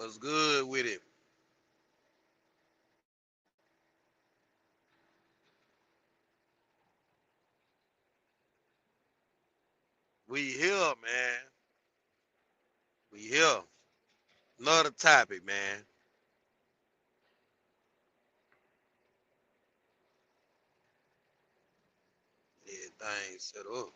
What's good with it? We here, man. We here. Another topic, man. Everything set up.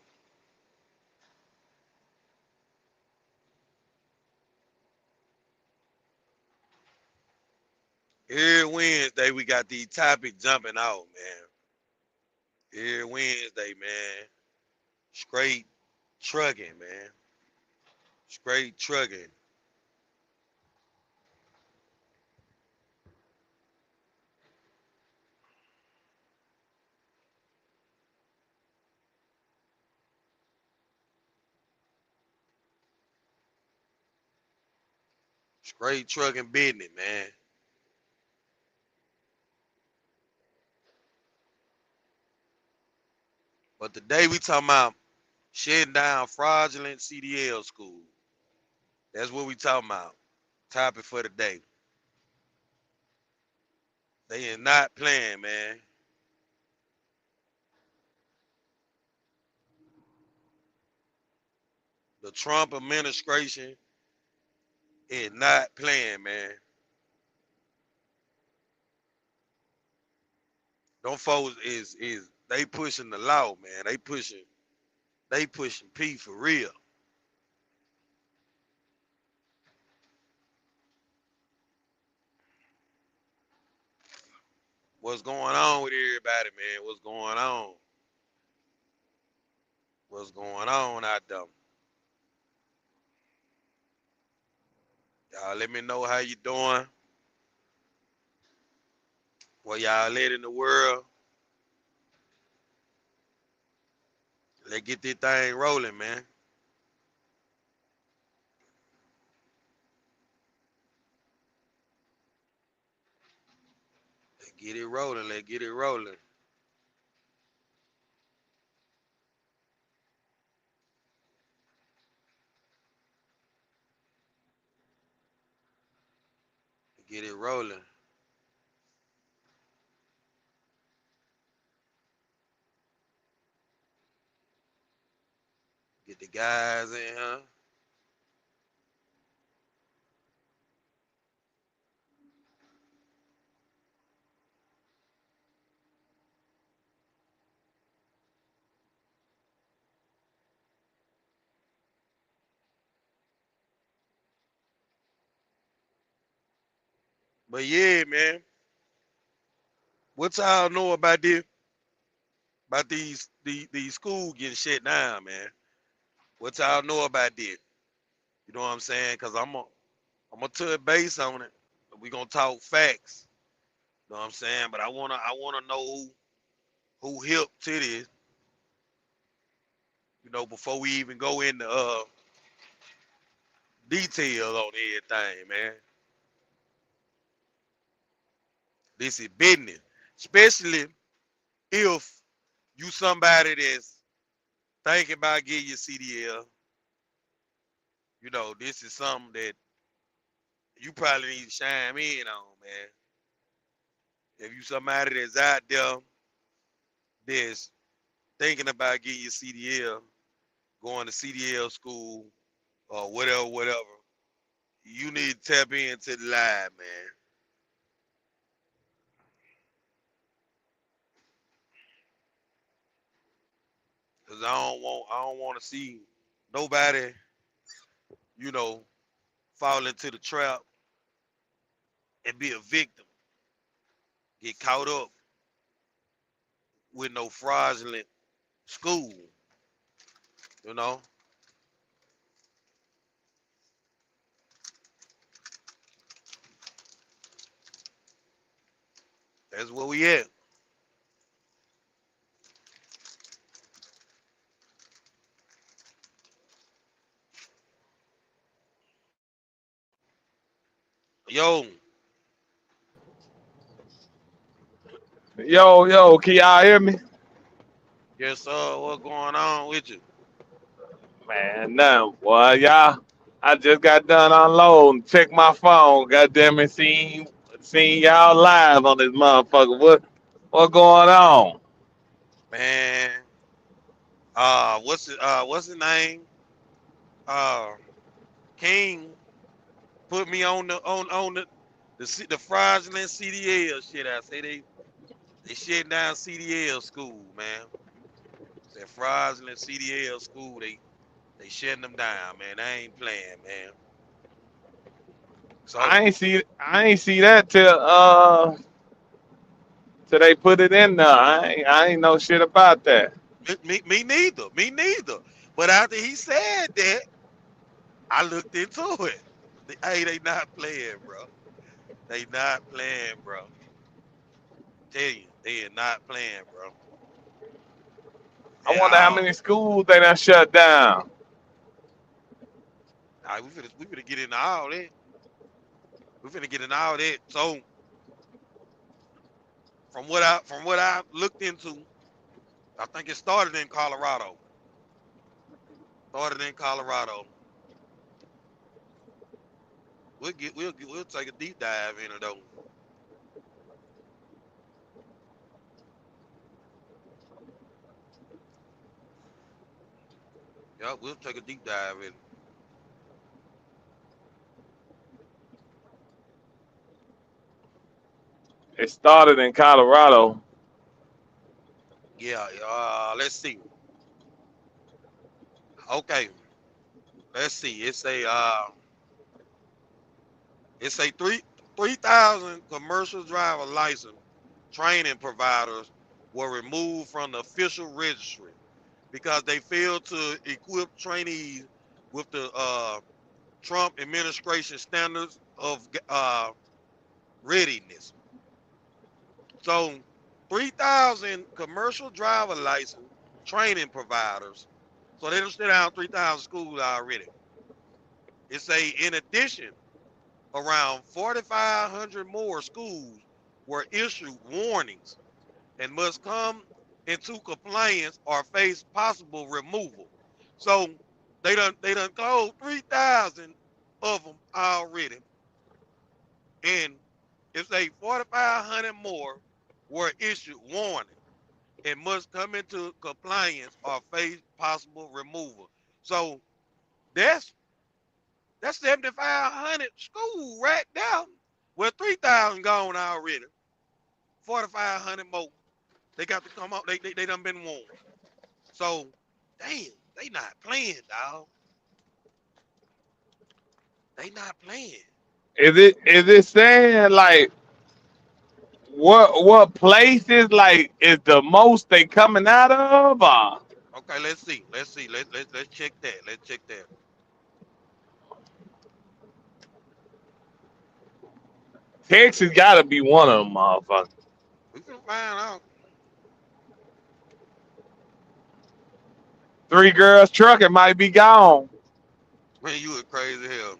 Every Wednesday we got these topics jumping out, man. Every Wednesday, man. Straight trucking, man. Straight trucking. Straight trucking business, man. But today we talking about shutting down fraudulent CDL school. That's what we talking about. Topic for the day. They are not playing, man. The Trump administration is not playing, man. Them folks is they pushing the law, man. They pushing P for real. What's going on with everybody, man? What's going on? What's going on out there? Y'all let me know how you doing. Where y'all at in the world? Let's get this thing rolling, man. Let's get it rolling. Let's get it rolling. Let's get it rolling. Get the guys in here. But yeah, man. What y'all know about this? About these schools getting shut down, man. What y'all know about this? You know what I'm saying? Cause I'm gonna touch base on it. We gonna talk facts. You know what I'm saying? But I wanna know who helped to this. You know, before we even go into detail on everything, man. This is business, especially if you somebody that's thinking about getting your CDL. You know, this is something that you probably need to chime in on, man. If you somebody that's out there that's thinking about getting your CDL, going to CDL school or whatever, whatever, you need to tap into the live, man. Cause I don't want to see nobody, you know, fall into the trap and be a victim, get caught up with no fraudulent school, you know. That's where we at. Yo, Yo, can y'all hear me? yes, sir. What's going on with you? Man, no, boy, y'all. I just got done unloading. Check my phone. Goddamn it, seen y'all live on this motherfucker. What going on? Man, what's his name? Uh, King put me on the fraudulent CDL shit. I say they shutting down CDL school, man. That fraudulent CDL school, they shutting them down, man. I ain't playing, man. So I ain't see that till they put it in there. I ain't know shit about that. me neither, me neither. But after he said that, I looked into it. Hey, they not playing, bro. They not playing, bro. Tell you, they are not playing, bro. I At wonder how all. many schools they done shut down. All right, we finna get into all that. We finna get into all that. So from what I looked into, I think it started in Colorado. Started in Colorado. We'll take a deep dive in it though. Yeah, we'll take a deep dive in it. It started in Colorado. Yeah, let's see. Okay, let's see. It's a 3,000 commercial driver license training providers were removed from the official registry because they failed to equip trainees with the Trump administration standards of readiness. So 3,000 commercial driver license training providers. So they don't sit down 3,000 schools already. It's in addition, around 4,500 more schools were issued warnings and must come into compliance or face possible removal. So they done closed 3,000 of them already, and it's 4,500 more were issued warning and must come into compliance or face possible removal. So that's that's 7,500 school right now. Well, 3,000 gone already. 4,500 more. They got to come up. They done been warned. So, damn, they not playing, dog. They not playing. Is it saying like what places like is the most they coming out of? Okay, let's see. Let's see. Let's check that. Let's check that. Texas gotta be one of them motherfuckers. We can find out. Three girls trucking might be gone. Man, you a crazy hell.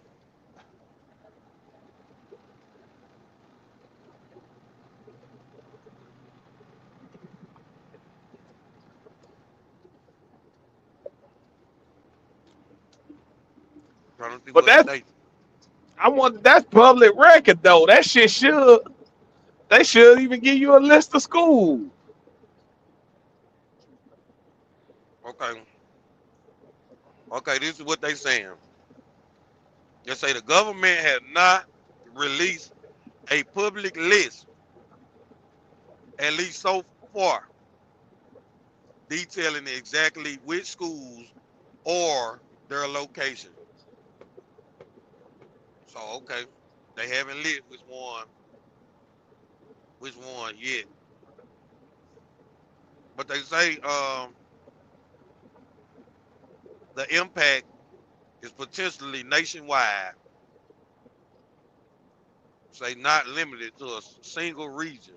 Trying to see But what that's state. I want that's public record though. That shit should they should even give you a list of schools. Okay. Okay, this is what they saying. They say the government has not released a public list, at least so far, detailing exactly which schools or their location. So okay, they haven't lit which one yet. But they say the impact is potentially nationwide, say not limited to a single region.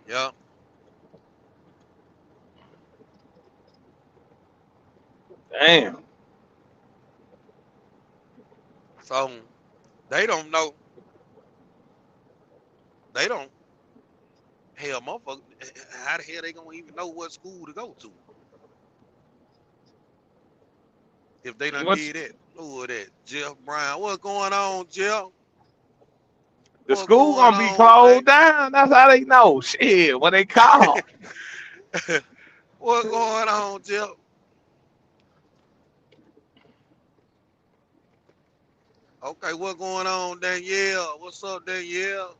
Yeah. Damn. So they don't know. They don't hell motherfucker how the hell they gonna even know what school to go to? if they done What did it. Who was that? Jeff Brown. What's going on, Jeff? the What's school going gonna be on, closed baby? down? That's how they know. Shit, what they call. What's going on, Jeff? Okay, what's going on, Danielle? What's up, Danielle?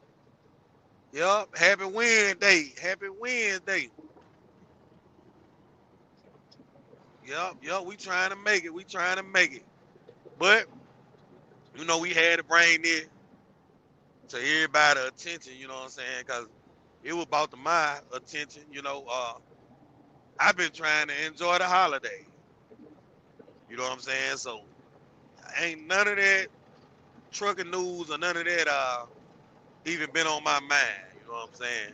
Yup, happy Wednesday. Happy Wednesday. Yup, we trying to make it. We trying to make it. But, we had to bring this to everybody's attention, you know what I'm saying? Because it was about to my attention, I've been trying to enjoy the holiday. You know what I'm saying? So ain't none of that trucking news or none of that even been on my mind. You know what I'm saying?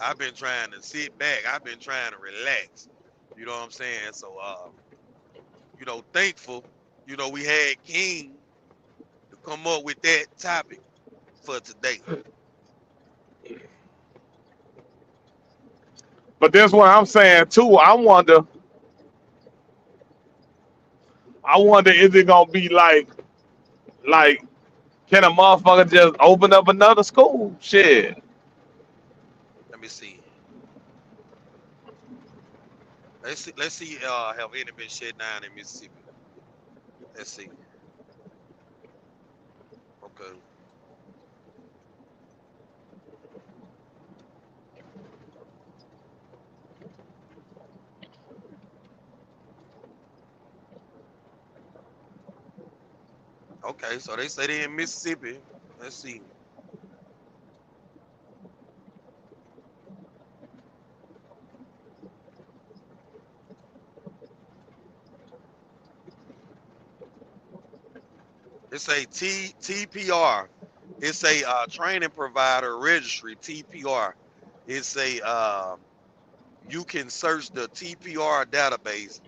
I've been trying to sit back. I've been trying to relax. You know what I'm saying? So thankful, we had King to come up with that topic for today. But that's what I'm saying too. I wonder, is it gonna be like, can a motherfucker just open up another school? Shit. Let me see. Let's see have any been shut down in Mississippi. Let's see. Okay. Okay, so they say they in Mississippi. Let's see. It's a TPR. It's a training provider registry, TPR. It's a you can search the TPR database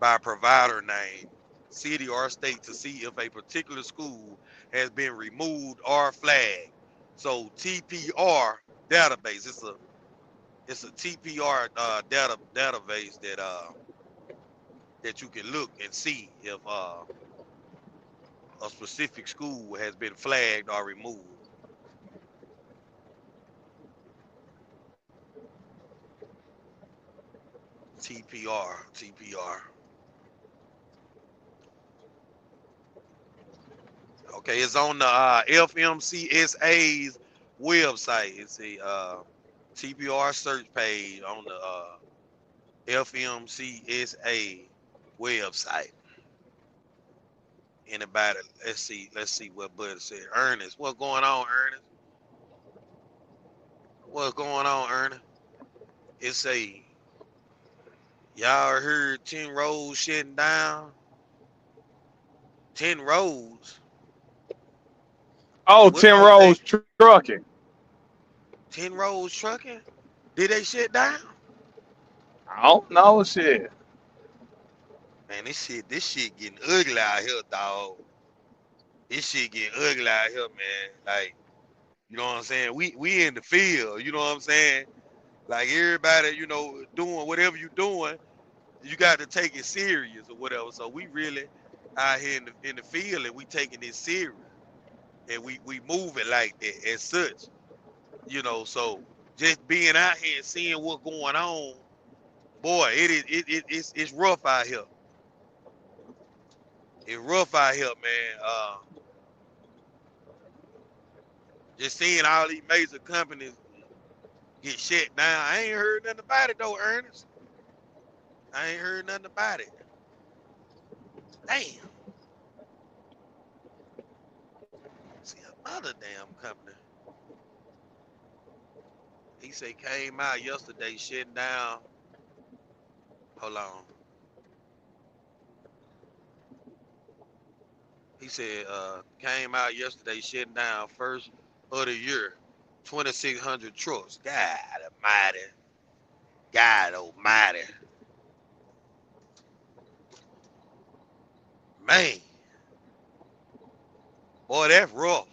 by provider name, city or state to see if a particular school has been removed or flagged. So TPR database. It's a TPR database that you can look and see if a specific school has been flagged or removed. TPR. Okay, it's on the FMCSA's website. It's a TPR search page on the FMCSA website. Anybody? Let's see what Bud said. Ernest, what's going on, Ernest? What's going on, Ernest? It's a y'all heard 10 roads shutting down. 10 roads. Oh, What 10 part they rows trucking. 10 roads trucking? Did they shut down? I don't know shit. Man, this shit getting ugly out here, dog. This shit getting ugly out here, man. Like, you know what I'm saying? We in the field, you know what I'm saying? Like everybody, doing whatever you doing, you got to take it serious or whatever. So we really out here in the field and we taking it serious. And we move it like that as such. So just being out here and seeing what's going on, boy, it's rough out here. It's rough out here, man. Just seeing all these major companies get shut down. I ain't heard nothing about it though, Ernest. I ain't heard nothing about it. Damn. See another damn company. He said came out yesterday shutting down. Hold on. He said came out yesterday shutting down first of the year. 2,600 trucks. God almighty. God almighty. Man. Boy, that's rough.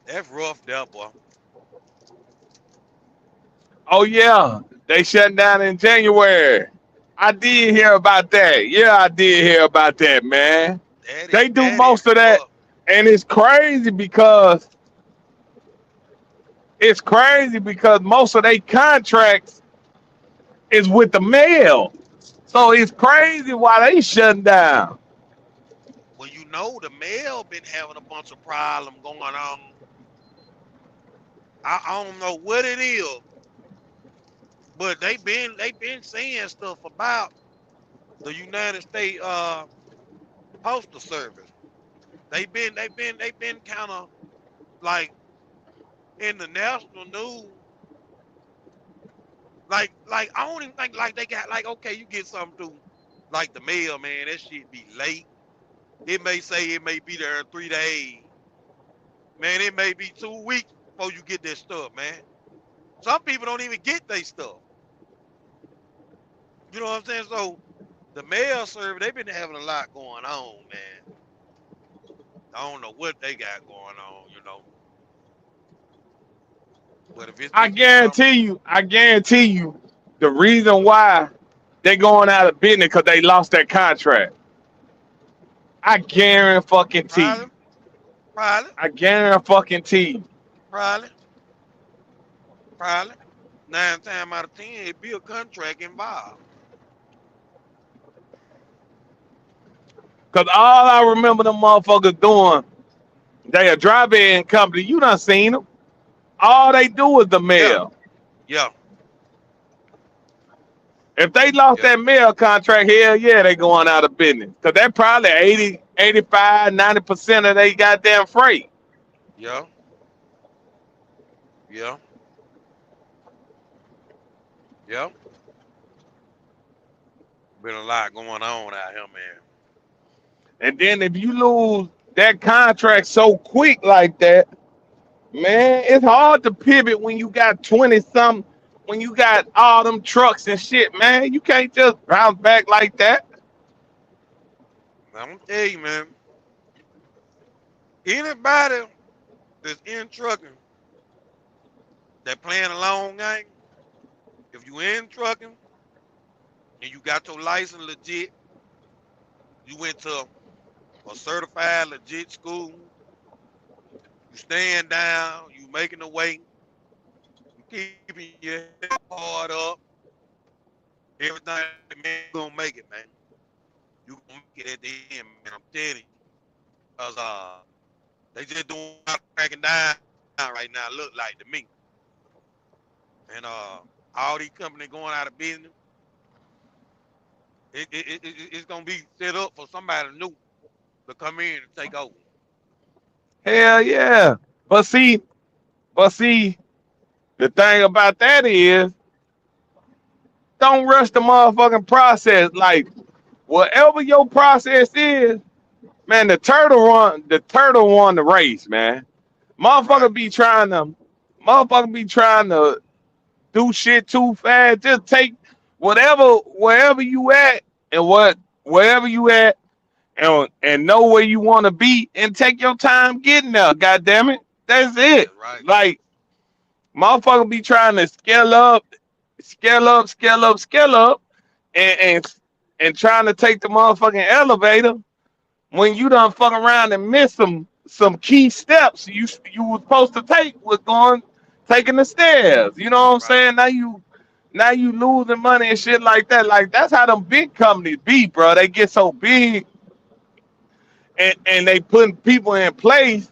That's rough there, boy. Oh yeah, they shut down in January. I did hear about that. Yeah, I did hear about that, man. They do That is most of that, fuck. and it's crazy because most of their contracts is with the mail. So it's crazy why they shutting down. Well, you know the mail been having a bunch of problem going on. I don't know what it is, but they been saying stuff about the United States Postal Service. They been kind of like in the national news. Like I don't even think like they got like okay, you get something through like the mail, man. That shit be late. It may say it may be there in 3 days. Man, it may be 2 weeks before you get that stuff, man. Some people don't even get their stuff. You know what I'm saying? So the mail service, they've been having a lot going on, man. I don't know what they got going on, but I guarantee you, the reason why they going out of business because they lost that contract. I guarantee you. probably, probably, I guarantee you. probably, probably, 9 times out of 10, it be a contract involved. Cause all I remember them motherfuckers doing, they a drive-in company. You done seen them. All they do is the Yeah, mail. yeah, If they lost yeah, that mail contract, hell yeah, they going out of business. Cause that probably 80, 85, 90% of they goddamn freight. yeah, yeah, yeah. Been a lot going on out here, man. And then if you lose that contract so quick like that, man, it's hard to pivot when you got 20 something, when you got all them trucks and shit, man. You can't just bounce back like that. I'm gonna tell you, man. Anybody that's in trucking that playing a long game, if you in trucking and you got your license legit, you went to a certified legit school, you stand down, you making the weight, you keeping your head hard up, everything, man, you gonna make it, man. You gonna make it at the end, man. I'm telling you. Cause they just doing a lot of cracking down right now, look like to me. And all these companies going out of business, it's gonna be set up for somebody new to come in and take over. Hell yeah. But see, but see, the thing about that is, don't rush the motherfucking process. Like, whatever your process is, man, the turtle won the race, man. Right, Motherfucker be trying to do shit too fast. Just take wherever you at and wherever you at and know where you want to be and take your time getting there. God damn it, that's it. that's right. Like motherfucker be trying to scale up, and and trying to take the motherfucking elevator when you done fuck around and miss some key steps you was supposed to take with going taking the stairs. You know what I'm Right. saying? Now you losing money and shit like that. Like that's how them big companies be, bro. They get so big and they putting people in place.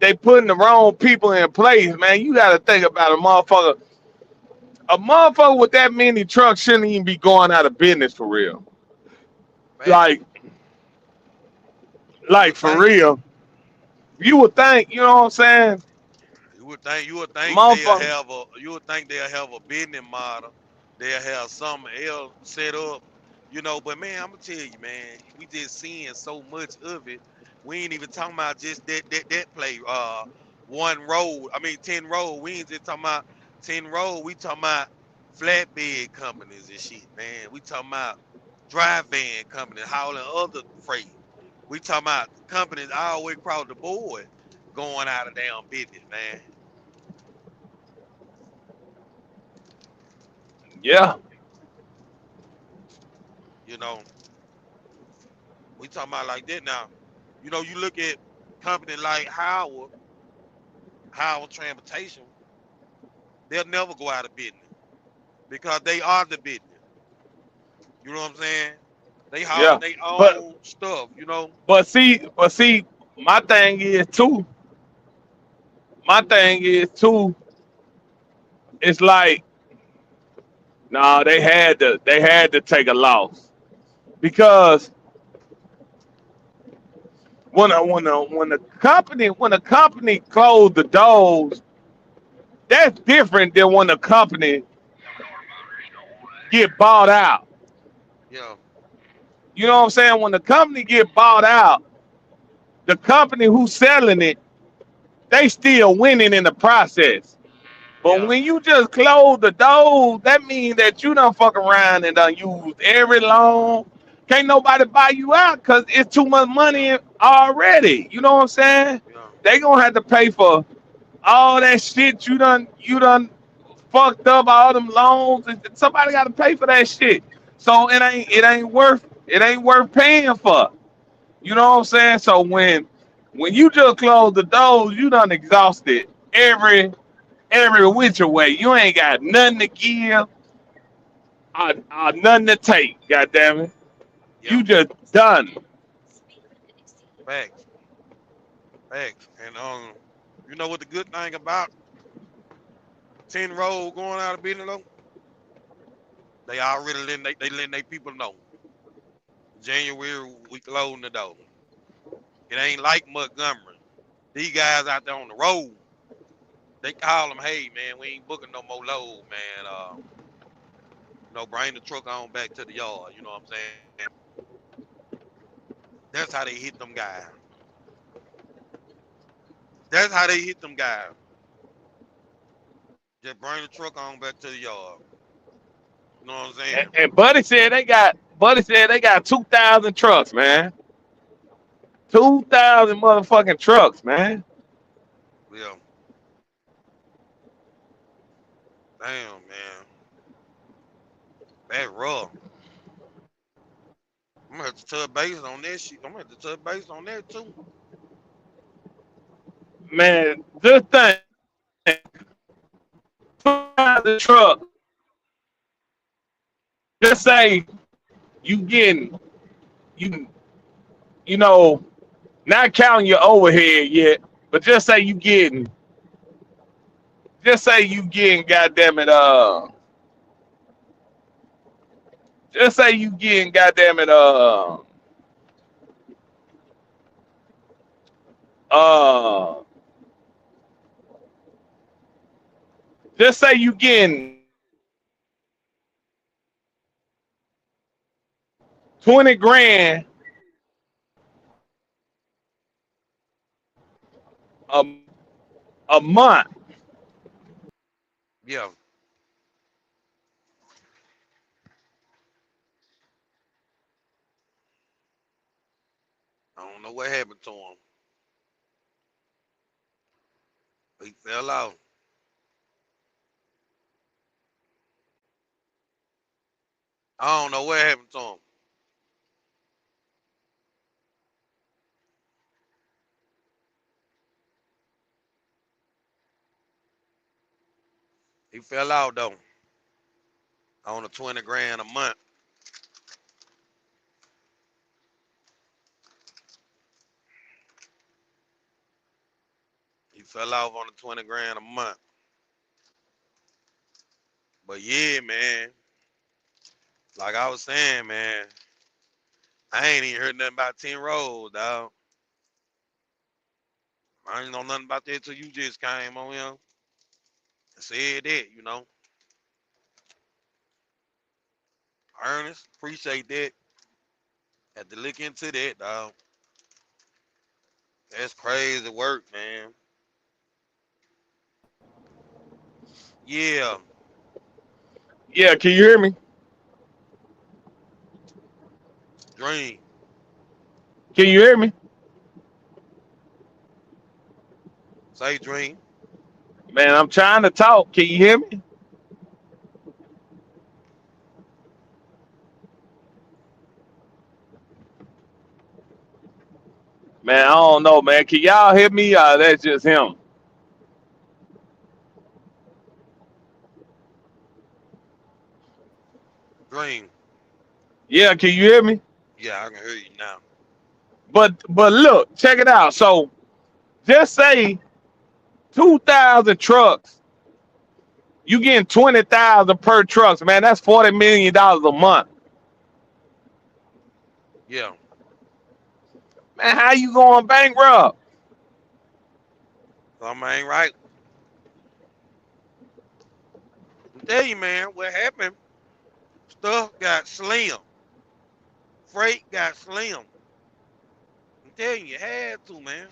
They putting the wrong people in place, man. You got to think about a motherfucker. A motherfucker with that many trucks shouldn't even be going out of business for real. Fact. Like, You would for think. real. You would think, you know what I'm saying? You would think Motherfucker. you would think they'll have a business model. They'll have something else set up, but man, I'm gonna tell you, man, we just seeing so much of it. We ain't even talking about just that play. One road. I mean 10 road. We ain't just talking about 10 road. We talking about flatbed companies and shit, man. We talking about dry van companies hauling other freight. We talking about companies all the way across the board going out of damn business, man. Yeah. You know, we talking about like that now. You know, you look at company like Howard Transportation, they'll never go out of business because they are the business. You know what I'm saying? They Yeah. hauling their But own stuff, you know? but see, my thing is too. My thing is too. It's like, nah, they had to take a loss because when the company closed the doors, that's different than when the company get bought out. Yeah, You know what I'm saying? When the company get bought out, the company who's selling it, they still winning in the process. But yeah, when you just close the door, that means that you done fuck around and done used every loan. Can't nobody buy you out because it's too much yeah, money already. You know what I'm saying? yeah, They gonna have to pay for all that shit you done fucked up, all them loans. And somebody got to pay for that shit. So it ain't yeah, it ain't worth it ain't worth paying for. You know what I'm saying? So when you just close the doors, you done exhausted every which way. You ain't got nothing to give or nothing to take. God damn it, yeah. you just done. Facts, facts. And you know what the good thing about 10 road going out of business though? They already letting they people know. January we closing the door. It ain't like Montgomery. These guys out there on the road, they call them, hey man, we ain't booking no more load, man. Bring the truck on back to the yard. You know what I'm saying? That's how they hit them guys. That's how they hit them guys. Just bring the truck on back to the yard. You know what I'm saying? And Buddy said they got 2,000 trucks, man. 2,000 motherfucking trucks, man. Yeah. Damn, man. That rough. I'm gonna have to touch base on that shit. I'm gonna have to touch base on that too. Man, just think, 2,000 trucks. Just say you getting you you know not counting your overhead yet, but just say you getting goddamn it just say you getting goddamn it uh just say you getting 20 grand a, a month. Yeah. I don't know what happened to him. He fell out. I don't know what happened to him. He fell out though. On the 20 grand a month. He fell off on the 20 grand a month. But yeah, man. Like I was saying, man, I ain't even heard nothing about 10 roads, dog. I ain't know nothing about that till you just came on here and said that. Ernest, appreciate that. Had to look into that, dog. That's crazy work, man. Yeah, Yeah, can you hear me? dream. Can you hear me? Say dream. Man, I'm trying to talk. Can you hear me? Man, I don't know, man. Can y'all hear me? That's just him. Green. Yeah, can you hear me? Yeah, I can hear you now. But look, check it out. So just say 2,000 trucks, you getting 20,000 per trucks, man. That's $40 million a month. Yeah, Man, how you going bankrupt? something ain't right. I'm telling you, man, what happened? Stuff got slim. Freight got slim. I'm telling you, had to, man.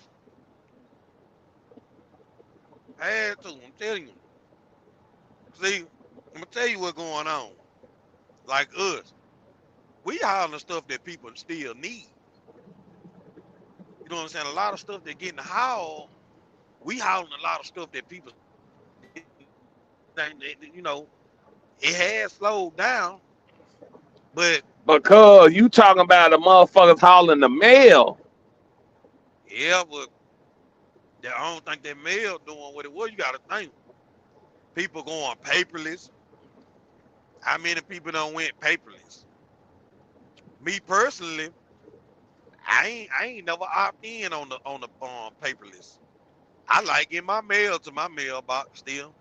Had to. I'm telling you. See, I'm gonna tell you what's going on. Like us, we hauling stuff that people still need. You know what I'm saying? A lot of stuff that getting hauled, we hauling a lot of stuff that people still need. You know, it has slowed down, but Because you talking about the motherfuckers hauling the mail. yeah, but I don't think that mail doing what it was. You got to think people going paperless. How many people don't went paperless? Me personally, I ain't never opt in on the paperless. I like getting my mail to my mailbox still.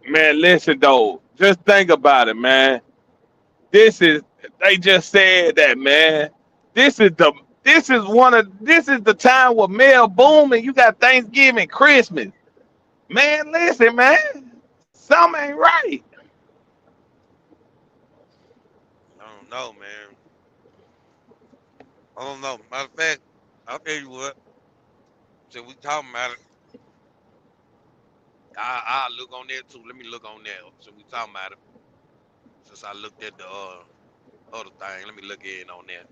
Man, listen though. Just think about it, man. This is they just said that, man. This is the this is the time where mail booming. You got Thanksgiving, Christmas. Man, listen, man. Something ain't right. I don't know, man. I don't know. Matter of fact, I'll tell you what. Since we talking about it, I look on there too. Let me look on there. Since we talking about it, since I looked at the other thing, let me look in on that.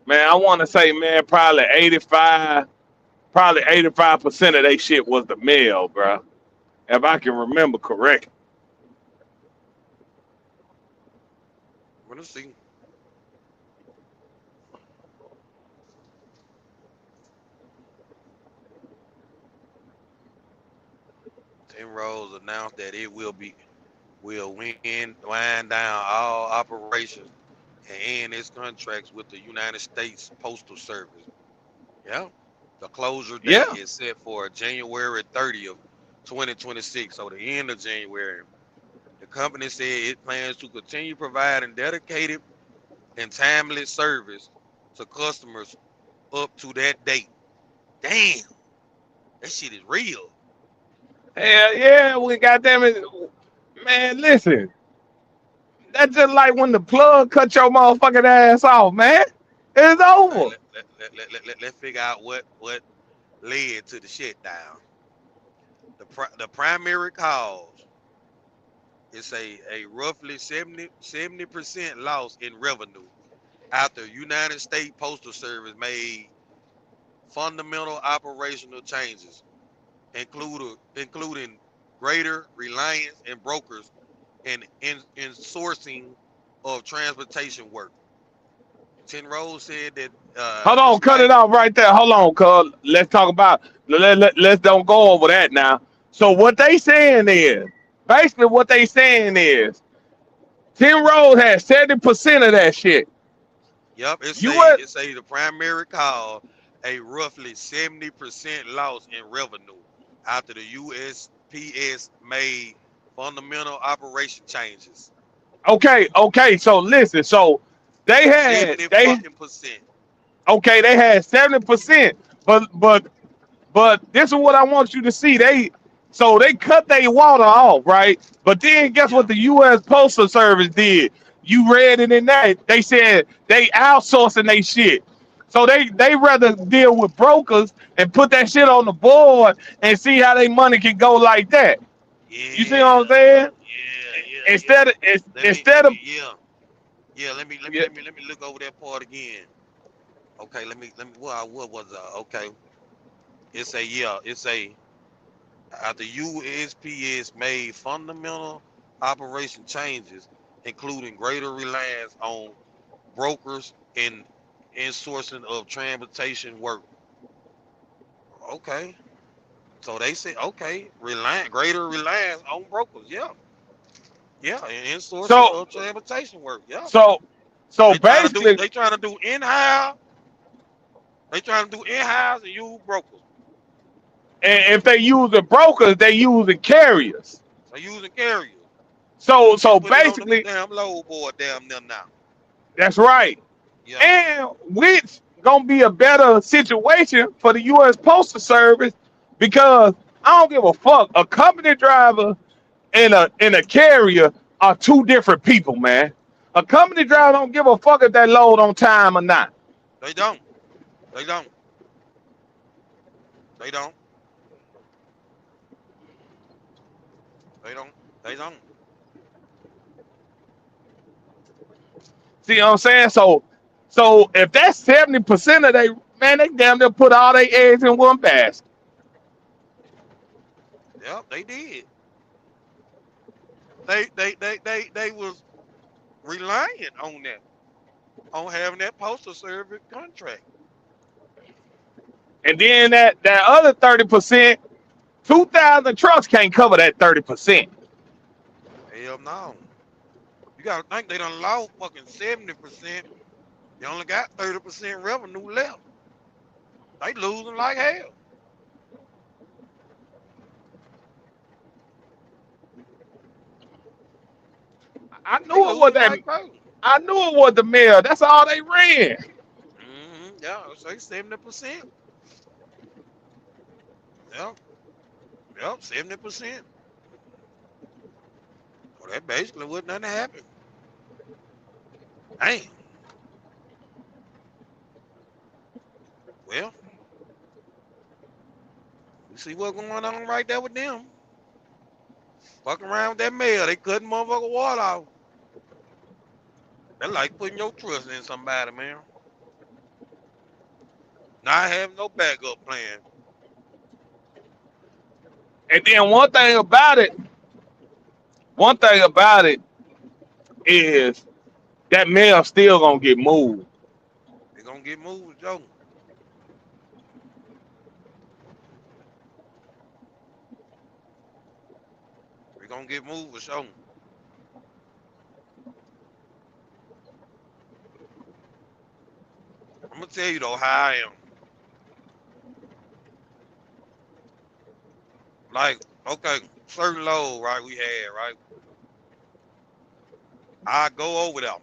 Man, I want to say, man, probably 85% of they shit was the mail, bro. If I can remember correct. Let's see. 10 Rows announced that it will wind down all operations and end its contracts with the United States Postal Service. Yeah. The closure date Yeah. is set for January 30th, 2026. So the end of January. The company said it plans to continue providing dedicated and timely service to customers up to that date. Damn, that shit is real. Hell yeah, we goddamn it. Man, listen. That's just like when the plug cut your motherfucking ass off, man. It's All right, over. let's figure out what led to the shutdown. The primary cause is a roughly 70% loss in revenue after United States Postal Service made fundamental operational changes, including greater reliance in brokers and in sourcing of transportation work. Ten Rose said that Hold on, cut it despite off right there. Hold on, cuz. Let's talk about, let's don't go over that now. So what they saying is, basically what they saying is, 10 Road has 70% of that shit. yep, You what? it say the primary cause a roughly 70% loss in revenue after the USPS made fundamental operation changes. Okay, so listen, so they had, 70 they, fucking percent. okay, they had 70%, but this is what I want you to see. So they cut their water off, right? But then guess what Yeah. the U.S. Postal Service did? You read it in that. They said they outsourcing they shit. So they rather deal with brokers and put that shit on the board and see how they money can go like that. You see what Yeah. I'm saying? Yeah. Instead of Let instead of me yeah. Yeah, yeah, let me look over that part again. Okay, let me what was okay. It's a yeah, it's a the USPS made fundamental operation changes, including greater reliance on brokers and insourcing of transportation work. Okay. So they say, okay, greater reliance on brokers. Yeah. Yeah. And insourcing So of transportation work. Yeah. so so They trying to do basically, they trying to do in-house. They trying to do in-house and use brokers. and if they using brokers, they using carriers. They using carriers. So They so putting it on the basically, damn load board damn near now. that's right. Yeah. And which gonna be a better situation for the U.S. Postal Service because I don't give a fuck. A company driver and a carrier are two different people, man. A company driver don't give a fuck if that load on time or not. They don't. They don't. They don't. They don't. They don't. See what I'm saying? So if that's 70% of they man, they damn near put all their eggs in one basket. Yep, they did. They was relying on that, on having that postal service contract. And then that other 30%, 2,000 trucks can't cover that 30%. Hell no. You gotta think they done lost fucking 70%. They only got 30% revenue left. They losing like hell. I They knew it was losing that. like crazy. I knew it was the mail. That's all they ran. Yeah, say 70%. Yep, yep, 70%. Well, that basically what nothing happened. Damn. Well, you see what's going on right there with them. Fucking around with that mail. They cutting motherfucker water off. That's like putting your trust in somebody, man. Not having no backup plan. And then one thing about it is that mail still gonna get moved. They gonna get moved, Joe. They gonna get moved for sure. I'm gonna tell you though how I am. Like, okay, certain load, right, we had, right? I go over there.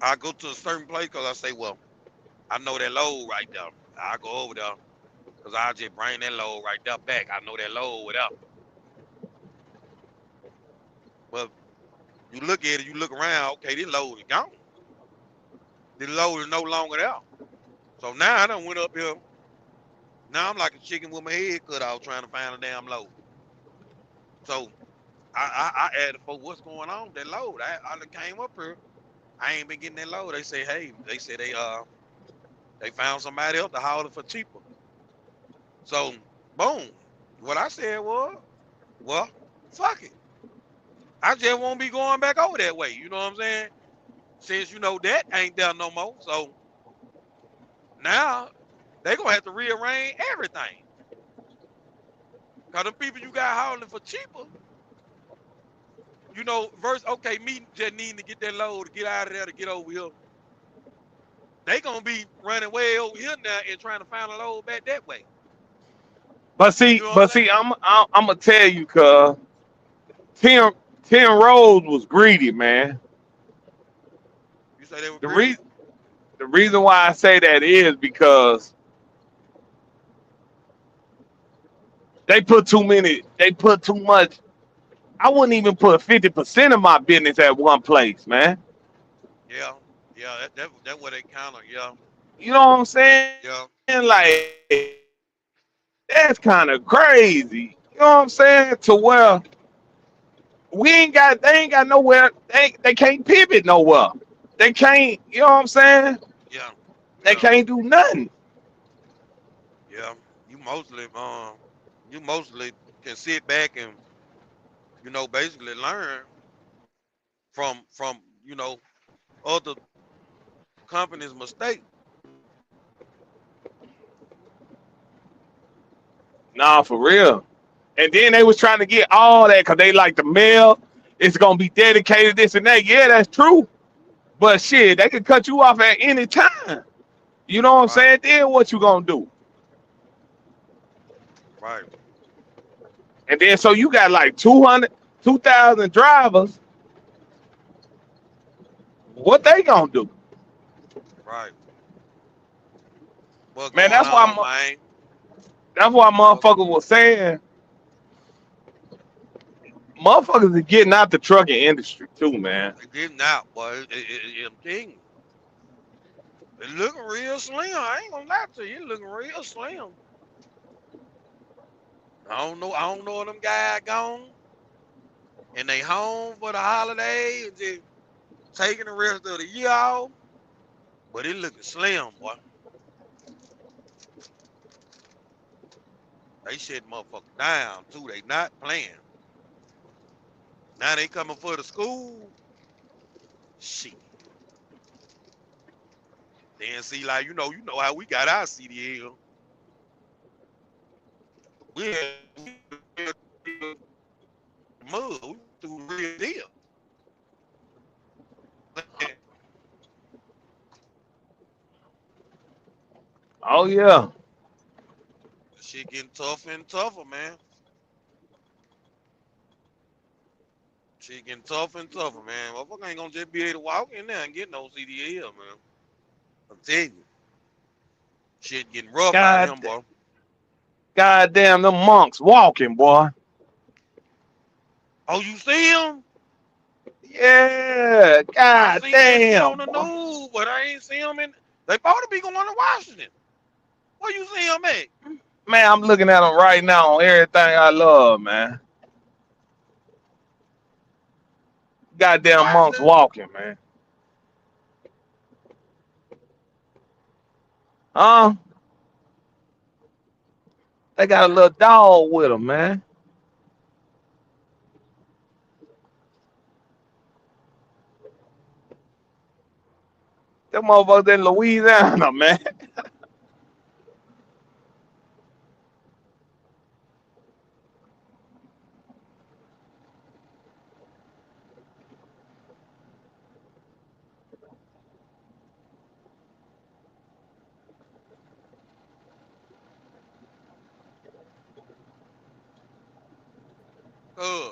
I go to a certain place because I say, well, I know that load right there. I go over there because I just bring that load right there back. I know that load without. But you look at it, you look around, okay, this load is gone. This load is no longer there. So now I done went up here. Now I'm like a chicken with my head cut off trying to find a damn load. So I added for what's going on with that load. I done came up here. I ain't been getting that load. They say, hey, they say they found somebody else to haul it for cheaper. So boom. What I said was, well, fuck it. I just won't be going back over that way. You know what I'm saying? Since you know that ain't there no more. So now they gonna have to rearrange everything. Cause the people you got hauling for cheaper, versus okay, me just needing to get that load to get out of there to get over here. They gonna be running way over here now and trying to find a load back that way. But You see, know what I'm but see, saying? I'm gonna tell you, cuz Tim Tim Rose was greedy, man. You say they were The greedy? reason the reason why I say that is because they put too much. I wouldn't even put 50% of my business at one place, man. Yeah, yeah. That what they kind of yeah, You know what I'm saying? yeah, Like that's kind of crazy. You know what I'm saying? To where they ain't got nowhere. They can't pivot nowhere. They can't. You know what I'm saying? yeah, They yeah, can't do nothing. yeah. You mostly you mostly can sit back and basically learn. from other companies' mistake. Nah, for real. And then they was trying to get all that because they like the mail. It's gonna be dedicated, this and that. Yeah, that's true. But shit, they could cut you off at any time. You know what I'm Right, saying? Then what you gonna do? right, And then so you got like 200, 2,000 drivers. What they gonna do? right. What's Man, going on, man? that's why What motherfuckers was saying motherfuckers are getting out the trucking industry too, man. they getting out, boy? I'm telling you, it looking real slim. I ain't gonna lie to you, it looking real slim. I don't know them guys gone and they home for the holiday and just taking the rest of the year off. But it looking slim, boy. They shut motherfucker down too. They not playing. Now they coming for the school. Shit. Then see, like you know how we got our CDL. We had mud. We through the real deal. Oh yeah. Shit getting tougher and tougher, man. Shit getting tougher and tougher, man. Motherfucker ain't gonna just be able to walk in there and get no CDL, man. I'm telling you, shit getting rough out here, God boy. goddamn them monks walking, boy. Oh, you see him? Yeah, I god seen that shit damn, on the boy. news, but I ain't see him in. They supposed to be going to Washington. Where you see him at? Man, I'm looking at them right now on everything I love, man. Goddamn monks Washington? walking, man. Huh? They got a little dog with them, man. Them motherfuckers in Louisiana, man. Uh,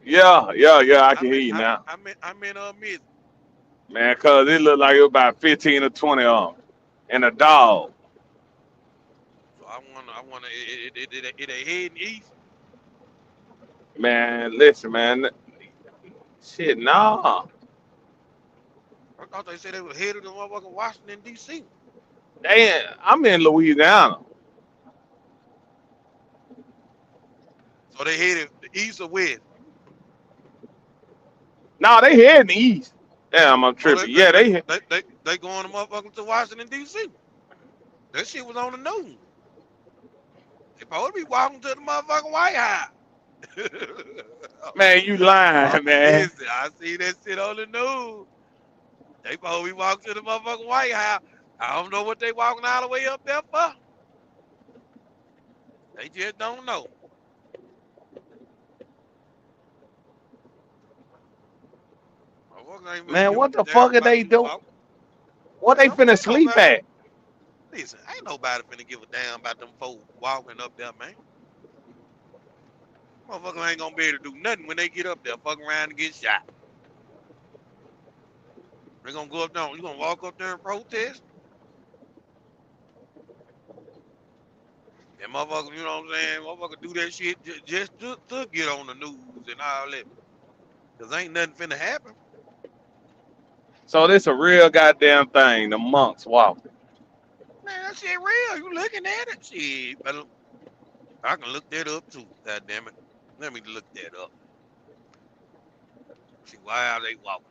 Yeah, yeah, yeah. I can hear you now, I'm in Miss. man. Cause it looked like it was about 15 or 20 of them, and a dog. So I wanna, it ain't heading east. Man, listen, man. Shit, nah. I thought they said they was headed to motherfucking Washington D.C. I'm in Louisiana. So they headed east or west. Nah, they heading east. Damn, I'm Oh, tripping. Yeah, they. they going to motherfucking to Washington D.C. That shit was on the news. They supposed to be walking to the motherfucking White House. Man, you lying, man. Listen, I see that shit on the news. They supposed to be walking to the motherfucking White House. I don't know what they walking all the way up there for. They just don't know. Motherfuckers ain't really Man, giving what a the damn fuck are about they them doing? folks. What they Man, finna ain't sleep nobody. at? Listen, ain't nobody finna give a damn about them folks walking up there, man. Motherfuckers ain't gonna be able to do nothing when they get up there, fucking around and get shot. They gonna go up there. You gonna walk up there and protest? And motherfuckers, you know what I'm saying? Motherfuckers do that shit just to get on the news and all that. Cause ain't nothing finna happen. So this a real goddamn thing. The monks walking. Man, that shit real. You looking at it? Shit, but I can look that up too. God damn it. Let me look that up. See why are they walking?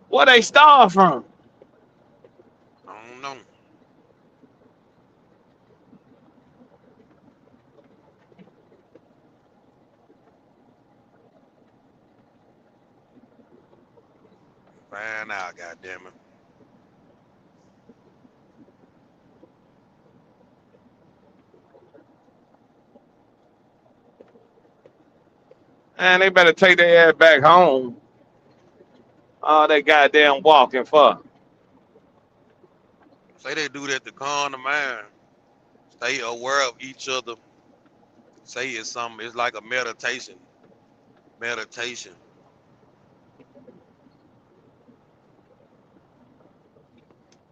Where they start from? I don't know. find out, goddamn it. And they better take their ass back home. All that goddamn walking for. Say they do that to calm the mind. Stay aware of each other. Say it's something. It's like a meditation. Meditation.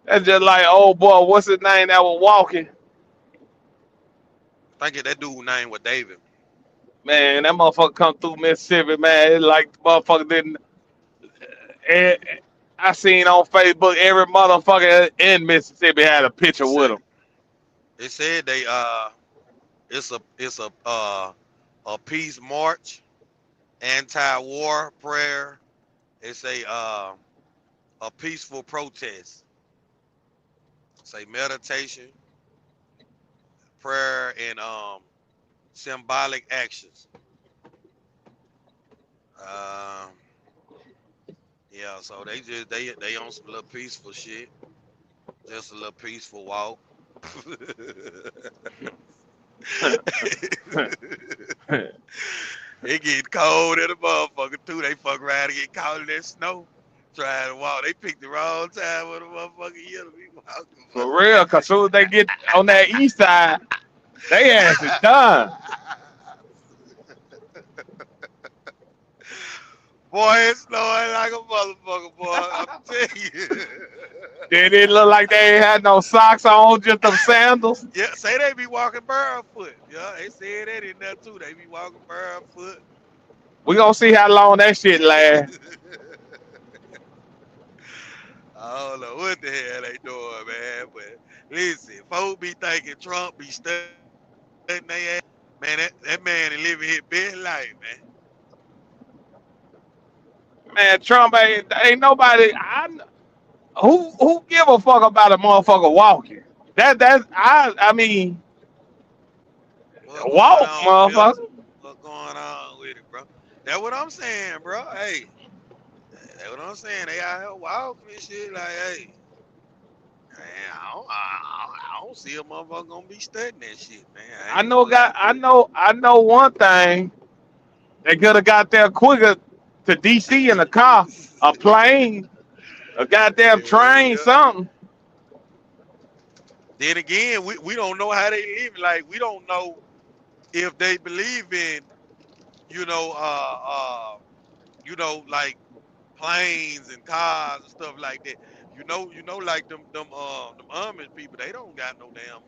That's just like old boy, what's his name that was walking? I think that dude name was David. Man, that motherfucker come through Mississippi, man. It's like the motherfucker didn't. eh, I seen on Facebook every motherfucker in Mississippi had a picture It with said him. it said they it's a peace march, anti-war prayer. It's a peaceful protest. Say meditation, prayer, and symbolic actions. Um, yeah, so they on some little peaceful shit, just a little peaceful walk. It get cold in the motherfucker too. They fuck around and get caught in that snow trying to walk. They picked the wrong time when the motherfucker here to be walking. For real, cause soon as they get on that east side, they ass is done. Boy, it's snowing like a motherfucker, boy. I'm telling you. They didn't look like they ain't had no socks on, just them sandals. Yeah, say they be walking barefoot. Yeah, they said that in there too. They be walking barefoot. We gonna see how long that shit last. I don't know what the hell they doing, man. But listen, folks be thinking Trump be studying their ass. Man, that man is living his best life, man. Man, Trump ain't nobody. Who give a fuck about a motherfucker walking? I mean, What going walk, on, Milton? motherfucker. What going on with it, bro? That's what I'm saying, bro. Hey, that's what I'm saying. They out here walking and shit. Like, hey, man, I don't see a motherfucker gonna be studying that shit, man. I I ain't know, gonna lie. I know one thing. They could have got there quicker to DC in a car, a plane, a goddamn train, Yeah. something. Then again, we don't know how they live. Like, we don't know if they believe in, you know, like planes and cars and stuff like that. Like them Amish people, they don't got no damn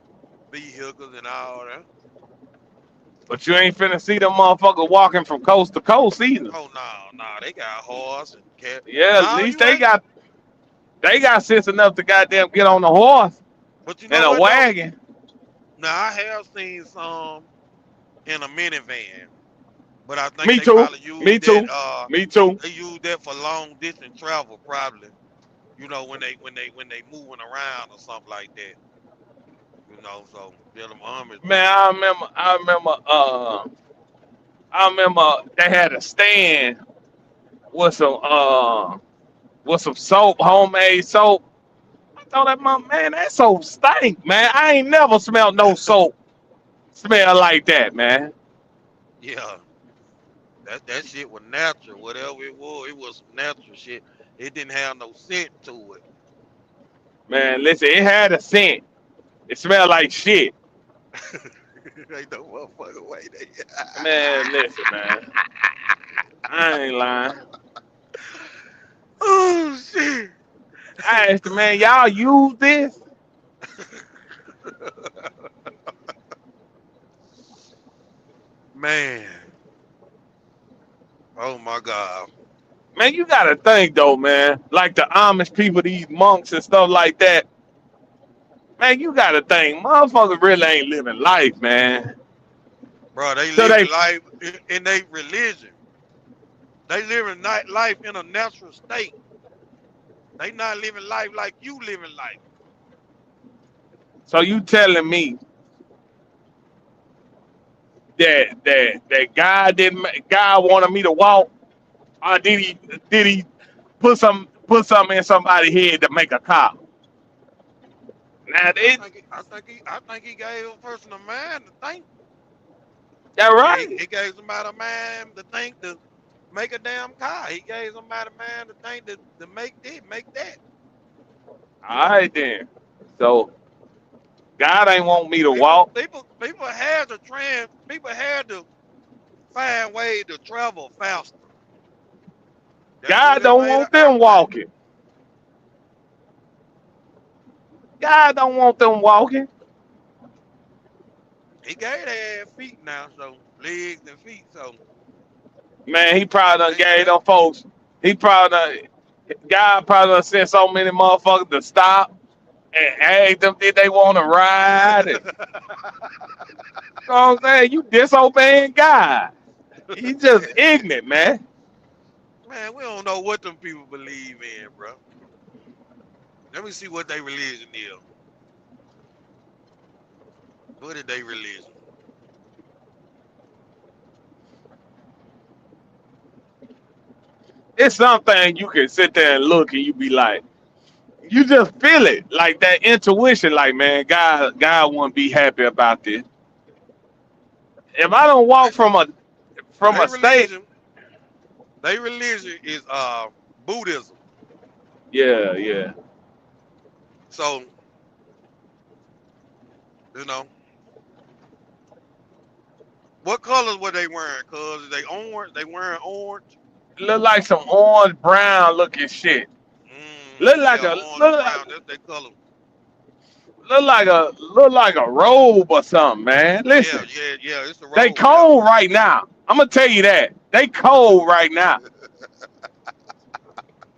vehicles and all that. But you ain't finna see them motherfucker walking from coast to coast either. Oh no, they got horse and cat. Yeah, at No, least you ain't. they got sense enough to goddamn get on the horse But you and know a what though? wagon. Now I have seen some in a minivan, but I think Me they too. probably use Me that. too. Me too. They use that for long distance travel, probably. When they moving around or something like that. So tell them Amish Man, people. I remember they had a stand with some soap, homemade soap. I thought that man, that soap stink, man. I ain't never smelled no soap smell like that, man. Yeah, that shit was natural. Whatever it was some natural shit. It didn't have no scent to it. Man, listen, it had a scent. It smelled like shit. Ain't no motherfucker way they. Man, listen, man. I ain't lying. Oh shit, I asked the man, y'all use this? man. Oh my god. Man, you gotta think though, man. Like the Amish people, these monks and stuff like that. Man, you gotta think, motherfuckers really ain't living life, man. Bro, they So living they, life in their religion. They living life in a natural state. They not living life like you living life. so you telling me that God didn't, God wanted me to walk, or did he put some? put something in somebody's head to make a cop. Now it, I think he gave a person a mind to think. that He right. gave somebody a mind to think to make a damn car. He gave somebody a mind to think to make this, make that. You All know, right then. So God ain't want me to people, walk. people, people had to people had to find ways to travel faster. That's what God it don't made an want them airplane. walking. God don't want them walking. He gave their feet now, so legs and feet. So Man, he probably done they gave that. them folks. He probably God probably done sent so many motherfuckers to stop and ask them did they want to ride. And, you know what I'm saying? You disobeying God. He just ignorant, man. Man, we don't know what them people believe in, bro. Let me see what they religion is. What is they religion? It's something you can sit there and look and you be like, you just feel it, like that intuition, like man, God wouldn't be happy about this. If I don't walk from They a state, religion, they religion is Buddhism. yeah, yeah. So you know what colors were they wearing? Cause they orange. They wearing orange. Look like some orange brown looking shit. Look like Yeah, a orange and look like brown. That's their color. look like a robe or something, man. Yeah, Listen, yeah, yeah. It's the they road. Yeah. cold right now. I'm gonna tell you that they cold right now,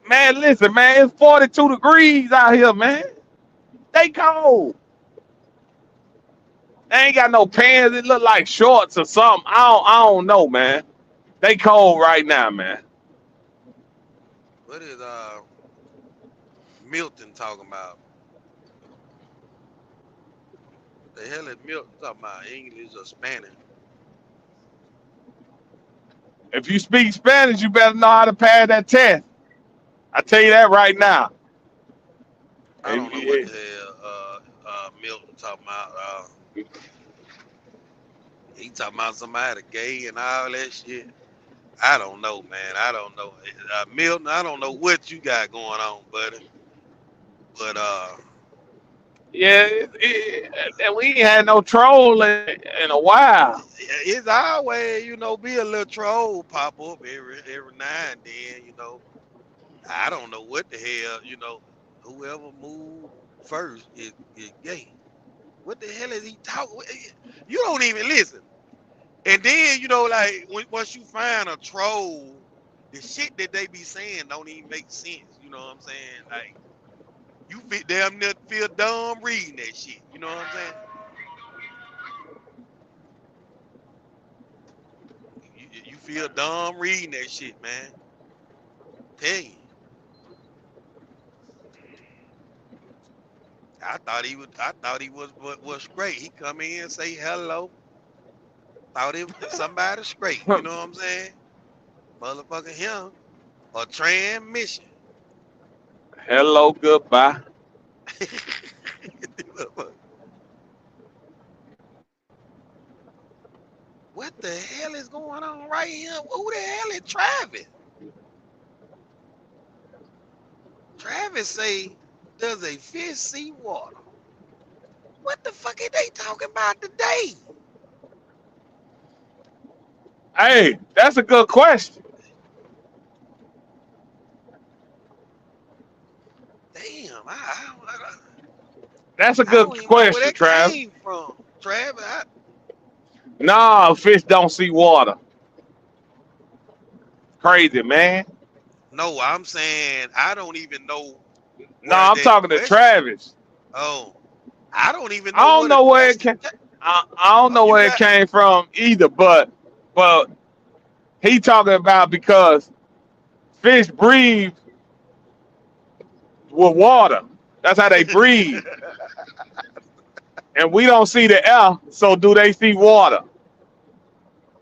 man. Listen, man, it's 42 degrees out here, man. They cold. They ain't got no pants. It look like shorts or something. I don't know, man. They cold right now, man. What is Milton talking about? What the hell is Milton talking about? English or Spanish? If you speak Spanish, you better know how to pass that test. I tell you that right now. I don't know what the hell Milton talking about. He talking about somebody gay and all that shit. I don't know, man. I don't know. Milton, I don't know what you got going on, buddy. But Yeah, and we ain't had no troll in a while. it's always, be a little troll pop up every now and then, I don't know what the hell, whoever moved first is gay. What the hell is he talking? You don't even listen. And then, like once you find a troll, the shit that they be saying don't even make sense. You know what I'm saying? Like you feel damn near feel dumb reading that shit. You know what I'm saying? You feel dumb reading that shit, man. Tell you. I thought he was great. He come in and say hello. Thought it was somebody straight. You know what I'm saying? Motherfucking him. A transmission. Hello, goodbye. What the hell is going on right here? Who the hell is Travis? Travis say, does a fish see water? What the fuck are they talking about today? Hey, that's a good question. Damn, That's a I don't good even know where question, that Trav. came from. Travis, Nah, fish don't see water. Crazy, man. no, I'm saying I don't even know where Nah, I'm that talking to question. Travis. Oh, I don't even I know don't where the know where it question. came. I don't Oh, know you where it got came from either, but he talking about because fish breathe with water. That's how they breathe. And we don't see the air, so do they see water?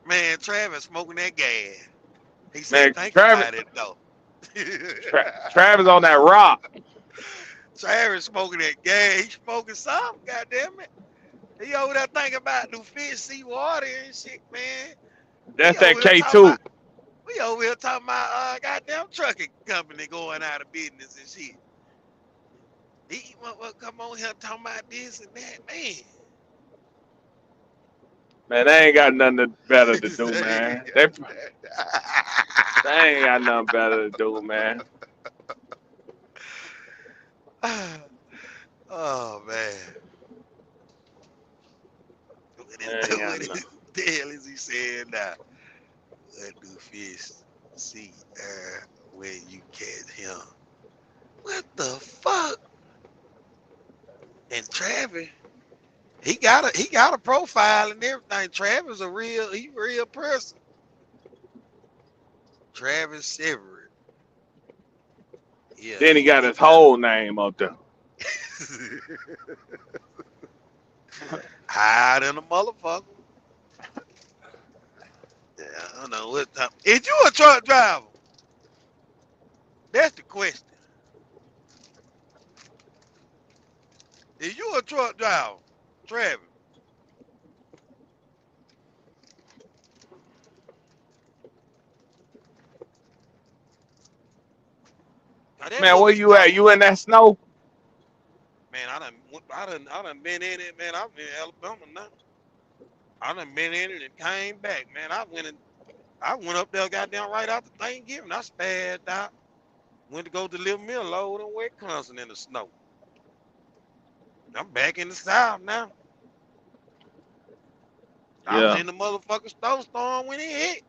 man. Travis smoking that gas. He said, Man, think Travis, about it though. Travis on that rock. Travis smoking that gas. He smoking something, goddamn it. He over there thinking about new fish, sea water and shit, man. We That's that over here talking K2. about goddamn trucking company going out of business and shit. He come on here talking about this and that, man. Man, they ain't got nothing better to do, man. They ain't got nothing better to do, man. Oh man. What They ain't got is, nothing. the hell is he saying now? What do fish see when you catch him? What the fuck? And Travis, he got a profile and everything. Travis he real person. Travis Severin. Yeah, Then he got he his got whole name up there. higher than a motherfucker. Yeah, I don't know what time. Is you a truck driver? That's the question. Is you a truck driver, Travis? Now that's Man, what where we you at? talking You in about. that snow? Man, I done been in it, man. I'm in Alabama now. I done been in it and came back, man. I went up there, goddamn, right after Thanksgiving. I spazzed out. Went to go deliver me a load in Wisconsin in the snow. I'm back in the South now. I was Yeah. in the motherfucking snowstorm when it hit.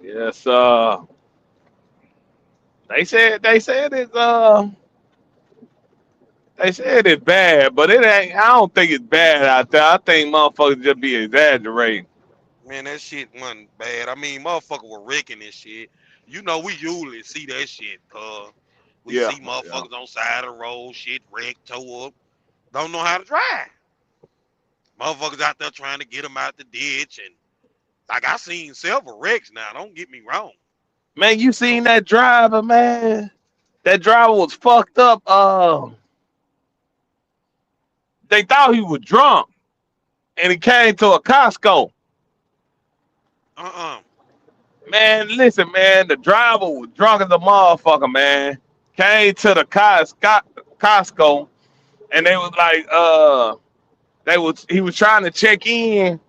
Yes, they said they said it's bad, but it ain't. I don't think it's bad out there. I think motherfuckers just be exaggerating. Man, that shit wasn't bad. I mean, motherfucker were wrecking this shit. You know, we usually see that shit, cuz. We Yeah, see yeah. motherfuckers on side of the road, shit wrecked, tore up, don't know how to drive. Motherfuckers out there trying to get them out the ditch. And, like, I seen several wrecks now, don't get me wrong. Man, you So, seen that driver, man? That driver was fucked up. They thought he was drunk, and he came to a Costco. uh-uh. Man, listen, man, the driver was drunk as a motherfucker, man. Came to the Costco, and they was like, he was trying to check in,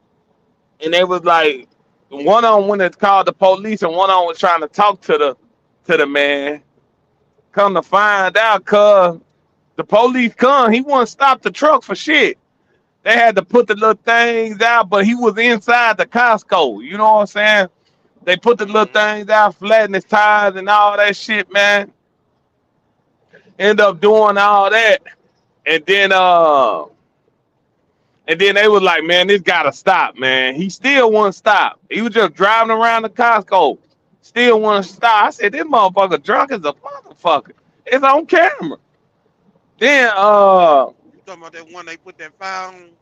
and they was like, one on when it called the police, and one on was trying to talk to the man. Come to find out, cuz the police come, he wouldn't stop the truck for shit. They had to put the little things out, but he was inside the Costco. You know what I'm saying? They put the little Mm-hmm. things out, flatten his tires and all that shit, man. End up doing all that, and then uh, and then they was like, man, this gotta stop, man. He still wouldn't stop. He was just driving around the Costco, still wouldn't stop. I said, this motherfucker drunk as a motherfucker. It's on camera. Then You talking about that one they put that file on?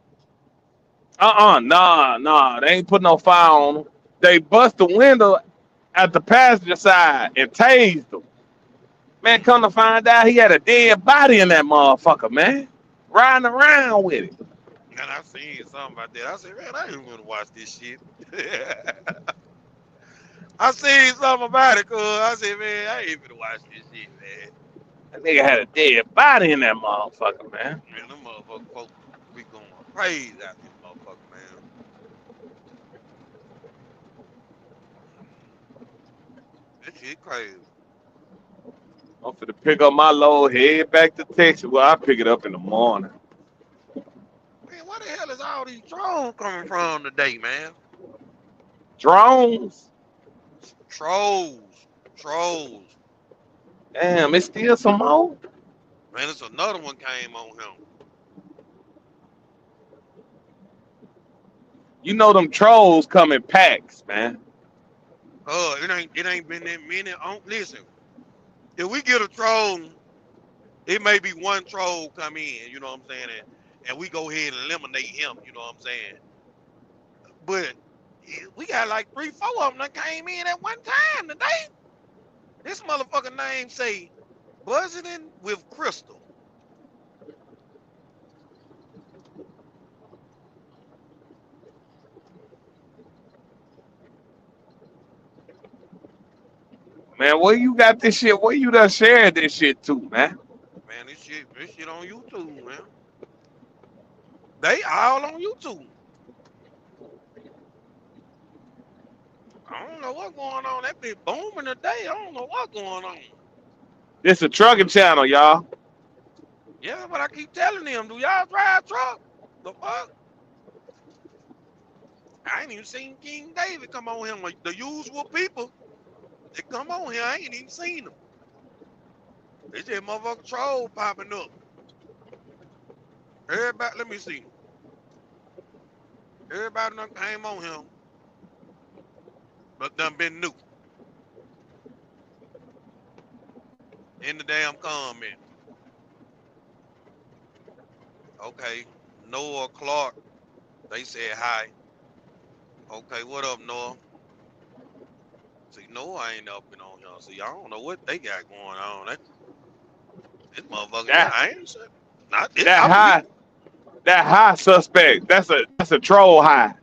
nah, they ain't put no fire on him. They bust the window at the passenger side and tased him. Man, come to find out he had a dead body in that motherfucker, man. Riding around with it. And I seen something about that. I said, man, I ain't even gonna watch this shit. I seen something about it, cuz I said, man, I ain't gonna watch this shit, man. That nigga had a dead body in that motherfucker, man. Man, them motherfucking folks be going crazy out this motherfucker, man. That shit crazy. I'm finna pick up my load, head back to Texas. Well, I pick it up in the morning. Man, where the hell is all these drones coming from today, man? Drones. Trolls. Trolls. Damn, it's still some more. Man, it's another one came on him. You know them trolls come in packs, man. It ain't been that many. Listen, if we get a troll, it may be one troll come in, you know what I'm saying? And we go ahead and eliminate him, you know what I'm saying? But We got like 3, 4 of them that came in at one time today. This motherfucker name say Buzzing with Crystal. Man, where you got this shit? Where you done shared this shit to, man? Man, this shit on YouTube, man. They all on YouTube. I don't know what's going on. That bitch booming today. I don't know what's going on. This a trucking channel, y'all. Yeah, but I keep telling them, do y'all drive truck? The fuck? I ain't even seen King David come on here. Like the usual people that come on here, I ain't even seen them. They just motherfucker troll popping up. Everybody, let me see. Everybody done came on him, but done been new in the damn comment. Okay, Noah Clark, they said hi. Okay, what up, Noah? See, Noah ain't up and on here. See, I don't know what they got going on. This motherfucker here, That I ain't sure. Not this. that I mean, we. high that high suspect. That's a troll high.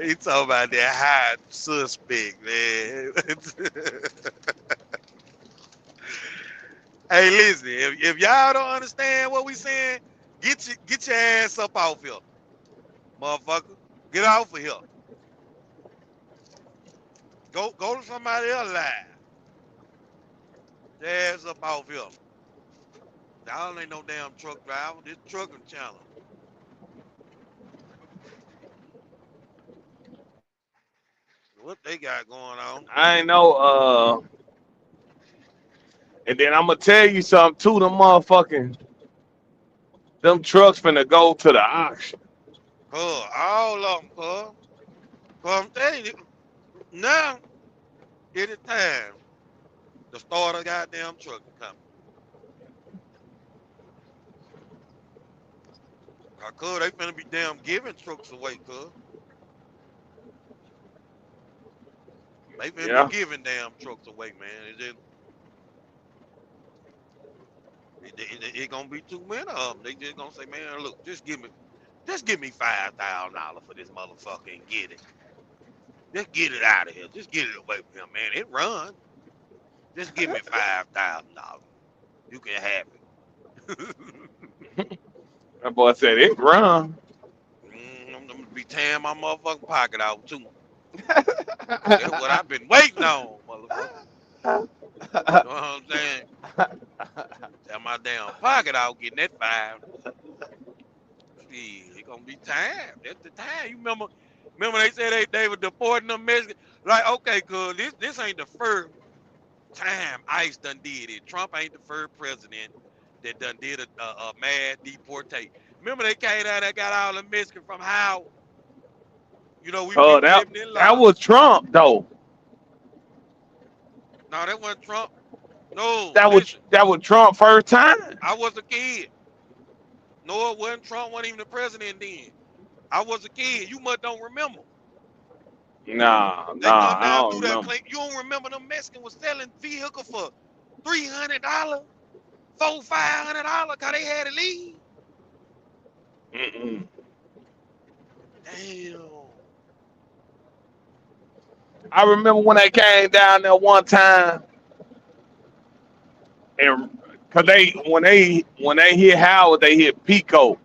He talking about that high suspect, man. Hey, listen, if y'all don't understand what we saying, get your ass up off here, motherfucker. Get off of here. Go to somebody else live. Get your ass up off here. Y'all ain't no damn truck driver. This trucking channel. What they got going on? I ain't know. And then I'm gonna tell you something too. Them trucks finna go to the auction. All of them, cuz I'm telling you, now it is time to start a goddamn trucking company. Cuz they finna be damn giving trucks away, cuz. They finna be Yeah. giving damn trucks away, man. It gonna be too many of them. They just gonna say, man, look, just give me $5,000 for this motherfucker and get it. Just get it out of here. Just get it away from him, man. It run. Just give me $5,000. You can have it. That boy said it run. I'm gonna be tearing my motherfucking pocket out too. That's what I've been waiting on, motherfucker. You know what I'm saying? Tear my damn pocket out, getting that five. Shit, it gonna be time. That's the time. You remember they said they were deporting them Mexicans? Like, okay, cuz this ain't the first time ICE done did it. Trump ain't the first president that done did a mad deportation. Remember they came out and got all the Mexicans from Howard. We Oh, was that living in that love. was Trump though. No, that wasn't Trump. No, That was listen. that was Trump first time. I was a kid. No, it wasn't Trump. Wasn't even the president then. I was a kid. You must don't remember. Nah, They nah, come I down don't through that remember. clean. You don't remember them Mexicans was selling vehicle for $300, $500, cause they had to leave. Mm-mm. Damn. I remember when they came down there one time, and cause when they hit Howard, they hit Pico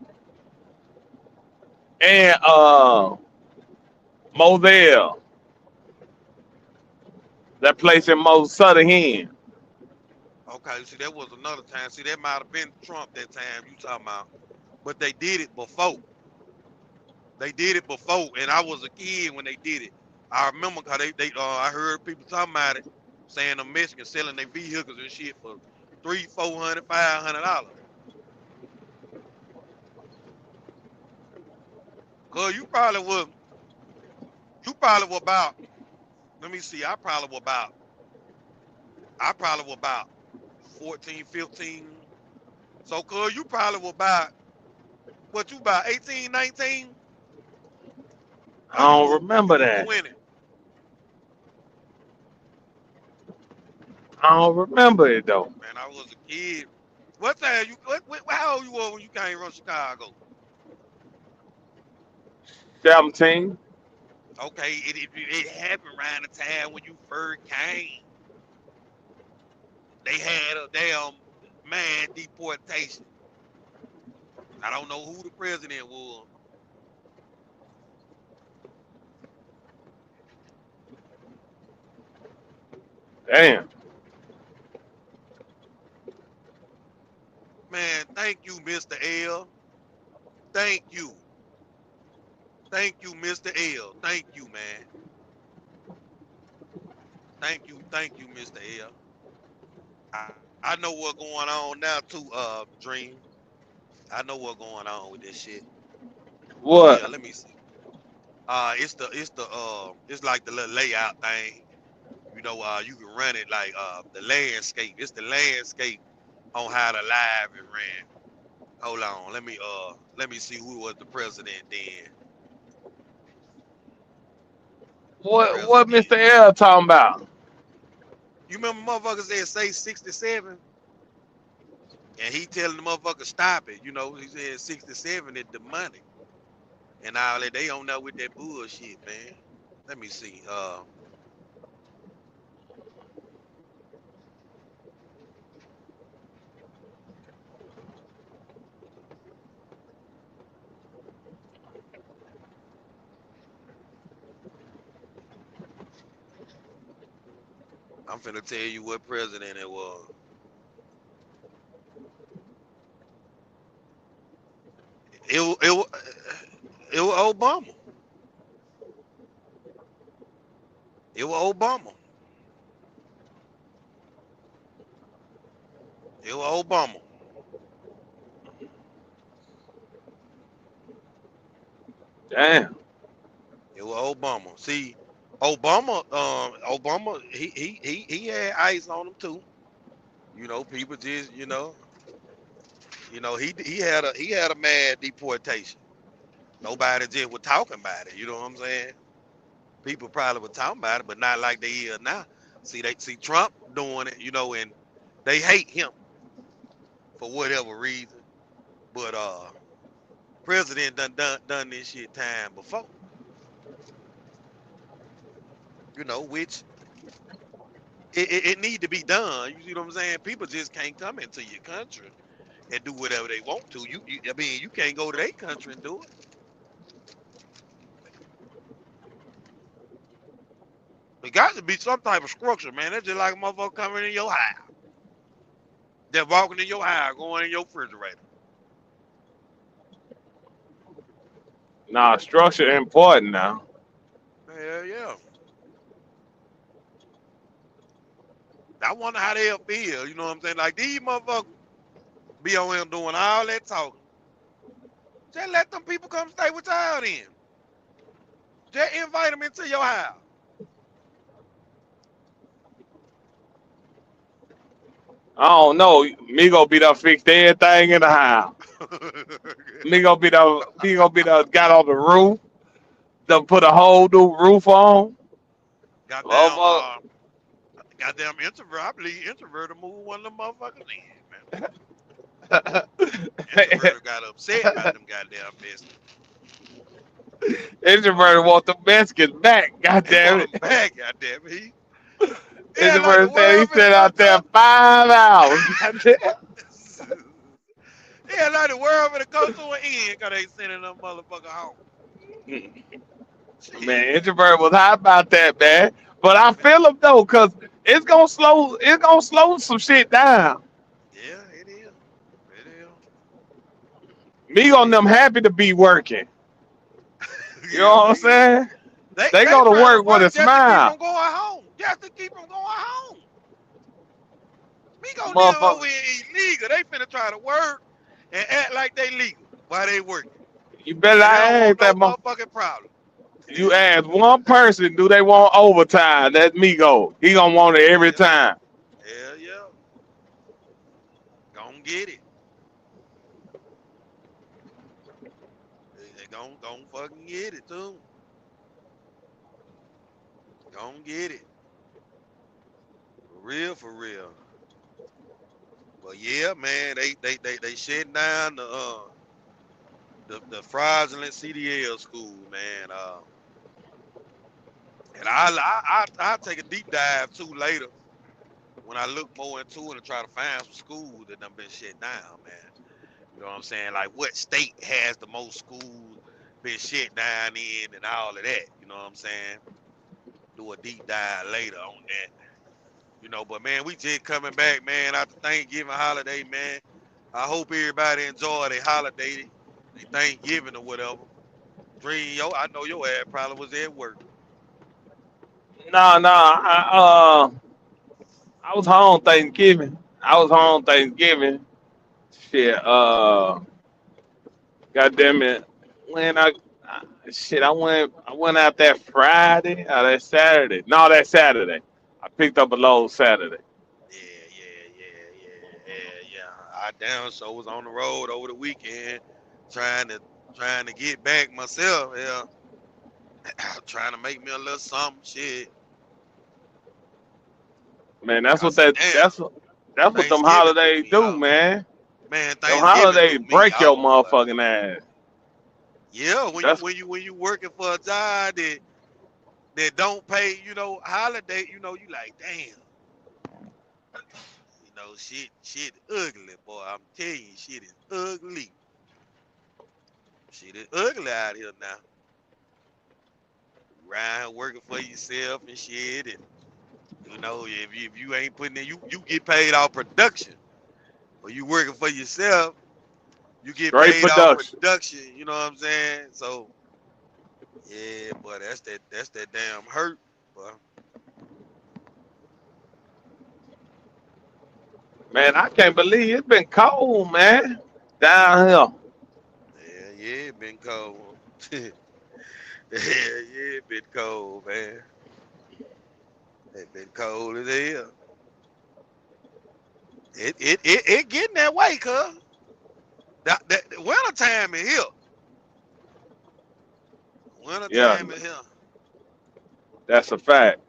and Moselle, that place in Mo Southern Hen. Okay, see that was another time. See that might have been Trump that time you talking about, but they did it before. They did it before, and I was a kid when they did it. I remember cause they I heard people talking about it, saying the Mexicans selling their vehicles and shit for 300, 400, $500. Cause you probably were about. Let me see. I probably was about 14, 15. So, cuz you probably will buy what you buy 18, 19. I Or don't you remember was that. 20. I don't remember it though. Man, I was a kid. What time you how old you were when you came from Chicago? 17. Okay, it happened around the time when you first came. They had a damn man deportation. I don't know who the president was. Damn. Man, thank you, Mr. L. Thank you. Thank you, Mr. L. Thank you, man. Thank you, Mr. L. I know what's going on now too, Dream. I know what's going on with this shit. Oh yeah, What? let me see. It's like the little layout thing. You know, you can run it like the landscape. It's the landscape on how the live is ran. Hold on, let me see who was the president then. What President. Mr. L talking about? You remember motherfuckers said say 67? And he telling the motherfucker stop it. You know, he said 67 is the money. And all that they on there with that bullshit, man. Let me see. I'm finna tell you what president it was. It it was Obama. It was Obama. It was Obama. Damn. It was Obama. See, Obama, he had ice on him too. You know, people just, he had a mad deportation. Nobody just was talking about it. You know what I'm saying? People probably were talking about it, but not like they is now. See, they see Trump doing it, and they hate him for whatever reason. But president done this shit time before. Which it need to be done. You see what I'm saying? People just can't come into your country and do whatever they want to. I mean, you can't go to their country and do it. There got to be some type of structure, man. That's just like a motherfucker coming in your house. They're walking in your house, going in your refrigerator. Nah, structure important now. Hell yeah. I wonder how they'll feel. You know what I'm saying? Like these motherfuckers be on here doing all that talking. Just let them people come stay with y'all then. Just invite them into your house. I don't know. Migo be done fixed everything in the house. Migo be done got on the roof. Done put a whole new roof on. goddamn, Motherfucker. goddamn introvert. I believe introvert to move one of them motherfuckers in, man. Introvert got upset about them goddamn Mexicans. Introverted want the Mexicans back. God He damn want it. them back, goddamn. Yeah, like the Introverted said he world finna sat come out to there 5 hours. God damn. an Yeah, like the world finna come to an end because they sending them motherfucker home. Man, Shit. introvert was hot about that, man. But I Man. feel him though, cause it's gonna slow some shit down. Yeah, it is. It is. Me It on them is. happy to be working. You know Yeah, what they I'm is. saying? They They they go to trying to work with work a just to keep smile. them going home. Just to keep them going home. Me go them over Motherfucker, here illegal. They finna try to work and act like they legal while they working. you better And they not don't want ask no that motherfucking problem. you ask one person, do they want overtime? That's me go. He gonna want it Hell every yeah. time. Hell yeah. Gonna get it. Don't fucking get it too. Don't get it. For real, for real. But yeah, man, they shutting down the fraudulent CDL school, man. And I'll take a deep dive too later when I look more into it and try to find some schools that done been shut down, man. You know what I'm saying? Like what state has the most schools been shut down in and all of that. You know what I'm saying? Do a deep dive later on that. You know, but man, we just coming back, man, after Thanksgiving holiday, man. I hope everybody enjoy their holiday, their Thanksgiving or whatever. Dream, I know your ass probably was at work. Nah, nah. I was home Thanksgiving. I was home Thanksgiving. Shit. God damn it. When shit, I went out that Friday or that Saturday. No, that Saturday. I picked up a load Saturday. Yeah. I down so was on the road over the weekend, trying to trying to get back myself. Yeah, trying to make me a little something. Shit, Man, that's I what said, that damn, that's what them Thanksgiving threw holidays me do, off. man. Man, Them Thanksgiving holidays threw me break your off, boy. motherfucking ass. Yeah, That's when you working for a job that don't pay, holiday, you like, damn, shit ugly, boy. I'm telling you, shit is ugly. Shit is ugly out here now. Around here working for yourself and shit, and if you ain't putting in, you get paid off production, or you working for yourself, you get straight paid off production. production. You know what I'm saying? So yeah, boy, that's that damn hurt, boy. Man, I can't believe it's been cold, man. Down here. Yeah, it been cold. Yeah, it been cold, man. It been cold as hell. It getting that way, cuz. The winter time is here. Winter Yeah, time is here. that's a fact.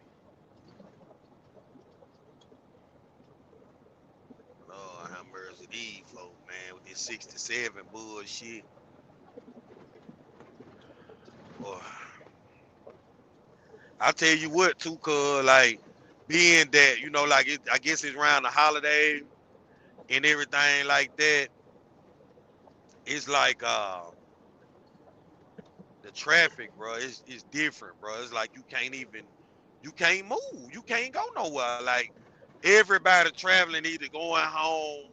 Lord have mercy, these folk, man, with this 67 bullshit. Boy, I tell you what, too, cuz, like, being that, like, I guess it's around the holiday and everything like that, it's like, the traffic, bro, is different, bro. It's like you can't move. You can't go nowhere. Like, everybody traveling, either going home.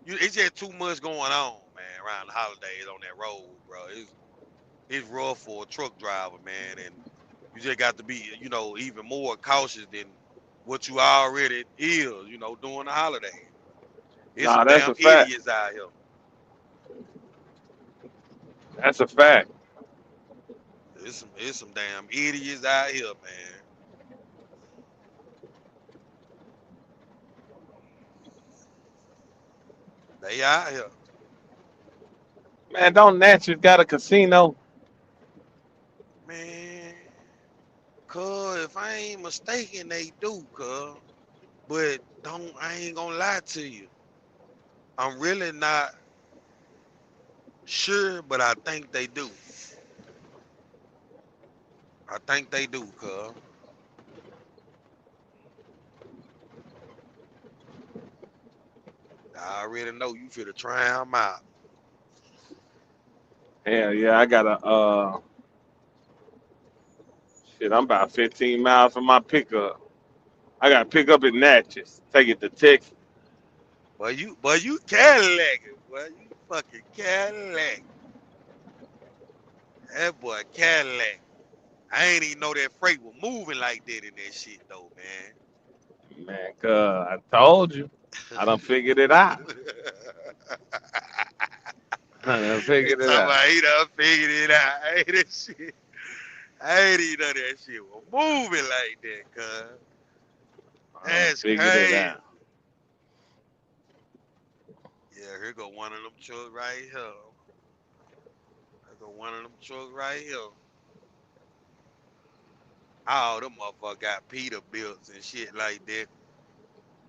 It's just too much going on, man, around the holidays on that road, bro. It's rough for a truck driver, man, and you just got to be, even more cautious than what you already is, during the holidays. It's Nah, some that's damn a fact. idiots out here. That's a fact. It's some damn idiots out here, man. They out here, Man, don't Natchez got a casino? man. Cuz if I ain't mistaken, they do, cuz. But I ain't gonna lie to you. I'm really not sure, but I think they do. I think they do, cuz. I already know you finna try them out. Hell yeah, I got a shit. I'm about 15 miles from my pickup. I got to pick up in Natchez, take it to Texas. But you Cadillac, boy. You fucking Cadillac. That boy Cadillac. I ain't even know that freight was moving like that in that shit though, man. Man, I told you, I done figured it out. I done They figured it talking out. about he done figured it out. Ain't that shit. I ain't even know that shit was moving like that, cuz. I done That's figured it crazy. out. Yeah, here go one of them trucks right here. Go one of them trucks right here. All them motherfuckers got Peterbilts and shit like that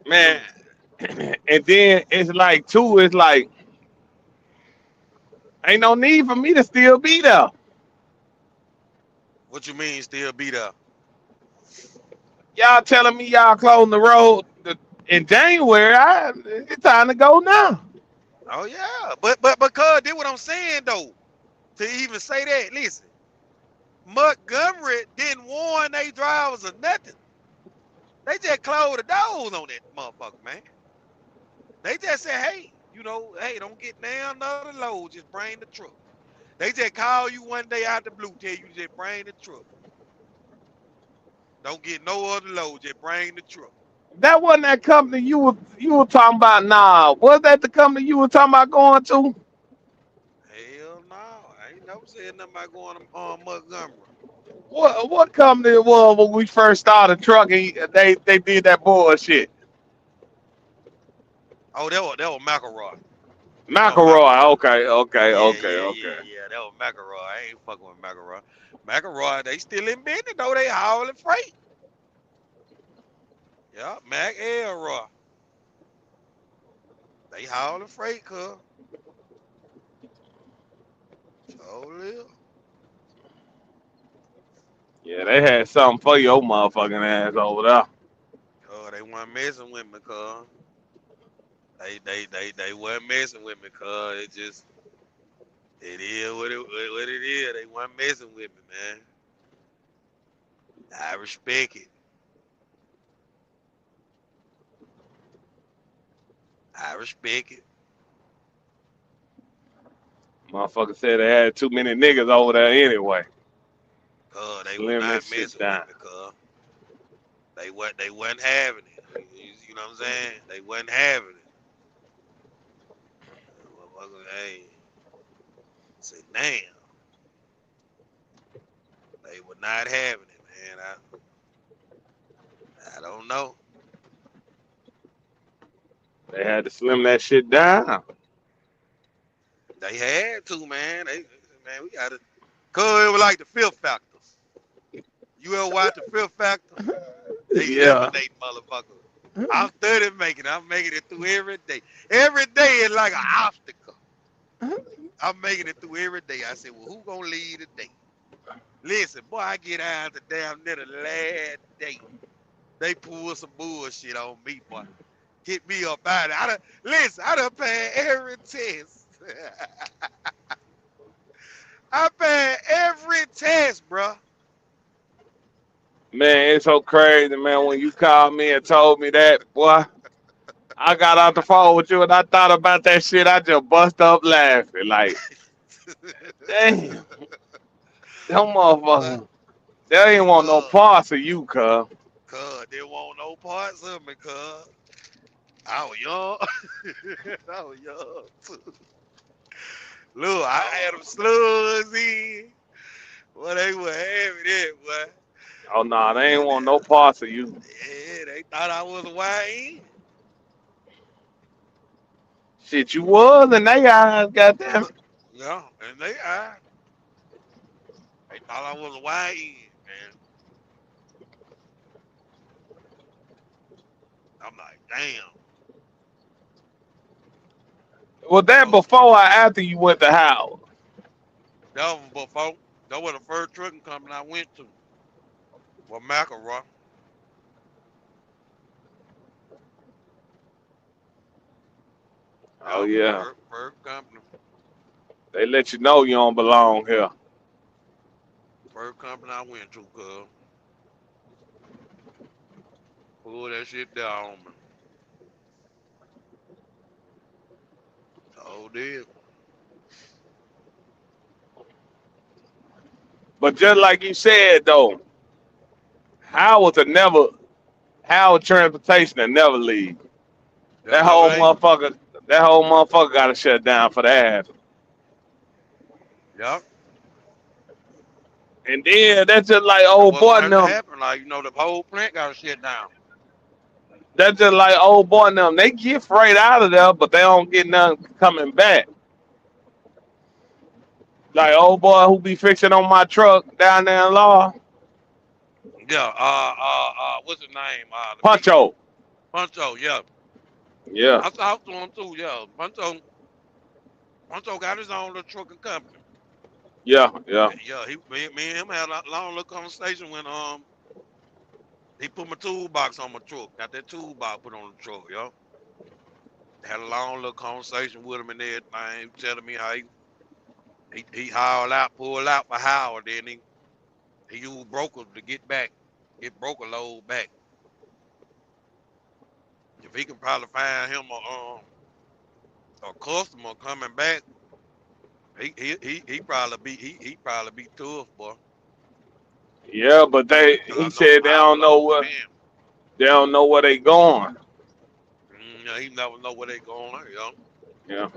Man, too. and then it's like too, it's like ain't no need for me to still be there. What you mean still be there? Y'all telling me y'all closing the road in January. It's time to go now. Oh yeah, but because did what I'm saying though. To even say that, listen, Montgomery didn't warn they drivers or nothing. They just closed the doors on that motherfucker, man. They just said, hey, hey, don't get down another load, just bring the truck. They just call you one day out the blue, tell you just bring the truck. Don't get no other load, just bring the truck. That wasn't that company you were talking about. Nah, was that the company you were talking about going to? Hell no, I ain't never said nothing about going to Montgomery. What company it was when we first started trucking? They did that bullshit. Oh, that was McElroy. That was McElroy. McElroy. Okay, okay, Yeah, okay, yeah, okay. yeah, yeah. That was McElroy. I ain't fucking with McElroy. McElroy, they still in business though. They hauling freight. Yeah, Mac Elroy. They hauling freight, cuz. So Yeah, they had something for your motherfucking ass over there. they weren't messing with me, cuz. They weren't messing with me, cuz. It is what it is. They weren't messing with me, man. I respect it. I respect it. Motherfucker said they had too many niggas over there anyway. Cuz they were Slim that not shit messing with down. me, cuz. They wasn't having it. You know what I'm saying? They wasn't having it. Motherfucker, hey, say damn, they were not having it, man. I don't know. They had to slim that shit down. They had to, man. Man, we gotta. Cause it was like the fifth factor. You ever watch the fifth factor? They Yeah. eliminate motherfuckers. I'm 30 making it. I'm making it through every day. Every day is like an obstacle. I'm making it through every day. I said, well, who gonna lead today? Listen, boy, I get out the damn near the last day. They pull some bullshit on me, boy. Hit me up out it. Listen, I done passed every test. I passed every test, bro. Man, it's so crazy, man. When you called me and told me that, boy, I got off the phone with you and I thought about that shit. I just bust up laughing. Like, damn, them Boy, motherfuckers, they ain't want no cuz, parts of you, cuz. didn't want no parts of me, cuz. I was young. I was young, too. Look, I had them slugs in. Well, they were having it, boy. Oh, nah, they ain't And, want no parts of you. yeah, they thought I was a YN. Shit, you was and they eyes, goddamn. Yeah, and they thought I was a YN, man. I'm like, damn. Was that So before or after you went to Howard? that was before. That was the first trucking company I went to. Well, McElroy. Oh, Yeah, yeah. first company. They let you know you don't belong here. First company I went to, cuz. Pull that shit down on me. So did. But just like you said, though, Howard to never, Howard transportation to never leave. They'll That never whole leave. motherfucker, that whole motherfucker got to shut down for that. Yep. And then that's just like That's old what's boy gonna and have to them. happen. Like, the whole plant gotta shut down. That's just like old boy and them. They get freight out of there, but they don't get nothing coming back. Like old boy who be fixing on my truck down there in Law. Yeah, what's his name? The big Puncho. Puncho. Yeah, Yeah, I talked to him too. Yeah, Puncho got his own little trucking company. yeah, yeah, Yeah, me and him had a long little conversation when he put my toolbox on my truck. Got that toolbox put on the truck. Yo, had a long little conversation with him and everything, telling me how he hauled out, pulled out for Howard, then he used brokers to get broker load back. If he can probably find him a customer coming back, he probably be tough, boy. yeah. But Cause he I know them said higher loads, man. they don't know where they going. Yeah, he never know where they going, you know. Yeah,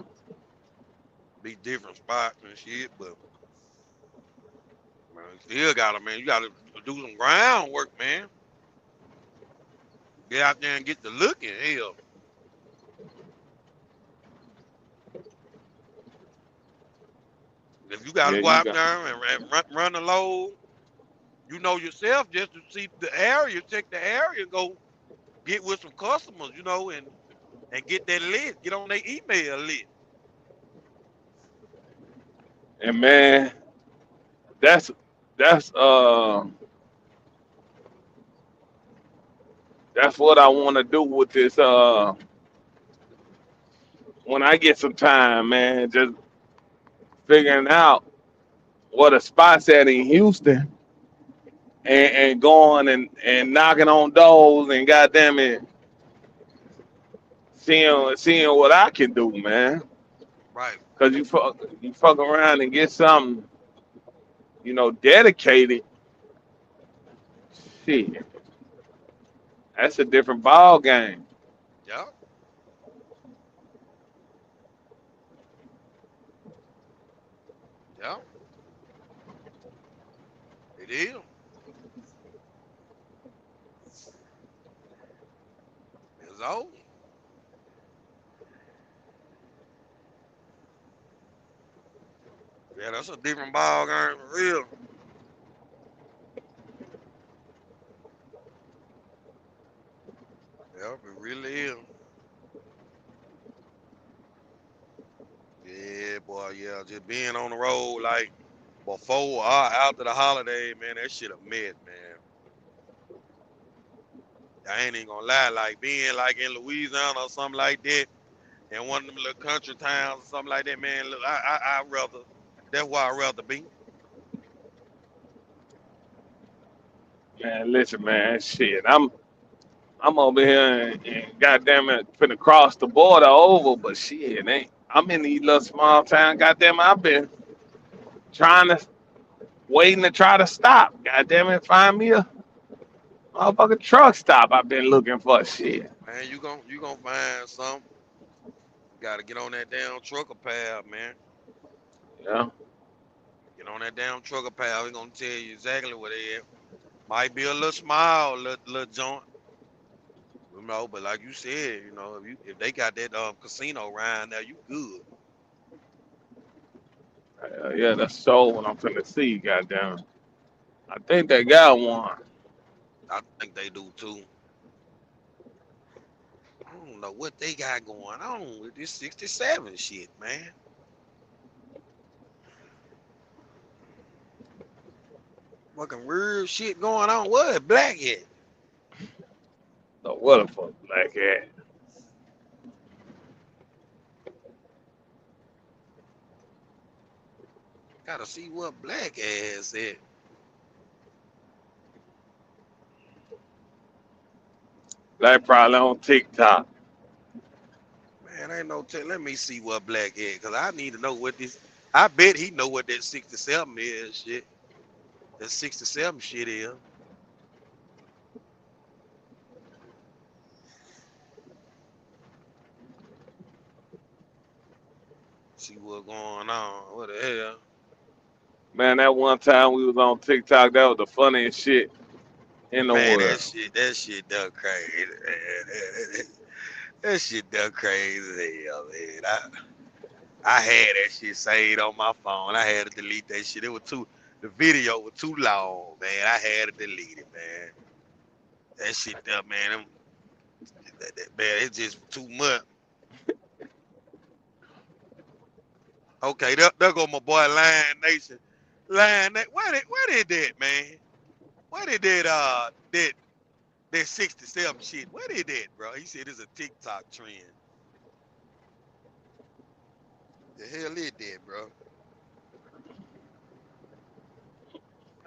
Be different spots and shit, but man, you still gotta, man. You gotta do some groundwork, man. Get out there and get the looking. Hell, if you gotta yeah, go you out got. there and run the load, you know yourself just to see the area, check the area, and go get with some customers, and get that list, get on their email list. And man, that's that's that's what I want to do with this. When I get some time, man, just figuring out what a spot's at in Houston and going and knocking on doors and goddamn it, seeing what I can do, man. Right. Cause you fuck around and get something, dedicated. Shit, that's a different ball game. Yeah. Yeah. It is. It's over. Yeah, that's a different ball game for real. Yeah, it really is. Yeah, boy. Yeah, just being on the road like before or after the holiday, man. That shit a mess, man. I ain't even gonna lie. Like being like in Louisiana or something like that, in one of them little country towns or something like that, man. Look, I rather. That's why I rather be. Man, listen, man, shit. I'm over here and goddamn it, finna cross the border over, but shit, ain't. I'm in these little small town. Goddamn, I've been trying to waiting to try to stop. Goddamn it, find me a motherfucking truck stop. I've been looking for shit. Man, you gonna find some. Gotta get on that damn trucker path, man. Yeah, Get on that damn trucker path. We're gonna tell you exactly what it is. Might be a little small, little joint, but like you said, if they got that casino around there, you good. yeah, that's so what I'm finna see. Goddamn, I think they got one. I think they do too. I don't know what they got going on with this 67 shit, man. Fucking weird shit going on. What black at? So what the fuck, black at? Gotta see what black ass at. Black probably on TikTok. Man, ain't no let me see what black at, cause I need to know what this. I bet he know what that 67 is. Shit, that 67 shit is. See what going on. What the hell? Man, that one time we was on TikTok, that was the funniest shit in the Man, world. that shit done crazy. Man. That shit done crazy as hell, man. I had that shit saved on my phone. I had to delete that shit. The video was too long, man. I had to delete it, man. That shit there, man. Man, it's just too much. Okay, there go my boy Lion Nation. Where did that, man? Where did that 67 shit? Where did that, bro? He said it's a TikTok trend. The hell is that, bro?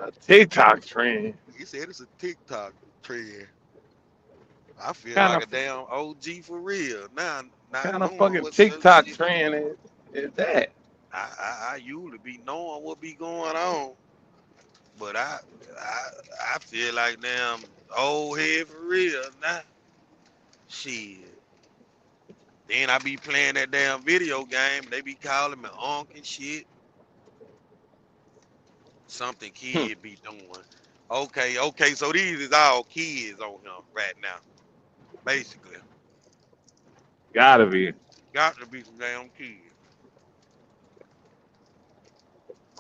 A TikTok trend. He said it's a TikTok trend. I feel Kind like a of damn OG for real. Now, not kind of knowing fucking what certain TikTok shit. trend is that? I usually be knowing what be going on, but I I feel like damn old head for real. Nah, shit. Then I be playing that damn video game. They be calling me Unc and shit. Something Hmm, kid be doing. Okay. So these is all kids on him right now, basically. gotta be. Got to be some damn kids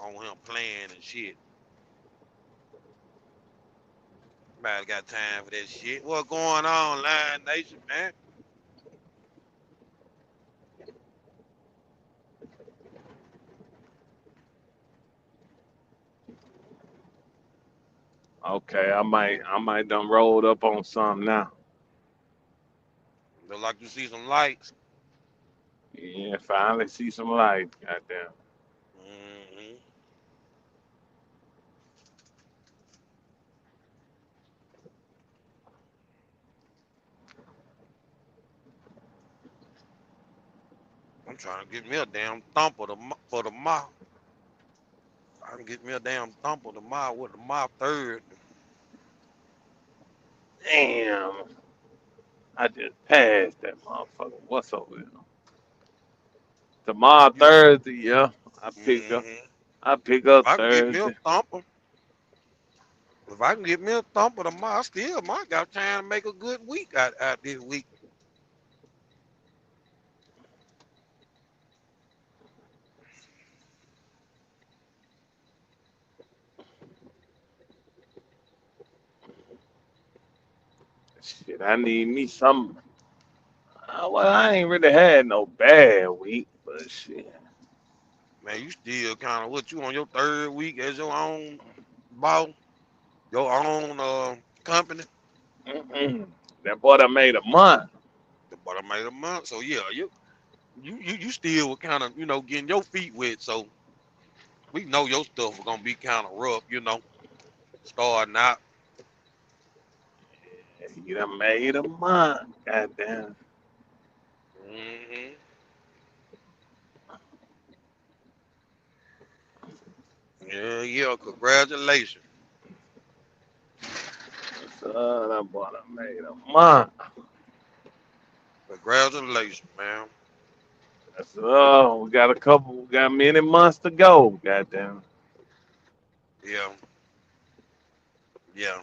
on him playing and shit. Nobody got time for that shit. What going on, Lion Nation, man? Okay, I might done rolled up on something now. Look like you see some lights. Yeah, finally see some light. Goddamn. Hmm. I'm trying to get me a damn thumper for the mouth. I can get me a damn thumper the mouth with the mouth third. Damn. I just passed that motherfucker. What's over there? Tomorrow You, Thursday, yeah. I pick up. hmm I pick If up I can get me a Thursday. thumper, if I can get me a thumper the mouth, still might got time to make a good week out this week. Shit, I need me some. Well, I ain't really had no bad week, but shit. Man, you still kind of what you on your third week as your own boss, your own company. Mm-mm. That boy done made a month. The bottom of the month. So yeah, you still kind of getting your feet wet. So we know your stuff is gonna be kind of rough. Starting out. He done made a month. Goddamn. Hmm. Yeah. Congratulations. That boy done made a month. Congratulations, man. We got we got many months to go. Goddamn. Yeah. Yeah.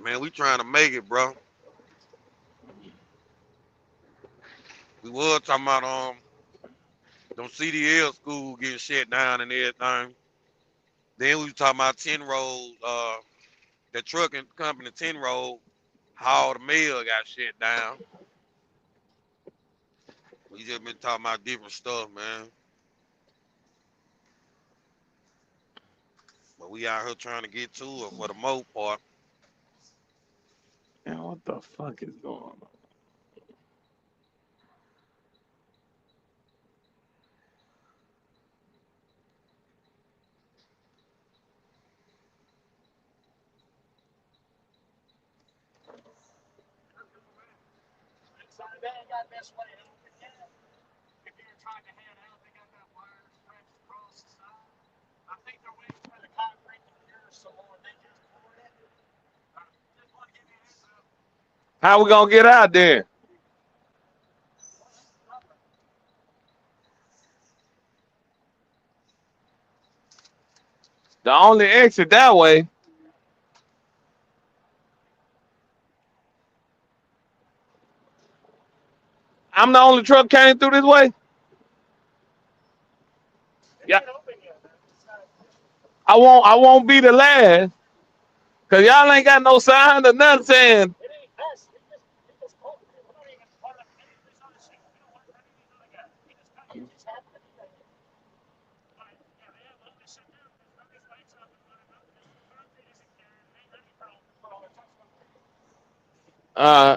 Man, we trying to make it, bro. We was talking about them CDL school getting shut down and everything. Then we was talking about 10 road, the trucking company 10 road, how the mail got shut down. We just been talking about different stuff, man. But we out here trying to get to it for the most part. Man, what the fuck is going on? How we gonna get out there? The only exit that way. I'm the only truck came through this way. Yeah, I won't be the last. Cause y'all ain't got no sign or nothing saying uh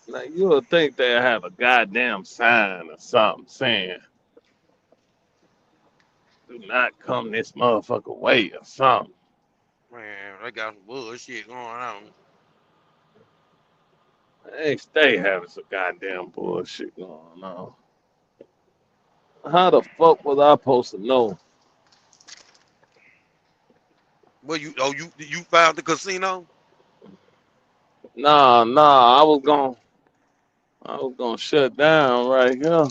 now you would think they have a goddamn sign or something saying do not come this motherfucker way or something. Man, they got some bullshit going on. They stay having some goddamn bullshit going on. How the fuck was I supposed to know? Well, you found the casino? Nah, I was gonna shut down right here.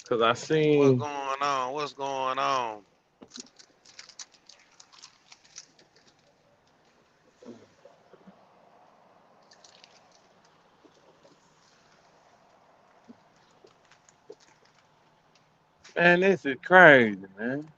Cause I What's seen going on? What's going on? man, this is crazy, man.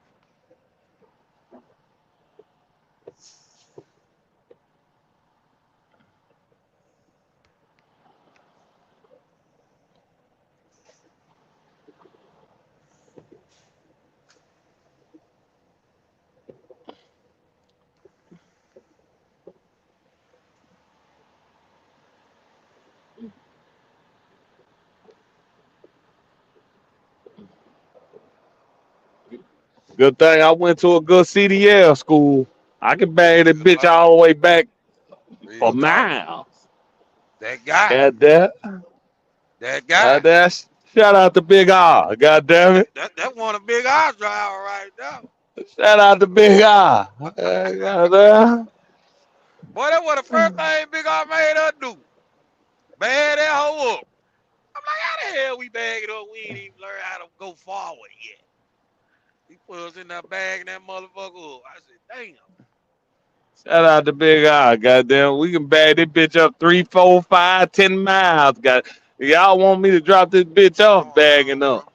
Good thing I went to a good CDL school. I can bag that Real bitch talk. all the way back for Real talk. miles. That guy. God damn. That God guy. damn. Shout out to Big R. God damn it. That one a big eye driver right there. Shout out to Big R. God damn. Boy, that was the first thing Big R made us do. Bag that hoe up. I'm like, how the hell we bag it up? We ain't even learn how to go forward yet. He put us in that bag and that motherfucker up. I said, damn. Shout out to Big R. God damn. We can bag this bitch up 3, 4, 5, 10 miles. God, y'all want me to drop this bitch What's off going bagging on, up. bro?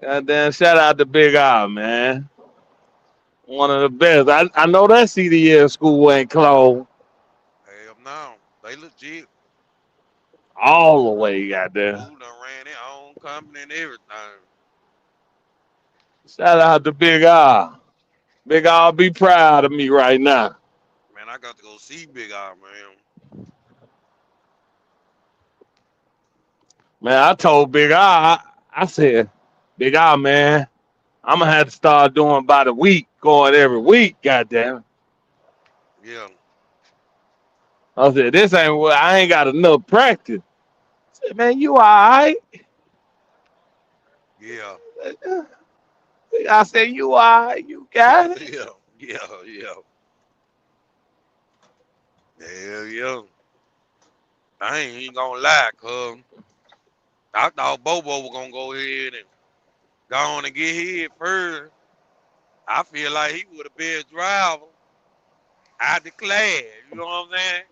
God damn. Shout out to Big R, man. One of the best. I know that CDL school ain't closed Hell no. They legit. all the way, goddamn. Dude done ran their own company and everything. Shout out to Big R. Big R be proud of me right now. Man, I got to go see Big R, man. Man, I told Big R, I said, Big R, man, I'm gonna have to start doing by the week, going every week, goddamn. Yeah, I said, this ain't what I ain't got enough practice. I said, man, you alright? yeah, I said, you alright, you got it. yeah, yeah. Hell yeah. I ain't even gonna lie, cuz I thought Bobo was gonna go ahead and go on and get hit first. I feel like he would have been driver. I declare, you know what I'm saying?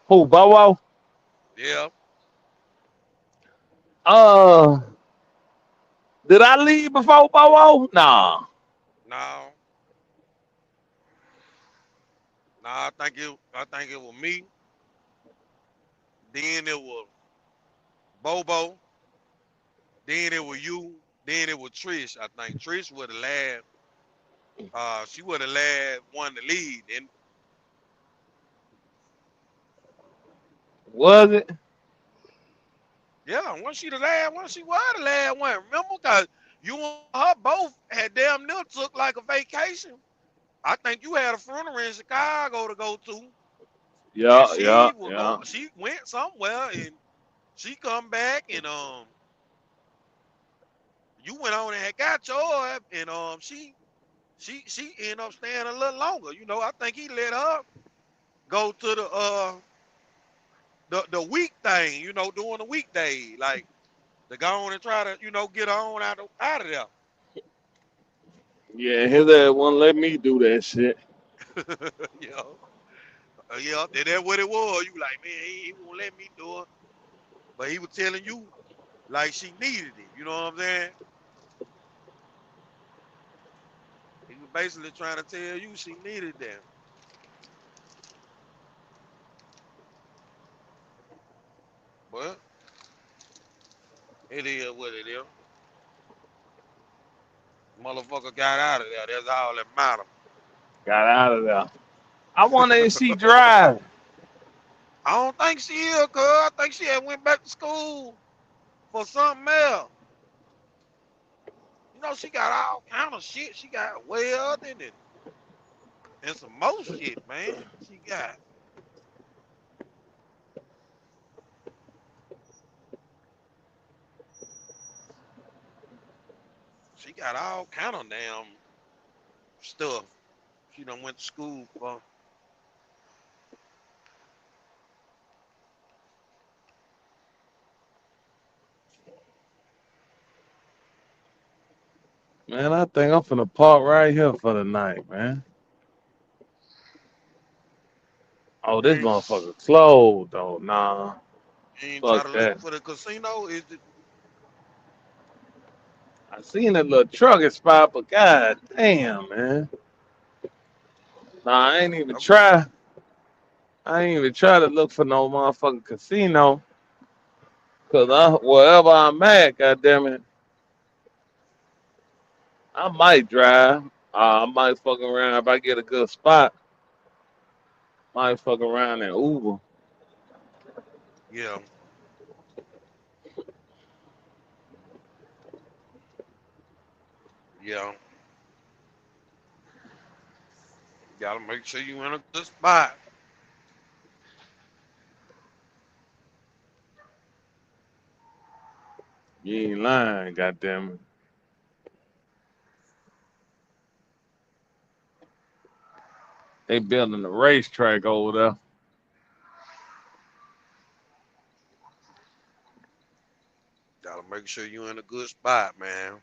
Who, Bowo? Yeah, Uh, did I leave before Bowo? Nah. no, no, I think it was me. Then it was Bobo. Then it was you. Then it was Trish. I think Trish would have last. She would have last won the lead. And Was it? yeah, once she the last one, she was the last one. Remember, cause you and her both had damn near took like a vacation. I think you had a funeral in Chicago to go to, and Yeah, yeah, she will go. yeah. She went somewhere, and she come back, and you went on and had got yours, and she ended up staying a little longer. You know, I think he let her go to the week thing. You know, during the weekday, like to go on and try to get on out of there. Yeah, his ass wouldn't let me do that shit. You know, yeah, that's what it was. You like, man, he won't let me do it, but he was telling you like she needed it. You know what I'm saying? He was basically trying to tell you she needed that. But it is what it is. Motherfucker got out of there. That's all that matters. Got out of there. I wonder if she drive. I don't think she is, cuz. I think she had went back to school for something else. You know, she got all kind of shit. She got welding and some more shit, man. She got all kind of damn stuff. She done went to school for. Man, I think I'm finna park right here for the night, man. Oh, You this ain't, motherfucker closed though. Nah, you ain't try fuck to look that. for the casino. Is it? I seen that little trucking spot, but god damn, man. Nah, I ain't even Okay. try. I ain't even try to look for no motherfucking casino. Cause wherever I'm at, goddamn it, I might drive. I might fuck around if I get a good spot. Might fuck around in Uber. Yeah, yeah. Gotta make sure you in a good spot. You ain't lying, goddamn it. They building a racetrack over there. Gotta make sure you in a good spot, man.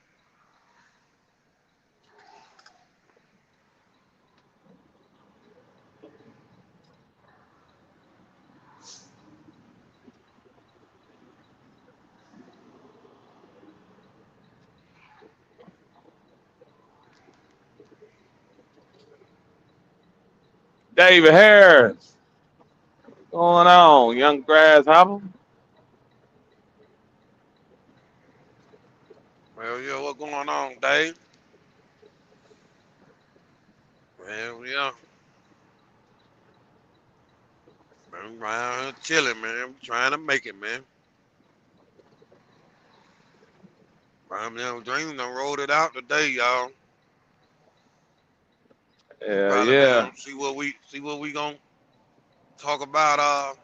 David Harris, what's going on, young grasshopper? Well, yeah, what going on, Dave? Well, yeah, man, we around here chilling, man. We trying to make it, man. I'm them dreaming done rolled it out today, y'all. We Yeah, probably, yeah. man, see what we gonna talk about.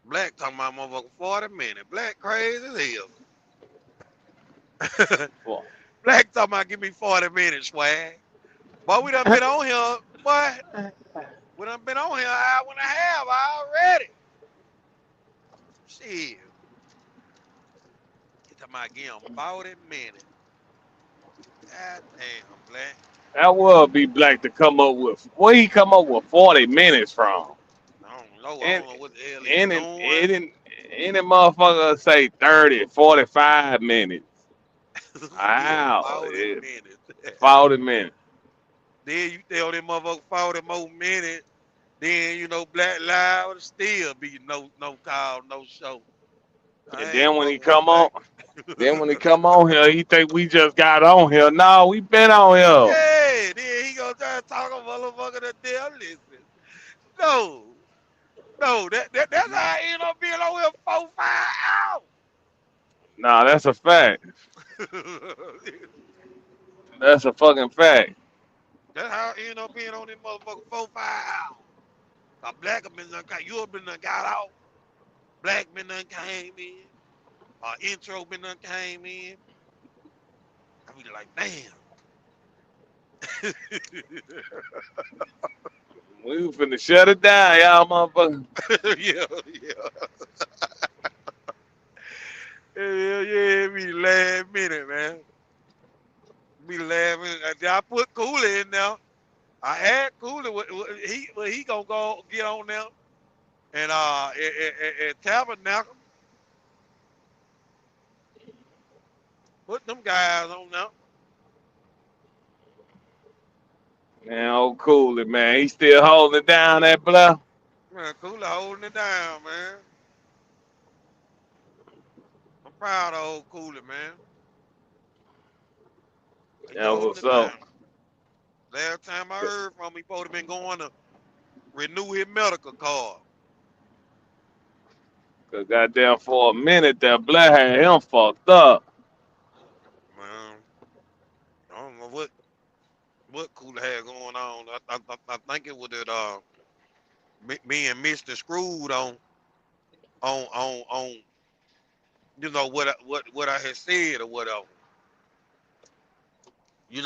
Black talking about motherfucker 40 minutes. Black crazy as hell. Fuck. Black talking about give me 40 minutes, swag. But we done been on here, boy. We done been on here an hour and a half already. Shit. He talking about give him 40 minutes. God damn, Black. That would be black to come up with. Where he come up with 40 minutes from? I don't know. I And don't know what the hell he any doing. any motherfucker say 30, 45 minutes. Give him Wow, 40 minutes. 40 minutes. Then you tell them motherfucker 40 more minutes. Then you know Black Live would still be no call, no show. And I ain't then when he fucking with come Black. on, then when he come on here, he think we just got on here. No, we been on here. Yeah, then he gonna try to talk a motherfucker to damn listen. No, no, that's how I end up being on here 4, 5 Nah, that's a fact. hours. That's a fucking fact. That's how I end up being on this motherfucker 4, 5 hours. A black have been done, you have been done got out. Black been done came in. Intro been done came in. I be like, damn. We was finna shut it down, y'all motherfuckers. Yeah, yeah. Yeah, yeah, be the last minute, man. Be the last minute. I put Cooler in there. I had Cooler. He gonna go get on there and at Tabernacle. Put them guys on there. Man, oh cool, man. He still holding it down that bluff. Man, Cooler holding it down, man. I'm proud of old Cooler, man. He Yeah, holding what's it up? down. Last time I heard from him, he supposed to been going to renew his medical card. Cause goddamn for a minute that blood had him fucked up. Man, I don't know what Cooler had going on. I think it was that me and Mister Screwed on what I had said or whatever.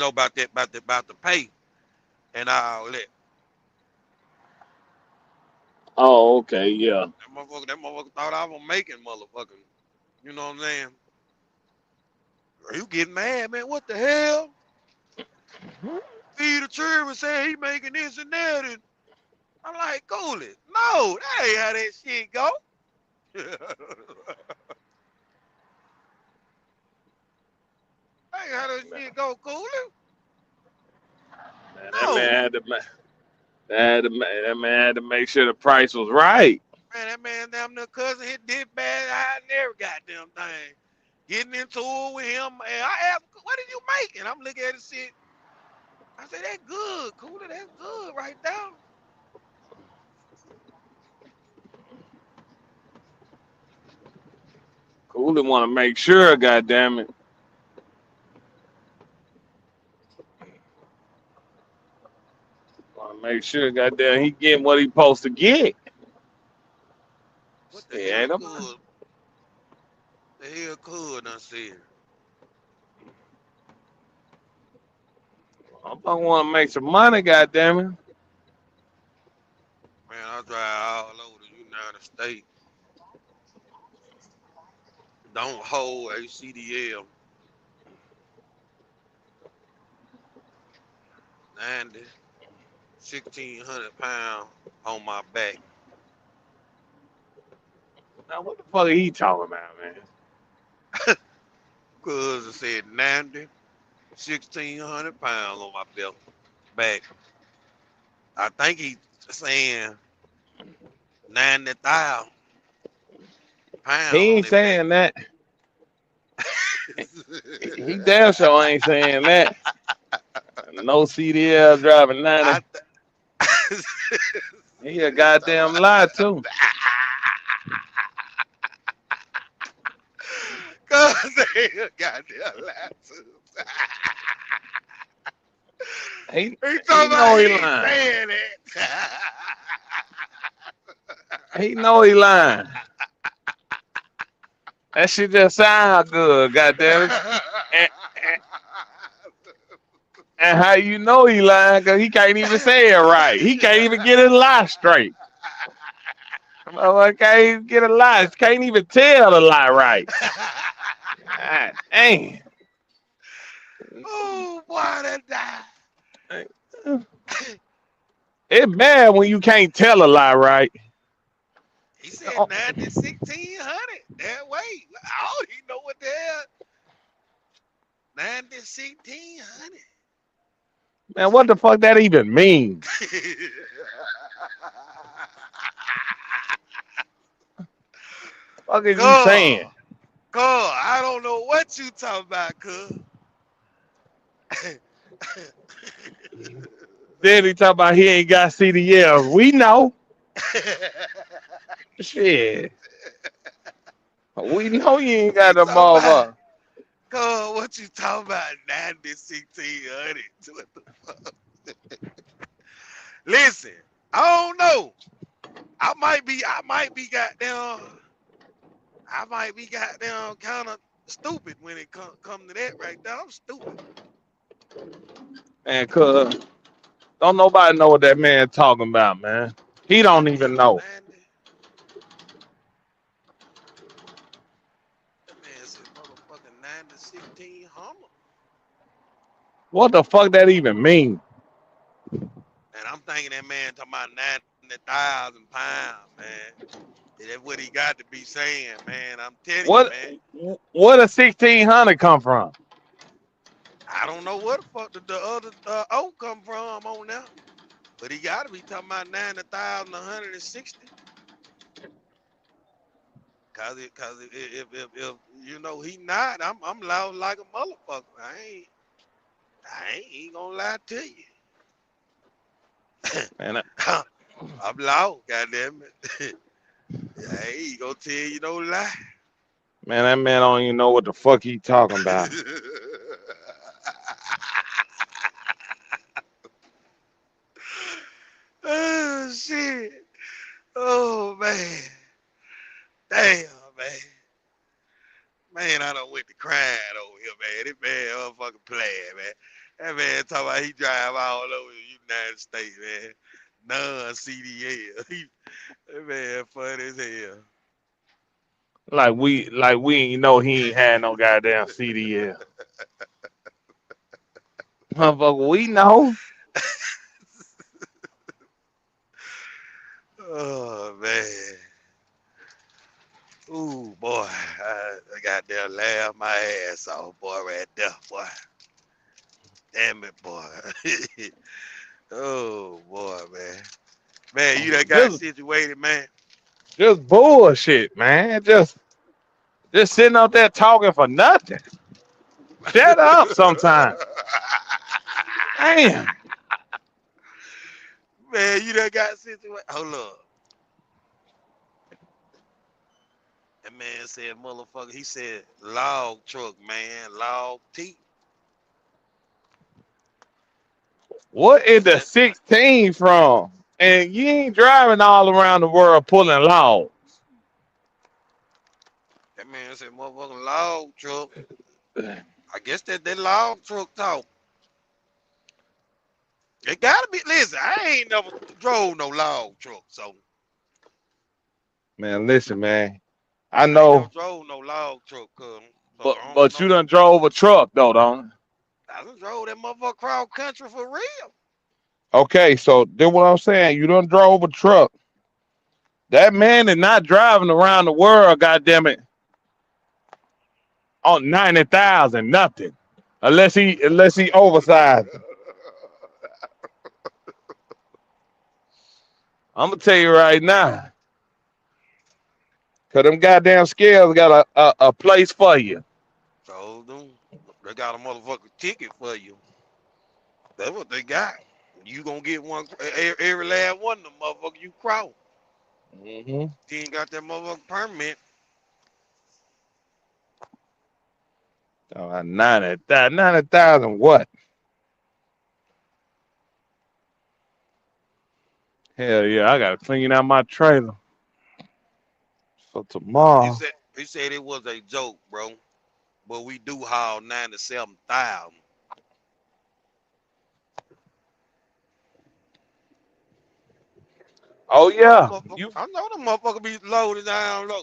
About that about the pay and all that. Oh, okay, yeah. That motherfucker thought I was making motherfucking. You know what I'm saying? Are you getting mad, man? What the hell? Feed the children say he making this and that, and I'm like, cool it. No, that ain't how that shit go. That ain't how that Man, shit go, cool it. man, that man No. had to that man had to make sure the price was right. Man, that man damn near cousin hit did bad I never goddamn thing. Getting into it with him, and I asked him, what did you make? And I'm looking at the shit. I said, that's good, Cooler. That's good right there. Cooley want to make sure, goddamn it, want to make sure, goddamn, he getting what he supposed to get. What the Shit, hell ain't nobody. could? The hell could I said? I'm gonna want to make some money, goddamn it. Man, I drive all over the United States. Don't hold a CDL 90, 1,600 pounds on my back. Now, what the fuck are he talking about, man? Cause I said 90, 1,600 pounds on my belt back. I think he's saying 90,000 He pounds on ain't his back. saying that. He damn sure ain't saying that. No CDL driving 90. I He a He talking goddamn lie too. cause they goddamn lie too. He He he talking about know he he ain't lying. saying it. He know he lying. That shit just sound good, goddamn it. And, and, and how you know he lying? Cause he can't even say it right. He can't even get his lie straight. Motherfucker can't even get a lie. Can't even tell the lie right. God dang. Oh boy, that died. It's bad when you can't tell a lie right. He said Oh, 90, 1,600. That way. I don't even know what the hell. 90, 1,600. man, what the fuck that even mean? Fuck is you saying? God, God, I don't know what you talking about, cuz. Then he talk about he ain't got CDLs. We know. Shit. We know you ain't You got a talking about, motherfucker. God, what you talking about? 90, 1,600. What the fuck? Listen, I don't know. I might be goddamn kind of stupid when it come to that right there. I'm stupid. Man, cuz don't nobody know what that man talking about, man. He don't even Goddamn know. 90. That man said motherfucking 9 to 16 Hummer. What the fuck that even mean? And I'm thinking that man talking about 90,000 pounds, man. That's what he got to be saying, man. I'm telling you, What man. what a 1600 come from? I don't know where the fuck the other O come from on there. But he got to be talking about 90,160. Cause if you know he not, I'm loud like a motherfucker. I ain't gonna lie to you. Man, I'm loud, goddamn it. I ain't gonna tell you no lie. man, that man don't even know what the fuck he talking about. Oh shit. Oh man. Damn, man. Man, I done went to crying over here, man. This man motherfucking playing, man. That man talking about he drive all over the United States, man. Non-CDL. That man funny as hell. Like we ain't know he ain't had no goddamn CDL. Motherfucker, we know. Oh, man. Ooh, boy. I got there laugh my ass off, boy, right there, boy. Damn it, boy. Oh, boy, man. Man, you done got Just situated, man. just bullshit, man. Just sitting up there talking for nothing. Shut up sometime. Damn. Man, you done got situated. Hold up. That man said, motherfucker, he said, log truck, man, log T. What is He the said, 16 from? And you ain't driving all around the world pulling logs. that man said, motherfucking log truck. I guess that log truck talk. It gotta be, listen, I ain't never drove no log truck, so Man, listen, man. I I ain't never know, drove no log truck, so but I don't but you know. done drove a truck though, don't you? I done drove that motherfucker cross country for real. Okay, so then what I'm saying, you done drove a truck. That man is not driving around the world, goddamn it, on 90,000, nothing. Unless he oversized. I'm gonna tell you right now, cause them goddamn scales got a place for you. So, dude, they got a motherfucking ticket for you. That's what they got. You gonna get one every last one of them motherfuckers you cross. Mm-hmm. You ain't got that motherfucking permit. Oh, 90,000 what? Hell yeah, I gotta clean out my trailer for He tomorrow. said he said it was a joke, bro. But we do haul 97,000. Oh I know the yeah, motherfucker. you I know the motherfucker be loaded down low.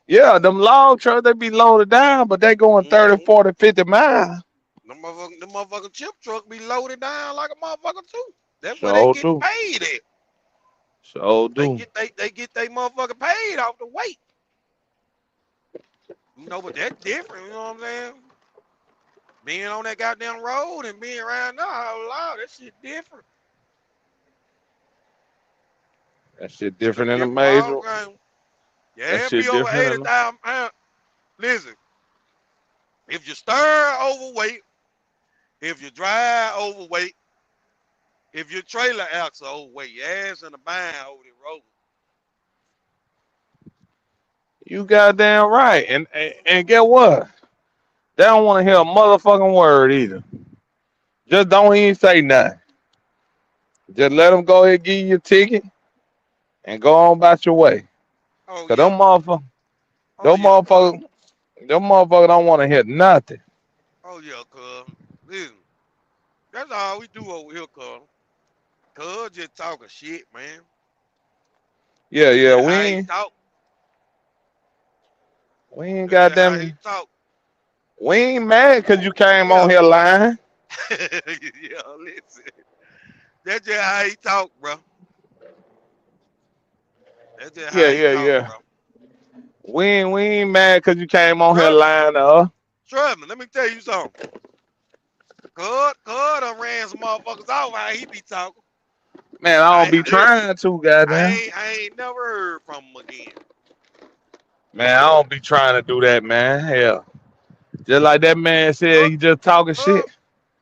yeah, them log trucks they be loaded down, but they going 30, Mm-hmm. 40, 50 miles. The motherfucking chip truck be loaded down like a motherfucker too. That's where they So get do, paid at. so They do. get they motherfucker paid off the weight. You know, but that's different. You know what I'm saying? Being on that goddamn road and being around now, oh, that shit different. That shit It's a different in the different ball major. game. That Yeah, it be shit over different in the. 80,000 pounds. Listen, if you stir overweight, if you drive overweight, if your trailer axle overweight, your ass in the bind over the road. You goddamn right. And get what? They don't want to hear a motherfucking word either. Just don't even say nothing. Just let them go ahead and give you your ticket and go on about your way. Oh Cause yeah. Oh them yeah, cuz. motherfuckers, them motherfuckers don't want to hear nothing. Oh yeah, cuz. Listen, that's all we do over here, cuz. Cuz just talking shit, man. Yeah, That's yeah, just we how he ain't, talk. We ain't That's just how he goddamn. talk. We ain't mad because you came Yeah. on here lying. Yeah, listen. That's just how he talk, bro. That's just Yeah, how he yeah, talk, yeah. bro. We ain't mad because you came on here Trust me. lying to us. Trust me. Let me tell you something. Cud done ran some motherfuckers off how he be talking. Man, I don't be Listen. trying to, goddamn. I ain't never heard from him again. Man, I don't be trying to do that, man. Hell. Just like that man said, Cud, he just talking Cud, shit.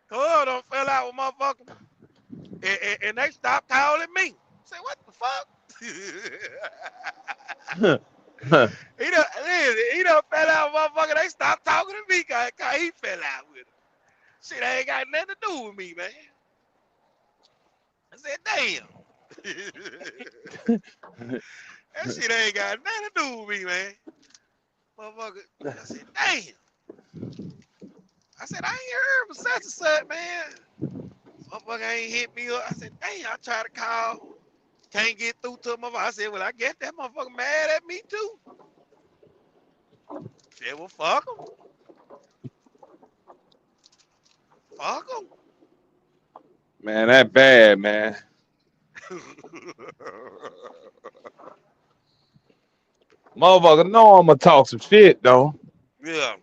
Cud done fell out with motherfuckers, and they stopped calling me. Say, what the fuck? He done fell out with motherfucker. They stopped talking to me cause he fell out with him. Shit ain't got nothing to do with me, man. I said, damn. That shit ain't got nothing to do with me, man. Motherfucker. I said, damn. I said, I ain't heard of such and such, man. Motherfucker ain't hit me up. I said, damn, I tried to call. Can't get through to him. I said, well, I guess that motherfucker mad at me too. Said, well, fuck him. Fuck Man, that bad, man. him. Motherfucker, know I'ma talk some shit, though. Yeah.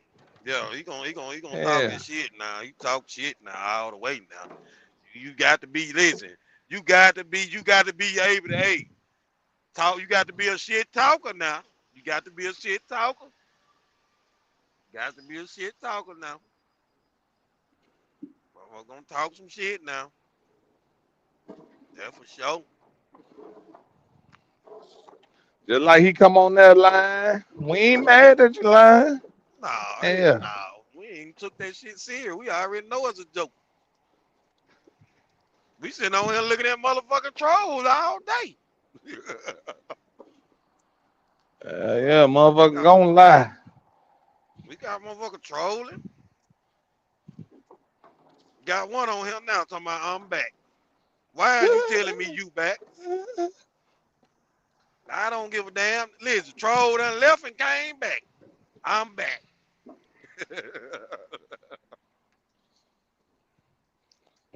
Yeah, he gonna talk Yeah. his shit now. You talk shit now all the way now. You got to be listen. You got to be able to talk. You got to be a shit talker now. You got to be a shit talker. Got to be a shit talker now. We're gonna talk some shit now. That's for sure. Just like he come on that line. We ain't mad at you lying. No, hell Yeah. no. We ain't took that shit serious. We already know it's a joke. We sitting on here looking at motherfucking trolls all day. Yeah, we motherfucker got gonna lie. we got motherfucker trolling. Got one on here now talking about I'm back. Why is you telling me you back? I don't give a damn. Listen, troll done left and came back. I'm back.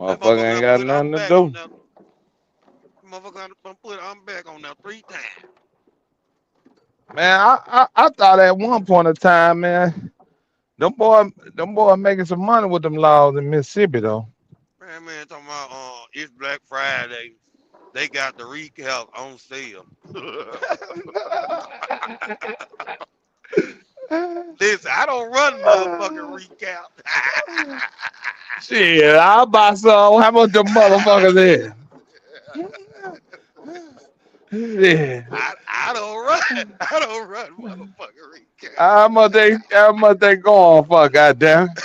That Motherfucker motherfucker ain't done got put nothing I'm to back on do. there. Motherfucker done put I'm back on there 3 times. Man, I thought at one point of time, man, them boy making some money with them laws in Mississippi though. Man, talking about it's Black Friday. They got the recap on sale. Listen, I don't run motherfucking recap. Shit, I'll buy some. How much them motherfuckers is? Yeah. I don't run. I don't run motherfucking How much they going for, goddamn? recap.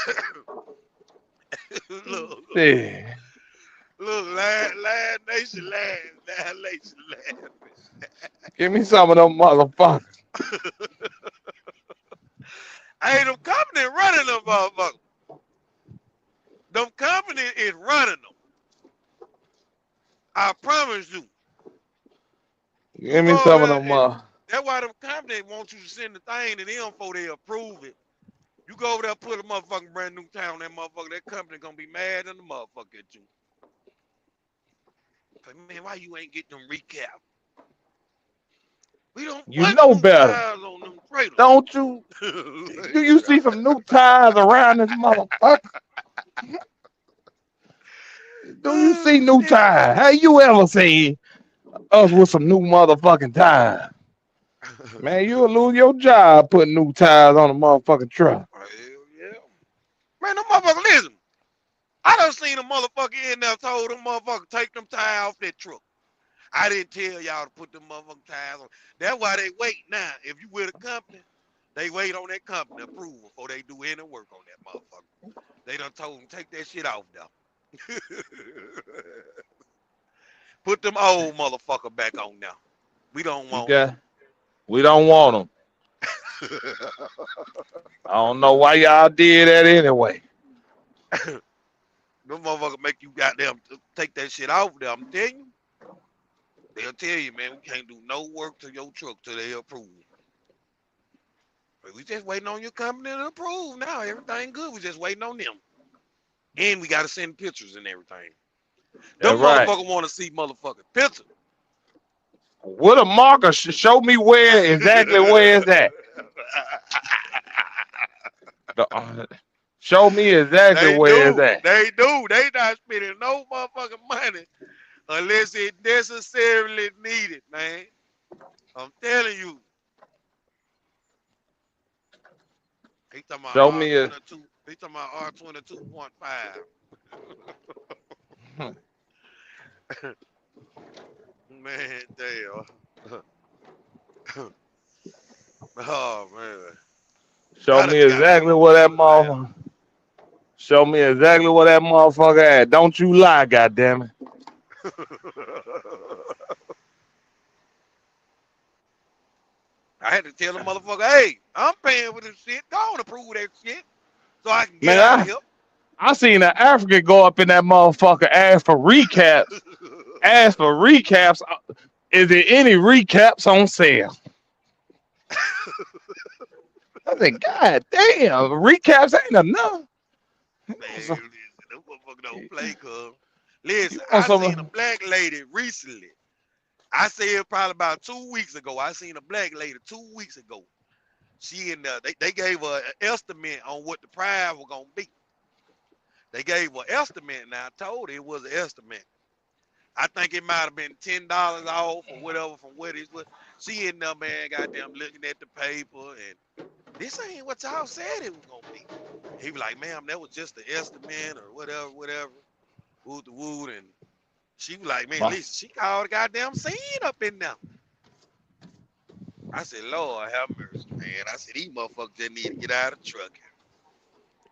Look, Yeah. lad nation, lad nation, Give me some of them motherfuckers. lad. Hey, them company running them motherfuckers. Them company is running them. I promise you. You Give me go over some of there them. and that's why them company want you to send the thing to them before they approve it. You go over there, put a motherfucking brand new town, that motherfucker, that company gonna be mad in the motherfucker at you. But man, why you ain't getting them recap? We don't You put know new better, tires on them trailers. don't you? Do you see some new tires around this motherfucker? Do you see Oh new shit. tires? Have you ever seen us with some new motherfucking tires? Man, you'll lose your job putting new tires on a motherfucking truck. Hell yeah. Man, them motherfucker, listen. I done seen a motherfucker in there told them motherfucker take them tires off that truck. I didn't tell y'all to put them motherfucking tires on. That's why they wait now. If you with a company, they wait on that company approval before they do any work on that motherfucker. They done told them take that shit off there. Put them old motherfucker back on now. We don't want Okay? We don't want them. them. I don't know why y'all did that anyway. Them motherfucker make you goddamn take that shit off there. I'm telling you. They'll tell you, man, we can't do no work to your truck till they approve. We just waiting on your company to approve now. Everything good. We just waiting on them. And we gotta send pictures and everything. That's Them right. motherfuckers wanna see motherfucking pictures. What a marker. Show me where exactly where is that. The, show me exactly They where is do. that. They do. They not spending no motherfucking money unless it necessarily needed, man. I'm telling you. He talking about Show me a. R22. He talking about R22.5. Man, damn. Oh man. Show I done me got so exactly where that good laugh. motherfucker. Show me exactly where that motherfucker at. Don't you lie, goddamn it. I had to tell the motherfucker, hey, I'm paying for this shit. Go on approve that shit so I can get Man, out of I seen an African go up in that motherfucker, ask for recaps. here. Ask for recaps. Is there any recaps on sale? I said, God damn, recaps ain't enough. Man, listen, them motherfuckers don't play, cuz. You Listen, want I seen a some? black lady recently. I said probably about 2 weeks ago. I seen a black lady 2 weeks ago. She and they gave her an estimate on what the prize was gonna be. They gave her an estimate, and I told her it was an estimate. I think it might have been $10 off or whatever from what it was. She in there, man, goddamn looking at the paper, and this ain't what y'all said it was gonna be. He was like, ma'am, that was just the estimate or whatever, whatever. Woot the woot. And she was like, man, listen, she called a goddamn scene up in there. I said, Lord have mercy, man. I said, these motherfuckers just need to get out of the truck.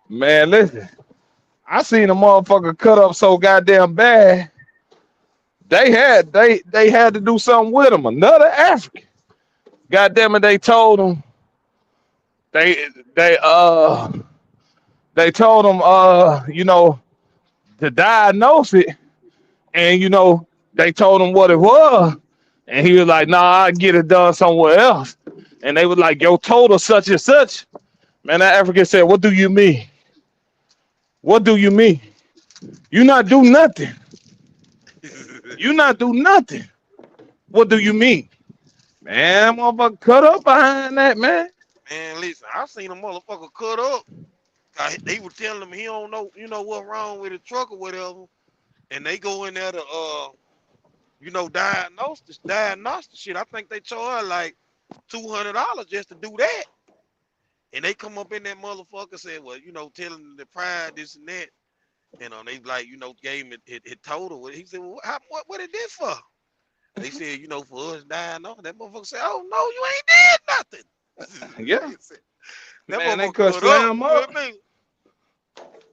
Man, listen. I seen a motherfucker cut up so goddamn bad. They had to do something with him. Another African. Goddamn it, they told him they they uh they told him to diagnose it, and they told him what it was, and he was like, nah, I get it done somewhere else. And they was like, yo, total such and such. Man, that African said, what do you mean? What do you mean? You not do nothing. You not do nothing. What do you mean? Man, motherfucker cut up behind that, man. Man, listen, I seen a motherfucker cut up. They were telling him he don't know, what's wrong with the truck or whatever. And they go in there to diagnose the shit. I think they charge like $200 just to do that. And they come up in that motherfucker said, well, telling them the pride, this and that. And they like, gave him it total. He said, well, what it did for? They said, for us dying off. That motherfucker said, oh no, you ain't did nothing. Yeah. That Man, they motherfucker cut cut up. slam You know up. what I mean?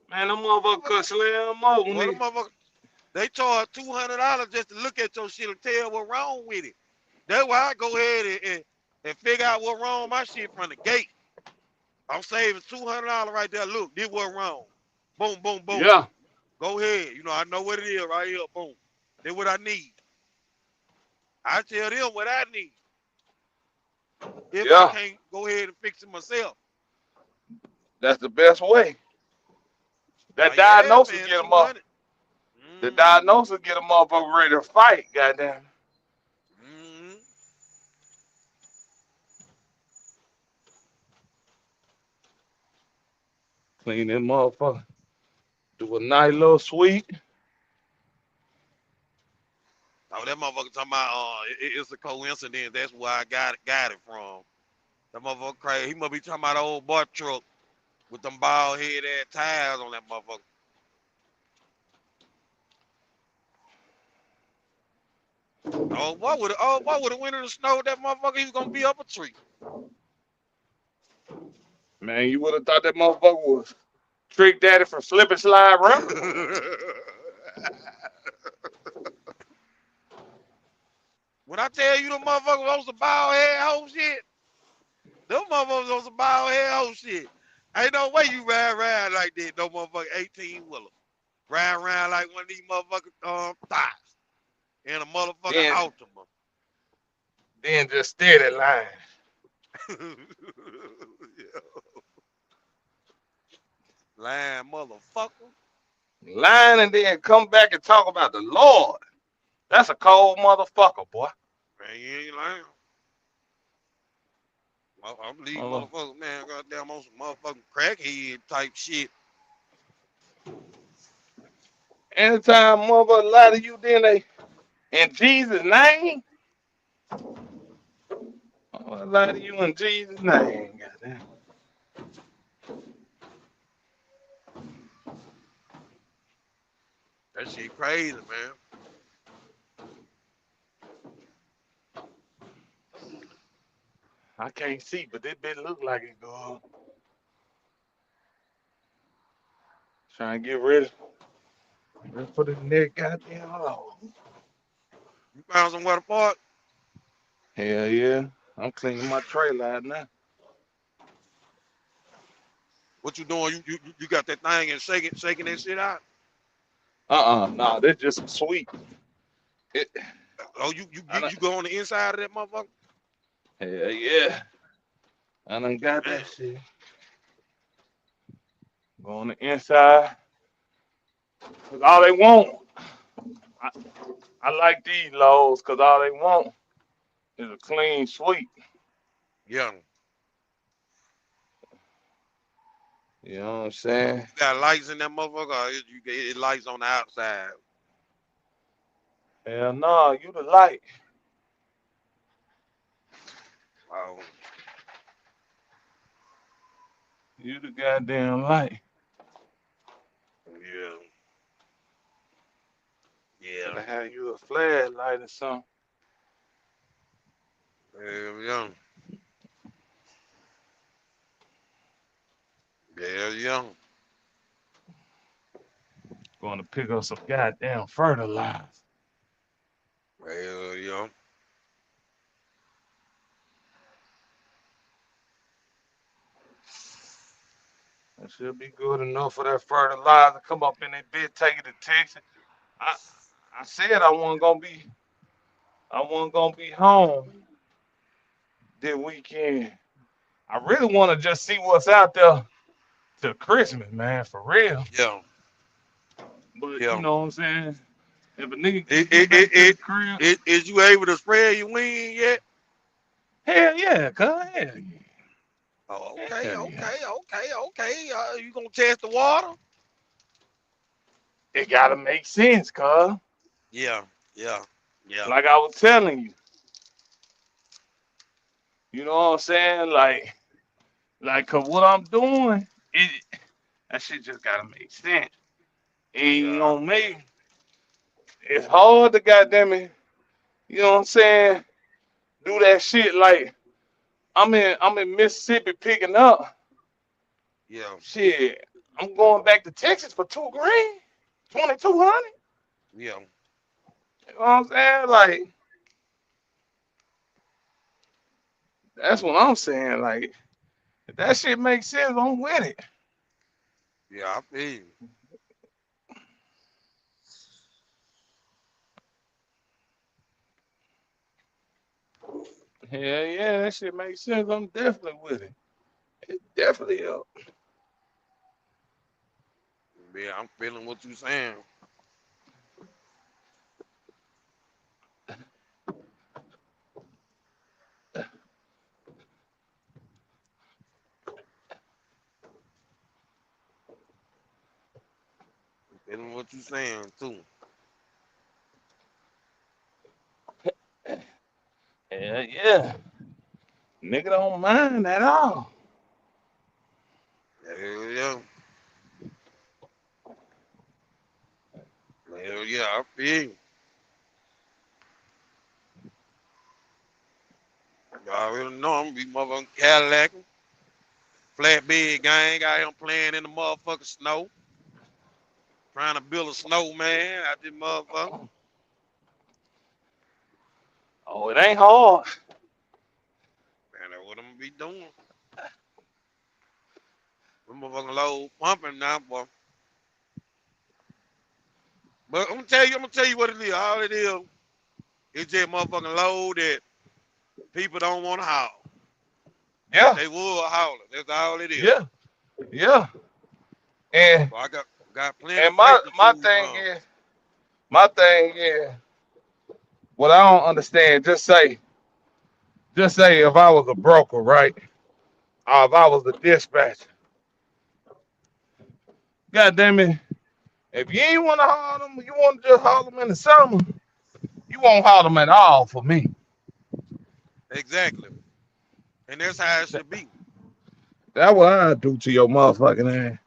Man, them motherfucker cut slam up when What the they. motherfucker? They charge $200 just to look at your shit and tell what's wrong with it. That's why I go ahead and figure out what's wrong with my shit from the gate. I'm saving $200 right there. Look, this what's wrong. Boom, boom, boom. Yeah. Go ahead. I know what it is right here. Boom. That's what I need. I tell them what I need. If I Yeah. can't go ahead and fix it myself. That's the best way. That Like, yeah, diagnosis man, get them up. 200. The Mm-hmm. diagnosis get them motherfucker ready to fight. Goddamn. Mm-hmm. Clean that motherfucker. Do a nice little sweep. Oh, that motherfucker talking about it's a coincidence. That's where I got it from. That motherfucker crazy. He must be talking about the old bar truck with them bald head ass tires on that motherfucker. What would have went in the snow? That motherfucker, he was gonna be up a tree. Man, you would have thought that motherfucker was Trick Daddy from Slip and Slide Records. When I tell you the motherfucker on some bald head hoe shit, them motherfuckers on some bald head hoe shit. Ain't no way you ride like that, no motherfucker 18 wheeler. Ride around like one of these motherfucking thighs in a motherfucking Then, Altima. then just steady line. Lying motherfucker. Lying and then come back and talk about the Lord. That's a cold motherfucker, boy. Man, you ain't lying. I'm leaving Mother- motherfuckers, man, goddamn on some motherfucking crackhead type shit. Anytime motherfucker lie to you, then they, in Jesus' name, I lie to you in Jesus' name. Goddamn. That shit crazy, man. I can't see, but this bitch look like it, girl. Trying to get ready. Ready for the next goddamn load. You found somewhere to park? Hell yeah. I'm cleaning my trailer out now. What you doing? You got that thing and shaking that shit out? Nah, that's just some sweet. It, Oh, you you I you done, you go on the inside of that motherfucker? hell yeah. I done got Damn. that shit. Go on the inside. Cause all they want, I, I like these loads, cause all they want is a clean sweep. Yeah. You know what I'm saying? You got lights in that motherfucker, or you get it lights on the outside? Hell no, you the light. Oh, You the goddamn light. yeah. Yeah. Gotta have you a flashlight or something. Hell yeah. Hell yeah. Going to pick up some goddamn fertilizer. Hell yeah. That should be good enough for that fertilizer. Come up in that bitch, take it to Texas. I I said I wasn't gonna be home this weekend. I really want to just see what's out there till Christmas, man, for real. Yeah. But you Yeah. know what I'm saying? If a nigga can It, get it, it, back to the it, crib, is you able to spread your wing yet? hell yeah, cuz hell Oh, yeah. okay, Hell yeah. okay, okay, okay. You gonna test the water? It gotta make sense, cuz. Yeah, yeah, yeah, Like I was telling you, you know what I'm saying? Like, cause what I'm doing, that shit just gotta make sense. It ain't yeah, gonna make. It's hard to goddamn it. You know what I'm saying? Do that shit like I'm in Mississippi picking up. yeah, Shit, I'm going back to Texas for 2 grand, 2,200. yeah, You know what I'm saying? Like that's what I'm saying. Like if that shit makes sense, I'm with it. yeah. I feel you. Hell yeah, that shit makes sense. I'm definitely with it. It definitely up. Yeah, I'm feeling what you saying. Feeling what you saying too. Hell yeah, nigga don't mind at all. Hell yeah, hell yeah. I feel you. Y'all already know I'm gonna be motherfucking Cadillac, flatbed gang out here playing in the motherfucking snow, trying to build a snowman out this motherfucker. Oh, it ain't hard. Man, that's what I'm gonna be doing. Them motherfucking load pumping now, boy. But I'm gonna tell you what it is. All it is, it's just motherfucking load that people don't want to haul. Yeah, They would haul it. That's all it is. yeah, yeah. And So I got plenty and of faith to my choose thing from. is my thing is what I don't understand. Just say if I was a broker, right? Or if I was a dispatcher. God damn it. If you ain't want to haul them, you want to just haul them in the summer, you won't haul them at all for me. Exactly. And that's how it should be. That's what I do to your motherfucking ass.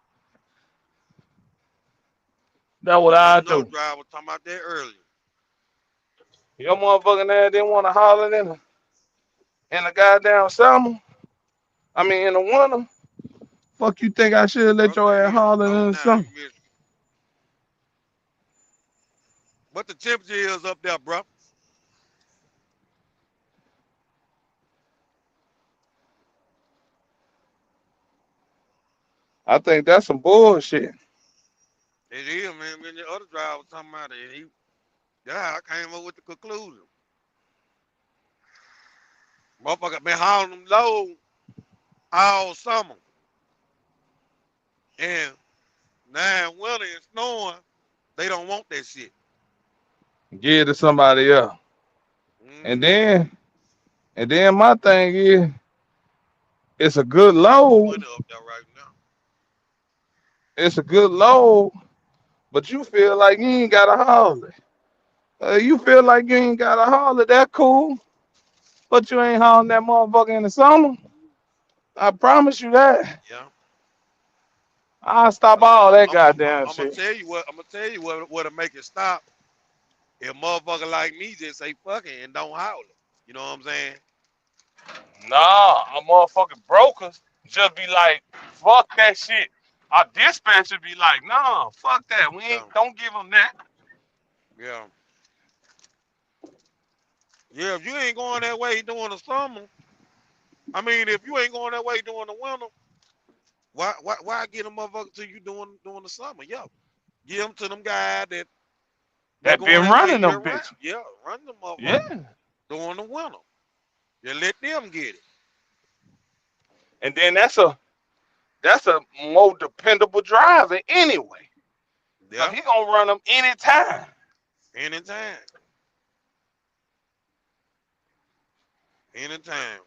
That's what There was I another do. driver talking about that earlier. Your motherfucking ass didn't want to haul it in the goddamn summer. I mean, in the winter. Fuck you think I should let Well, your man, ass he was haul it in gone the now. summer? You missed it. What the temperature is up there, bro? I think that's some bullshit. It is, man. When the other driver was talking about it, yeah, I came up with the conclusion. Motherfucker been hauling them low all summer. And now in winter and snowing, they don't want that shit. Give it to somebody else. And Mm-hmm. then, and then my thing is, it's a good They getting some load. money up there right now. It's a good load, but you feel like you ain't got to haul it. You feel like you ain't got to haul it. That cool, but you ain't hauling that motherfucker in the summer. I promise you that. Yeah. I'll stop But I'm all I'm that I'm I'm, goddamn I'm gonna shit. tell you what what'll make it stop if motherfucker like me just say fuck it and don't howl it. You know what I'm saying? Nah, a motherfucking brokers just be like, fuck that shit. Our dispatcher be like, nah, fuck that. We Yeah. ain't don't give them that. Yeah. Yeah, if you ain't going that way during the summer, I mean if you ain't going that way during the winter, why get a motherfucker to you during the summer? Yeah. Give them to them guys that That going been that way running year them round. bitches. Yeah, run them motherfuckers Yeah. during the winter. You let them get it. And then that's a more dependable driver anyway. Cause Yeah, he gonna run them anytime. anytime. Anytime.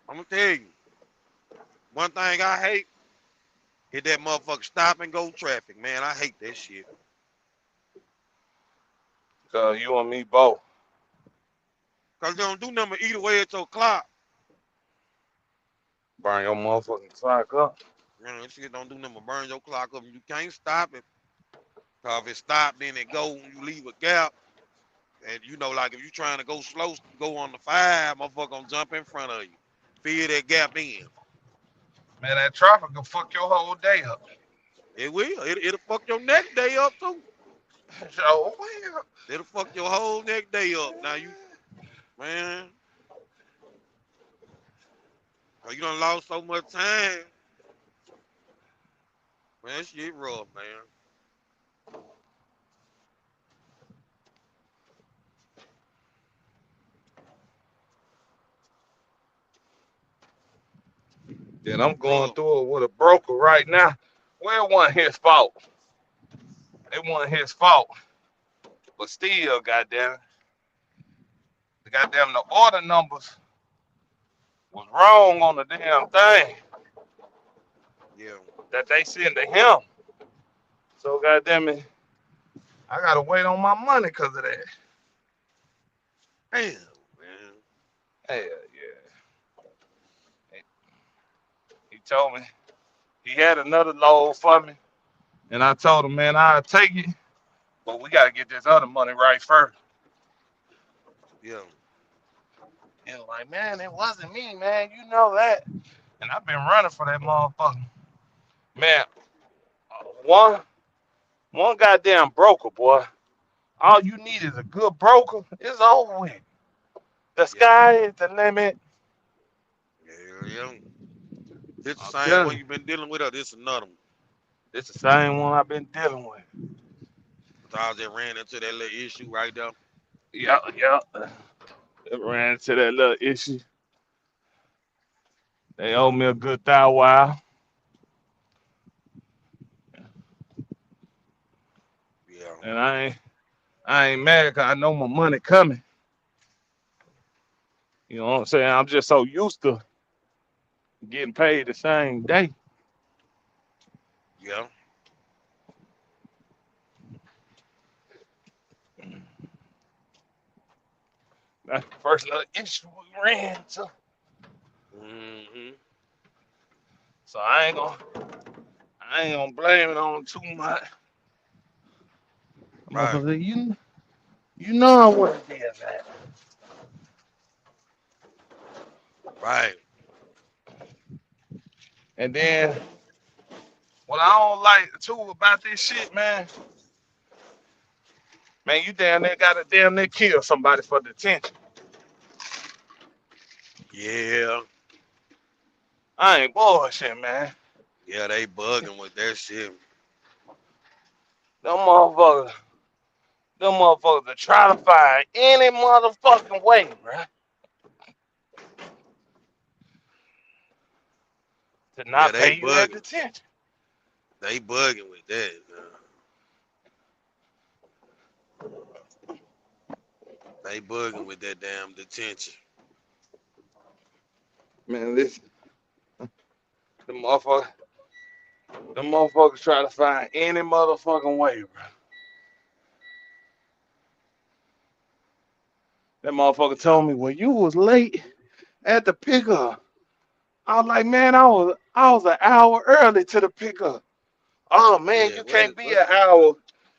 I'm gonna tell you, one thing I hate is that motherfucker stop and go traffic, man. I hate that shit. Cause you and me both. Cause they don't do nothing but eat away at your clock. Burn your motherfucking clock up. Man, that shit don't do nothing but burn your clock up. You can't stop it. Cause if it stop, then it go when you leave a gap. And you know, like if you trying to go slow, go on the five, motherfucker gonna jump in front of you. Fill that gap in. Man, that traffic will fuck your whole day up. It will. It'll fuck your next day up too. So well, It'll fuck your whole next day up. Now you, man, you done lost so much time. Man, that shit rough, man. then I'm going Rough. through it with a broker right now. Well, it wasn't his fault. It wasn't his fault. But still, goddamn, the order numbers was wrong on the damn thing Yeah. that they sent to him. So goddamn it, I gotta wait on my money because of that. Damn, man. Hell yeah. He told me he had another load for me, and I told him, man, I'll take it, but we gotta get this other money right first. Yeah. He was like, man, it wasn't me, man. You know that. And I've been running for that motherfucker. Man, one one goddamn broker, boy. All you need is a good broker. It's over with. The Yeah. sky is the limit. Yeah, yeah. This the I'm same telling one you, you been dealing with, or this another one? it's the same one I've been dealing with. But I just ran into that little issue right there. Yeah, yeah. ran into that little issue. They owe me a good thou while, Yeah. and I ain't mad 'cause I know my money coming. You know what I'm saying? I'm just so used to getting paid the same day. Yeah. That's the first little issue we ran into. Mm-hmm. So I ain't gonna blame it on too much. Right. Motherfucker, you know I want to do that. Right. And then what I don't like too about this shit, man, you damn near gotta damn near kill somebody for detention. Yeah. I ain't bullshit, man. Yeah, they bugging with that shit. Them motherfuckers, them motherfuckers are trying to find any motherfucking way, bruh, to Yeah, not they pay you that bugging. detention. They bugging with that. They bugging with that damn detention. Man, listen, them motherfuckers, try to find any motherfucking way, bruh. That motherfucker Yeah. told me, well, you was late at the pickup. I was like, man, I was an hour early to the pickup. Oh man, Yeah. you What? can't be What? an hour.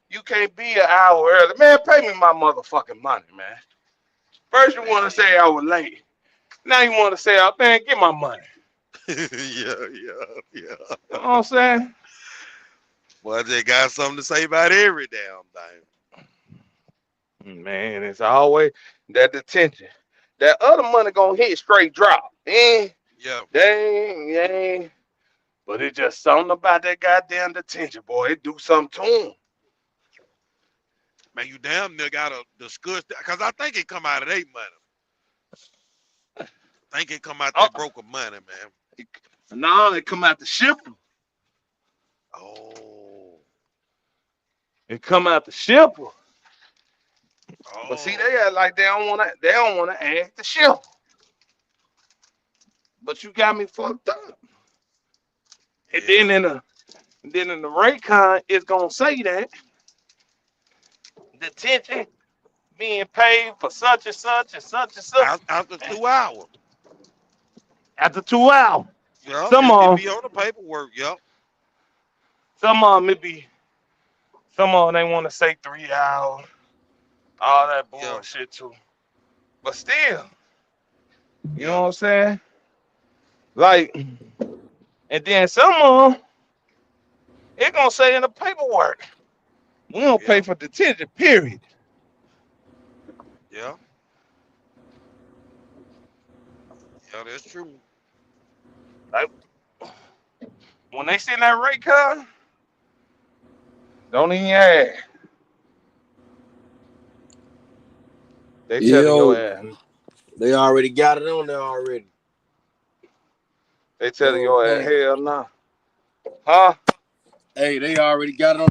You can't be an hour early. Man, pay me my motherfucking money, man. First you want to Man. say I was late. Now you want to say, oh, man, get my money. Yeah. Yeah. Yeah. You know what I'm saying? Boy, they got something to say about every damn thing. Man, it's always that detention. That other money gonna hit straight drop. Yeah. Dang. But it's just something about that goddamn detention, boy. It do something to him. Man, you damn near gotta discuss that because I think it come out of their money. I think it come out Uh, that broker money, man. it, no, it come out the shipper. Oh. It come out the shipper. But see, Oh. they act like they don't wanna ask the shipper. But you got me fucked up. And Yeah. then in the rate con, it's gonna say that detention being paid for such and such and such and such After 2 hours. after 2 hours. Yep. Some It of be on the paperwork. Yep. some of them it be some of them they want to say 3 hours, all that Yeah. bullshit too. But still, you know Yeah. what I'm saying? Like, and then some of them it gonna say in the paperwork, we don't pay Yeah. for detention. Period. Yeah. Yeah. That's true. Like when they send that rate card, don't even ask. They telling your Yo, ass. they already got it on there already. They That's telling what I'm your ass, saying. hell no. Huh? Hey, they already got it on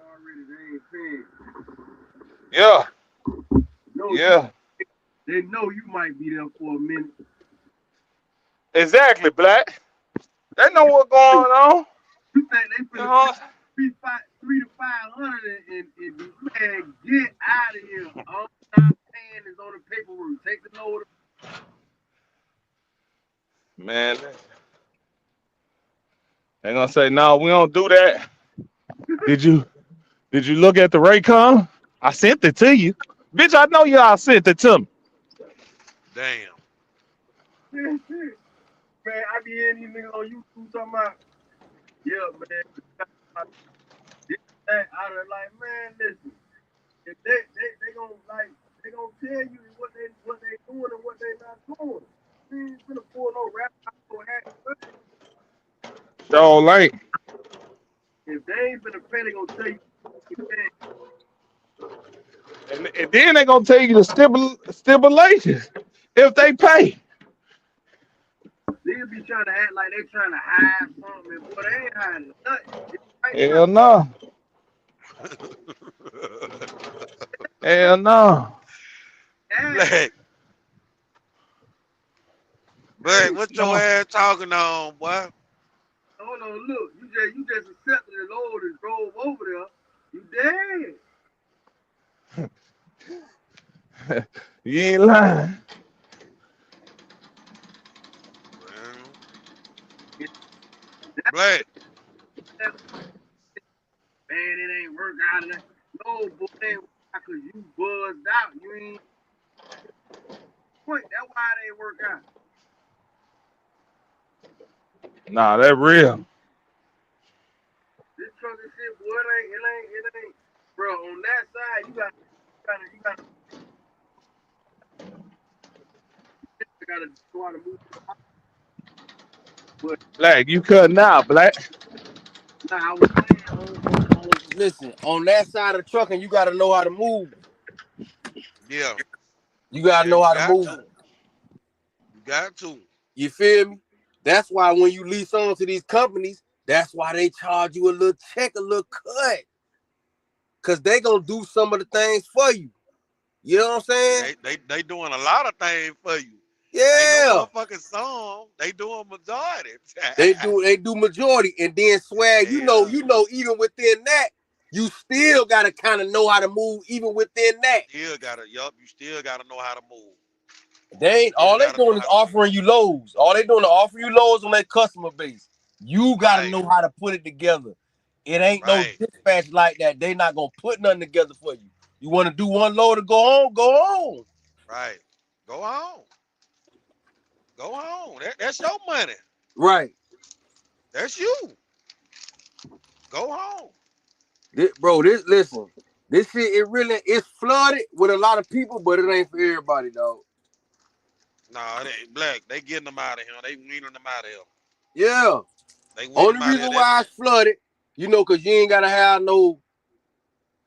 already. They ain't paying. Yeah. No, Yeah. they know you might be there for a minute. Exactly, Black. They know You what's going on. think they You finna pay know, 3 to 500 and man, get out of here. All I'm paying is on the paperwork. Take the load. man, they gonna say, no, we don't do that. Did you look at the Raycon? I sent it to you. Bitch, I know y'all sent it to me. Damn. Man, I be hearing these niggas on YouTube talking about, yeah, man, this, that, I was like, man, listen, if they gonna like they gonna tell you what they doing and what they not doing. We ain't finna pull no rap out no hat. So like, If they ain't finna pay, they gonna tell you. and then they gonna tell you the stipulations if they pay. Niggas be trying to act like they trying to hide something, boy, they ain't hiding nothing. It's right there. Hell no. Hell no. Yeah. Black, Black, Hey, what your No. ass talking on, boy? hold on, look. You just accepted the load and drove over there. You dead. You ain't lying. Man, It's Black, that, man, it ain't work out of that. No, boy, it ain't work out because you buzzed out. You ain't point. That's why it ain't work out. Nah, that real. This truck and shit, boy, it ain't. Bro, on that side, you gotta know how to move. But Black, you cutting out, Black. nah, I was saying listen, on that side of the truck, and you gotta know how to move. yeah, You gotta yeah, know you how to got move. to. You got to. You feel me? That's why when you lease on to these companies, that's why they charge you a little check, a little cut. Cause they gonna do some of the things for you. You know what I'm See, saying? they doing a lot of things for you. Ain't no Yeah. motherfucking song. They doing majority. They do majority. And then swag, Yeah, even within that, you still gotta kind of know how to move even within that. still gotta, yup, you still gotta know how to move. They ain't Still all they gotta know doing is how to move. offering you loads. All they doing is offer you loads on their customer base. You gotta Right, know how to put it together. It ain't no right, dispatch like that. They not gonna put nothing together for you. You want to do one load to go on, go on. right. Go on. Go on. That's your money. Right, That's you. Go home. bro. This listen, this shit it's flooded with a lot of people, but it ain't for everybody, dog. Nah, they Black. They getting them out of here. They weaning them out of here. Yeah. They weaning Only them out of here. reason That why it's flooded, cause you ain't gotta have no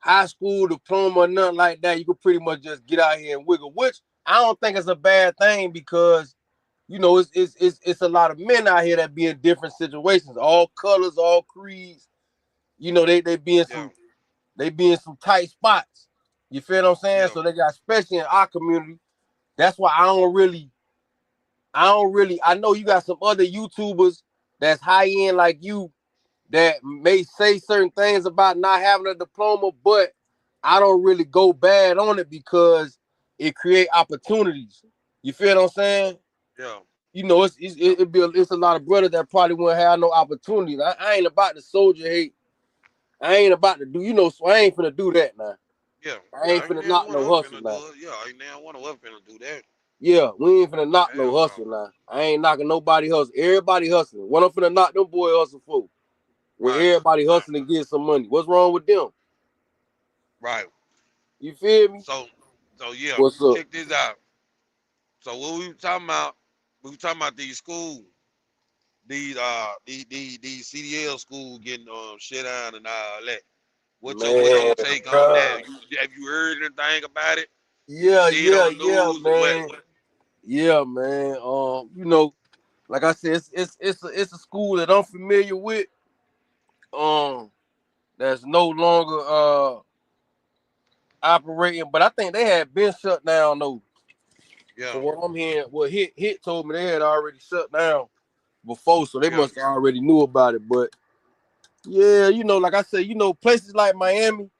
high school diploma or nothing like that. You can pretty much just get out here and wiggle, which I don't think is a bad thing because it's a lot of men out here that be in different situations, all colors, all creeds. They be in yeah, some tight spots. You feel what I'm saying? yeah, So they got, especially in our community. That's why I know you got some other YouTubers that's high end like you that may say certain things about not having a diploma, but I don't really go bad on it because it create opportunities. You feel what I'm saying? yeah, It's a lot of brothers that probably wouldn't have no opportunities. I ain't about to soldier hate. I ain't about to do, so I ain't finna do that now. yeah, I yeah. ain't Ain't finna now knock one no of us hustle finna do now. it. Yeah, ain't now one of us finna do that. Yeah, we ain't finna knock no Hell no. hustle now. I ain't knocking nobody hustle. Everybody hustling. What I'm finna knock them boy hustle for? When Right, everybody right, hustling and get some money. What's wrong with them? right. You feel me? So, so yeah. What's up? Check this out. So what we were talking about? We were talking about these schools, these CDL schools getting shit down and all that. What's Man, your take on that? bruh. Have you heard anything about it? You Yeah, see it yeah, on the yeah, news or what? man. Yeah, man. Like I said, it's a school that I'm familiar with. Um, that's no longer operating, but I think they had been shut down though. Yeah, From what I'm hearing, what hit told me they had already shut down before, so they yeah, must have already knew about it. But yeah, like I said, places like Miami,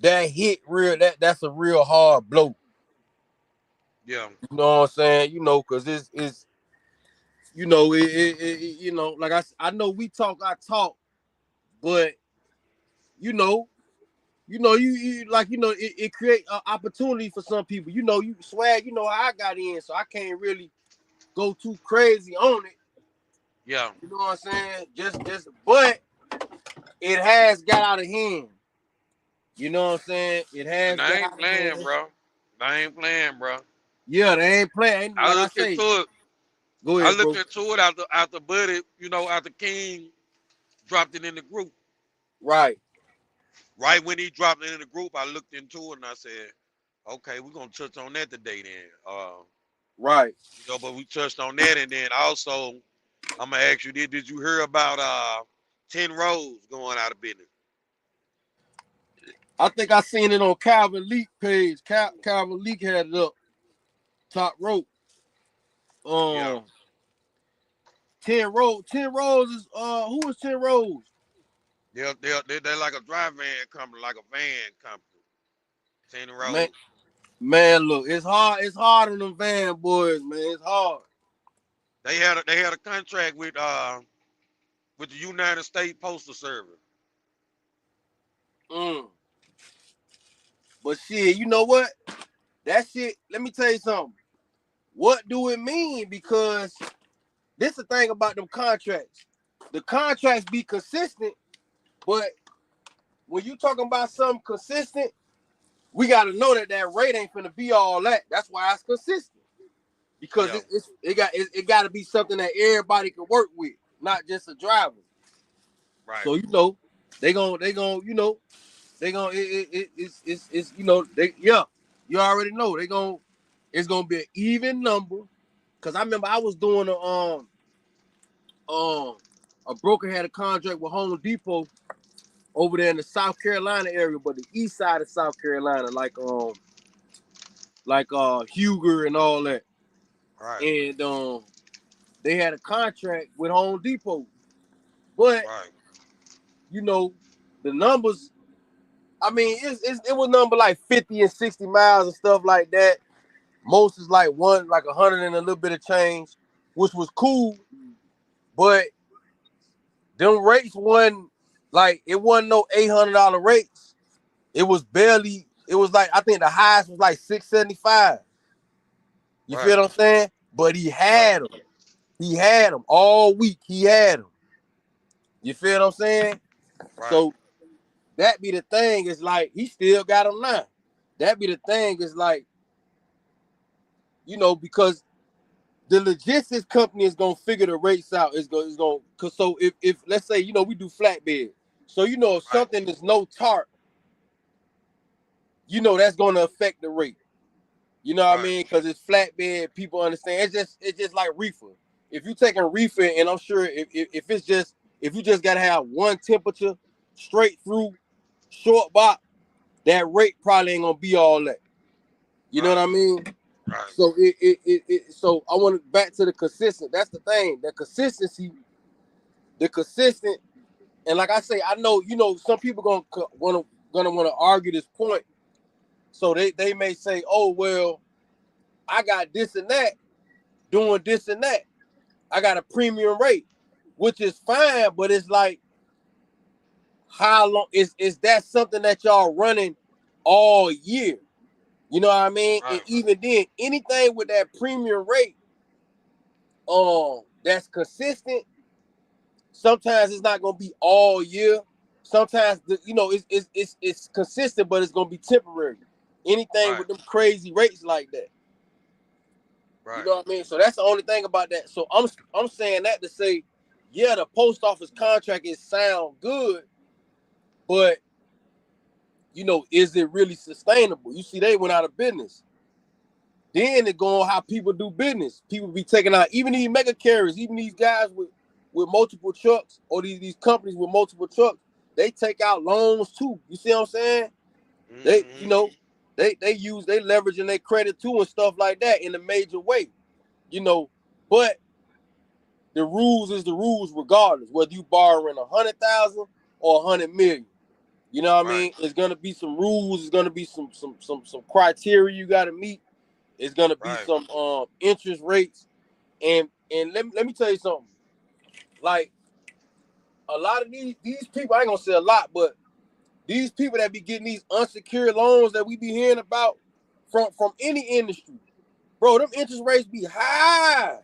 that hit real. That's a real hard blow. yeah, You know what I'm saying? Because it's like I know we talk, I talk, but you know, you like it create an opportunity for some people. You swag. How I got in, so I can't really go too crazy on it. yeah. You know what I'm saying? But it has got out of hand. You know what I'm saying? It And has I got ain't out of playing, hand. bro. I ain't playing, bro. Yeah, they ain't playing. I Like I looked say, into it. go I ahead, looked bro. into it after Buddy, after King dropped it in the group. Right. Right when he dropped it in the group, I looked into it and I said, Okay, we're gonna touch on that today then. Right. But we touched on that, and then also I'm gonna ask you this: did you hear about 10 rows going out of business? I think I seen it on Calvin Leak page. Calvin Leak had it up top rope. Yeah, Um, 10 rows. 10 rows is who is 10 rows? they're like a dry van company, like a van company. Ten Man, rows. man, look, it's hard. It's hard on them van boys, man. It's hard. They had a contract with the United States Postal Service. Mm. But shit, you know what? That shit. Let me tell you something. What do it mean? Because this the thing about them contracts. The contracts be consistent, but when you talking about something consistent, we got to know that that rate ain't finna be all that. That's why it's consistent because Yeah, it got to be something that everybody can work with, not just a driver. right, So it's they you already know it's gonna be an even number. Cause I remember I was doing um a broker had a contract with Home Depot over there in the South Carolina area, but the east side of South Carolina, like Huger and all that. right, And they had a contract with Home Depot. But right, you know, the numbers, I mean, it was number like 50 and 60 miles and stuff like that. Most is like 100 and a little bit of change, which was cool. But them rates wasn't like it wasn't no $800 rates. It was barely. It was like I think the highest was like 675. You right, feel what I'm saying? But he right, had them. He had them all week. He had them. You feel what I'm saying? right, So that be the thing. Is like he still got them now. That be the thing. Is like because the logistics company is gonna figure the rates out. It's gonna cause so if let's say we do flatbed. So if right, something is no tarp, that's gonna affect the rate. You know what I right, mean? Because it's flatbed, people understand. It's just like reefer. If you taking reefer, and I'm sure if it's just if you just gotta have one temperature straight through short box, that rate probably ain't gonna be all that. You know what right, I mean? right, So so I want to back to the consistent. That's the thing. The consistency, the consistent, and like I say, I know some people gonna want to argue this point. So they may say, oh well, I got this and that doing this and that. I got a premium rate, which is fine, but it's like how long is that something that y'all running all year? You know what I mean? And right, even then, anything with that premium rate, that's consistent. Sometimes it's not gonna be all year. Sometimes it's consistent, but it's gonna be temporary. Anything right, with them crazy rates like that. You right, know what I mean? So that's the only thing about that. So I'm saying that to say, yeah, the post office contract is sound good, but is it really sustainable? You see, they went out of business. Then it go on how people do business. People be taking out even these mega carriers, even these guys with multiple trucks, or these companies with multiple trucks. They take out loans too. You see what I'm saying? They you mm-hmm, know they leveraging their credit too and stuff like that in a major way. You know, but the rules is the rules regardless, whether you borrowing 100,000 or 100 million. You know what I right, mean? It's gonna be some rules. It's gonna be some criteria you got to meet. It's gonna be right, some interest rates, and let me tell you something. Like a lot of these people, I ain't gonna say a lot, but these people that be getting these unsecured loans that we be hearing about from any industry, bro, them interest rates be high.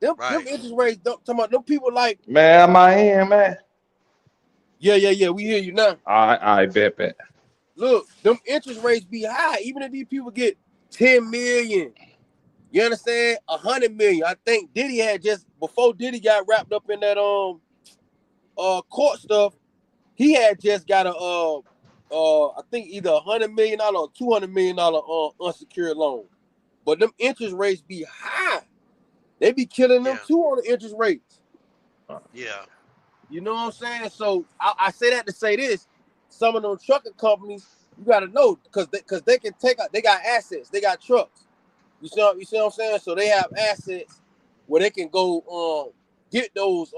Them right. interest rates, talking about them people like, Man, am I in, man? yeah, we hear you now. I bet. Look, them interest rates be high. Even if these people get 10 million, you understand? 100 million. I think Diddy had just before Diddy got wrapped up in that court stuff, he had just got I think either $100 million or $200 million unsecured loan. But them interest rates be high. They be killing them Yeah. too on the interest rates. Yeah. You know what I'm saying? So I say that to say this: some of them trucking companies, you got to know because they can take out. They got assets. They got trucks. You see what I'm saying? So they have assets where they can go get those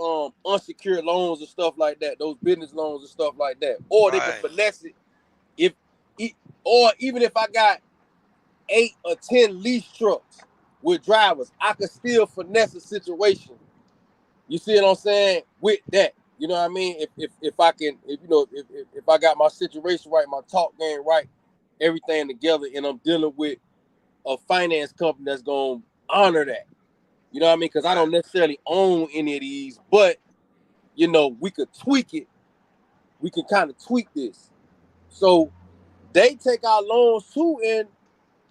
unsecured loans and stuff like that, those business loans and stuff like that, or they can Right. finesse it if or even if I got 8 or 10 lease trucks with drivers, I could still finesse a situation. You see what I'm saying? With that, you know what I mean? If I can, if I got my situation right, my talk game right, everything together, and I'm dealing with a finance company that's gonna honor that. You know what I mean? Because I Right. don't necessarily own any of these, but we could tweak it. We can kind of tweak this. So they take our loans too, and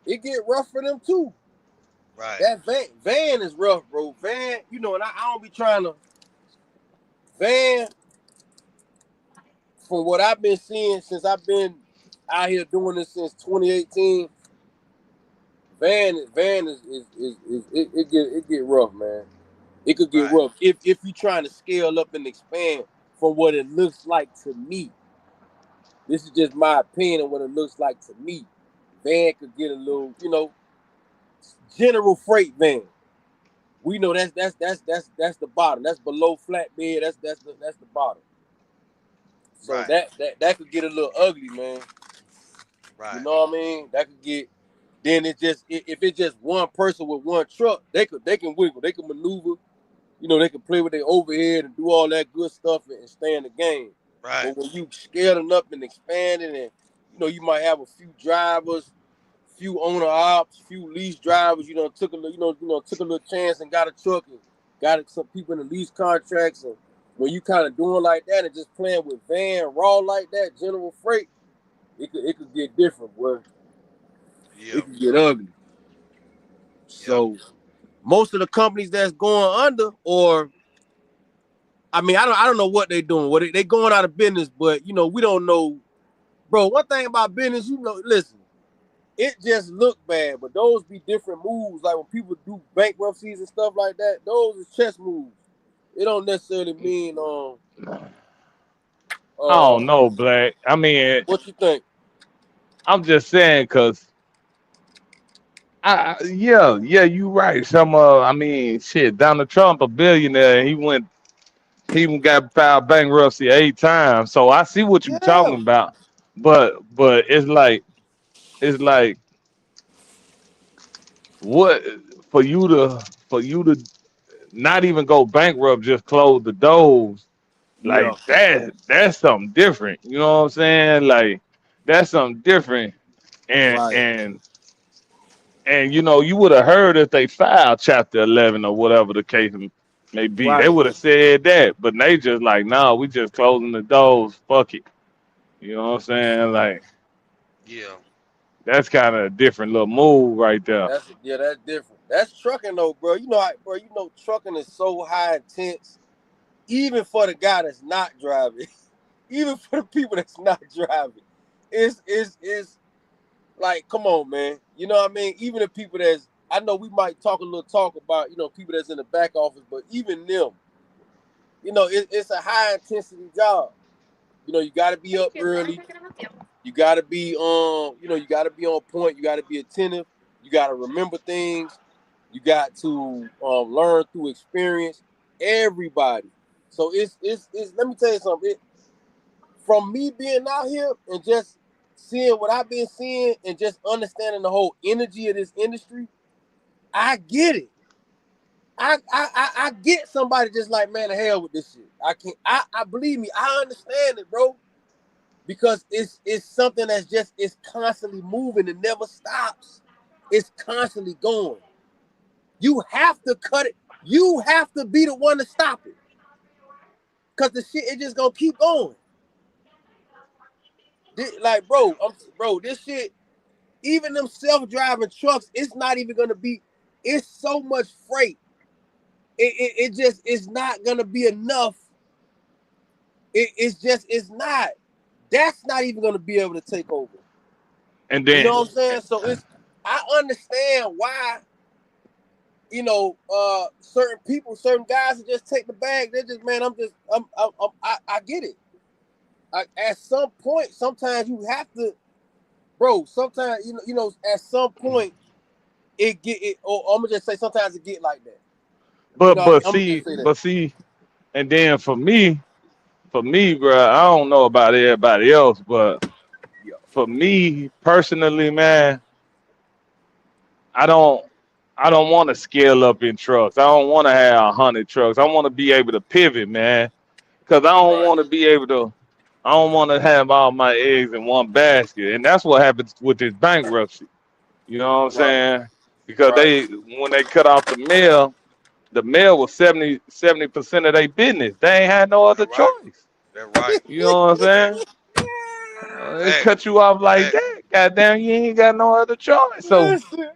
it get rough for them too. Right. That van is rough, bro. Van, and I don't be trying to van. From what I've been seeing since I've been out here doing this since 2018, van is it get rough, man. It could get Right. rough if you're trying to scale up and expand from what it looks like to me. This is just my opinion of what it looks like to me. Van could get a little, general freight van. We know that's the bottom. That's below flatbed. That's the bottom. So Right. that could get a little ugly, man. You Right. know what I mean? That could get. Then it just if it's just one person with one truck, they can wiggle, they can maneuver. They can play with their overhead and do all that good stuff and stay in the game. Right. But when you scaling up and expanding, and you might have a few drivers, few owner ops, few lease drivers. Took a little, took a little chance and got a truck and got some people in the lease contracts. And when you kind of doing like that and just playing with van raw like that, general freight, it could get different, boy. Yeah. It could get ugly. Yep. So most of the companies that's going under, or I mean, I don't know what they're doing. What they going out of business, but we don't know, bro. One thing about business, listen, it just look bad, but those be different moves. Like when people do bankruptcies and stuff like that, those is chess moves. It don't necessarily mean I uh don't know, Black. I mean, what you think. I'm just saying, cause yeah, you right. I mean, shit, Donald Trump, a billionaire, and he even got filed bankruptcy 8 times. So I see what you Yeah, talking about, but it's like what for you to not even go bankrupt, just close the doors. yeah, Like that's something different. You know what I'm saying? Like that's something different. And right, and and you would have heard if they filed Chapter 11 or whatever the case may be. They right. would have said that, but they just like, no, we just closing the doors. Fuck it. You know what I'm saying? Like Yeah. that's kind of a different little move right there. That's different. That's trucking though, bro. Bro. Trucking is so high intense, even for the guy that's not driving, even for the people that's not driving. It's like, come on, man. You know what I mean? Even the people I know we might talk a little talk about, people that's in the back office, but even them, it's a high intensity job. You got to be up early. You got to be you got to be on point. You got to be attentive. You got to remember things. You got to learn through experience. Everybody. So it's. Let me tell you something. From me being out here and just seeing what I've been seeing and just understanding the whole energy of this industry, I get it. I get somebody just like, man, the hell with this shit. I can't. I believe me. I understand it, bro, because it's something it's constantly moving and never stops. It's constantly going. You have to cut it. You have to be the one to stop it, cause the shit it just gonna keep going. Like, bro, this shit. Even them self-driving trucks, it's not even gonna be. It's so much freight. It just it's not gonna be enough. It's not. that's not even gonna be able to take over. And You then know what I'm saying? So it's I understand why, certain people, certain guys that just take the bag. They're just, man, I get it. At some point, sometimes you have to, bro. Sometimes at some point it get it. Or I'm gonna just say sometimes it get like that. but but I'm gonna just see say that. but see and then for me, bro, I don't know about everybody else, but Yeah. for me personally, man, I don't I don't want to scale up in trucks. I don't want to have 100 trucks. I want to be able to pivot, man, because I don't Right. want to be able to. I don't want to have all my eggs in one basket, and that's what happens with this bankruptcy. You know what I'm Right. saying? Because Right. when they cut off the mail was 70% of their business. They ain't had no other That's right. choice. That's right. You know what I'm saying? Facts. They Facts. cut you off like Facts. that. Goddamn, you ain't got no other choice. So Listen,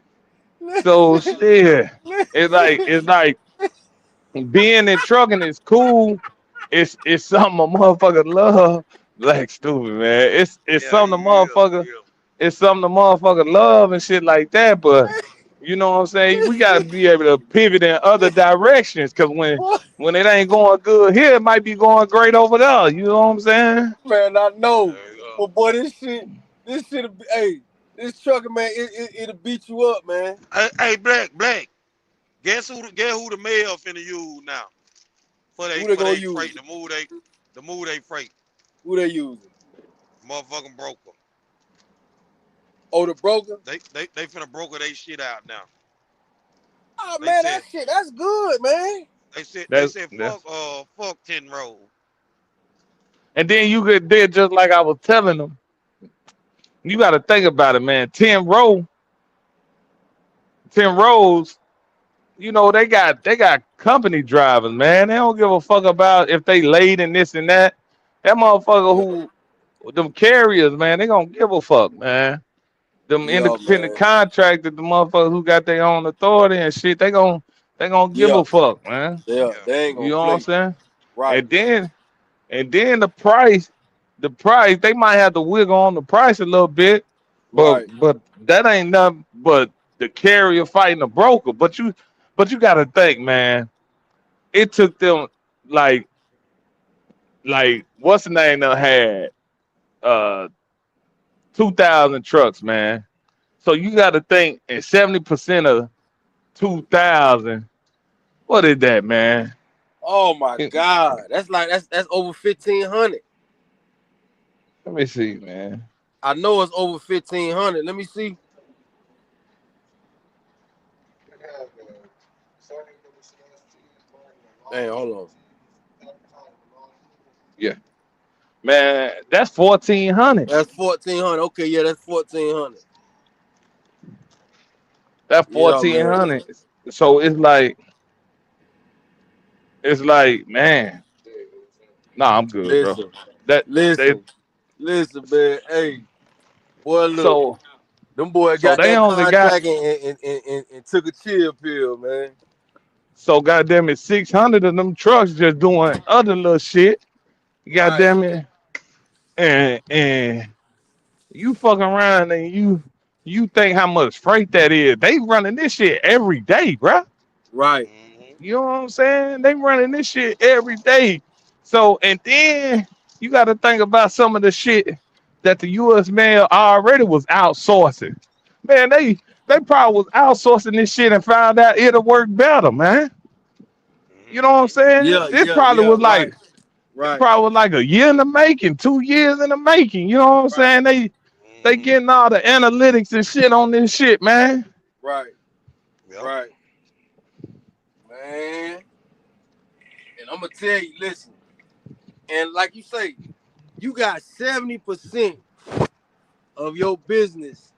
so listen, shit. listen. It's like being in trucking is cool. It's something a motherfucker love. Like stupid, man. It's Yeah, something a motherfucker. yeah. It's something a motherfucker love and shit like that. But you know what I'm saying? We gotta be able to pivot in other directions. Cause Boy, when it ain't going good here, it might be going great over there. You know what I'm saying? man, I know. There you go. But boy, this shit, hey, this trucker, man, it'll beat you up, man. Hey, Black. Guess who the mail finna use now for they Who they for gonna they use? freight the move they freight. Who they using? Motherfucking broker. Oh, the broker? They finna broker they shit out now. Oh They man, said that's good, man. they said That's fuck 10 roll. and then you could did just like I was telling them. You got to think about it, man. 10 rows. You know they got company drivers, man. They don't give a fuck about if they late and this and that. That motherfucker Yeah, who them carriers, man, they gonna give a fuck, man. Them yeah, independent man. contractors, the motherfuckers who got their own authority and shit, they gonna give Yeah, a fuck, man. yeah. Yeah. They ain't You gonna know what I'm play. saying? Right, And then the price, they might have to wiggle on the price a little bit, but right, but that ain't nothing but the carrier fighting the broker. But you gotta think, man, it took them like what's the name that had 2,000 trucks, man. So you gotta think and 70% of 2,000, what is that, man? Oh my Let God, that's over 1,500. me see, man. I know it's over 1,500. Let me see. Hey, hold on. Yeah. Man, that's 1,400. That's 1,400. Okay, yeah, that's 1,400. That's Yeah, man. 1,400. So it's like, man, nah, I'm good, bro. Listen, That they listen, listen, man. Hey, boy, look, so them boy so got they that only got contract and took a chill pill, man. so goddamn it 600 of them trucks just doing other little shit. Right, Goddamn it, and you fucking around and you think how much freight that is. They running this shit every day, bro. right, Mm-hmm. You know what I'm saying? They running this shit every day. So and then you got to think about some of the shit that the U.S. mail already was outsourcing. Man, they probably was outsourcing this shit and found out it'll work better, man. You know what I'm Mm-hmm. saying? yeah, yeah, right, This right, probably was like a year in the making, 2 years in the making. You know what I'm right, saying? They Mm-hmm. getting all the analytics and shit on this shit, man. right, Yep. right, man. And I'm gonna tell you, listen, and like you say, you got 70% of your business.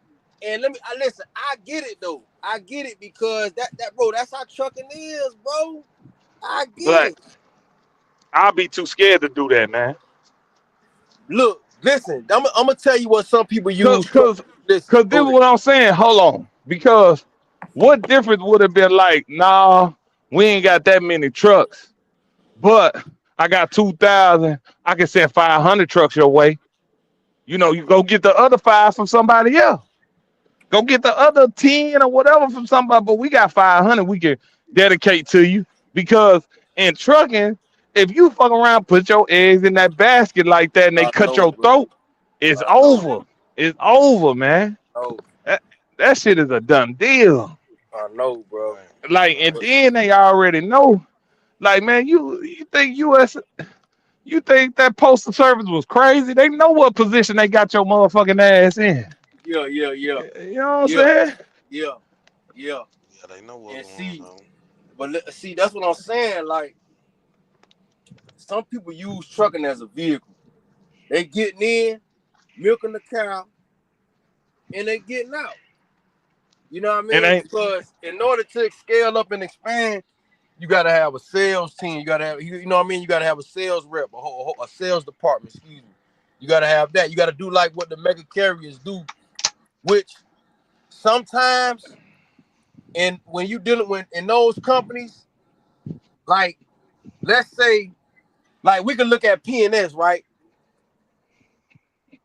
And listen. I get it though. I get it because that bro, that's how trucking is, bro. I get But it. I'll be too scared to do that, man. Look, listen. I'm gonna tell you what some people Cause, use. cause, Listen, cause this go is ahead. what I'm saying. Hold on, because what difference would it been like? Nah, we ain't got that many trucks, but I got 2,000. I can send 500 trucks your way. You go get the other 5 from somebody else. Go get the other 10 or whatever from somebody, but we got 500 we can dedicate to you. Because in trucking, if you fuck around, put your eggs in that basket like that and they I cut know, your bro. throat, it's I know. over. It's over, man. Oh, That, that shit is a done deal. I know, bro. Right. Like, and then they already know. Like, man, you think you think that postal service was crazy? They know what position they got your motherfucking ass in. Yeah, yeah, yeah, You know what I'm yeah, saying? yeah, yeah. Yeah, they know what's And going see, on. see, that's what I'm saying. Like, some people use trucking as a vehicle. They getting in, milking the cow, and they getting out. You know what I And mean? ain't Because in order to scale up and expand, you got to have a sales team. You got to have, you know what I mean? You got to have a sales rep, a sales department. Excuse me. You got to have that. You got to do like what the mega carriers do, which sometimes, and when you dealing with in those companies, like let's say, like we can look at PNS, right?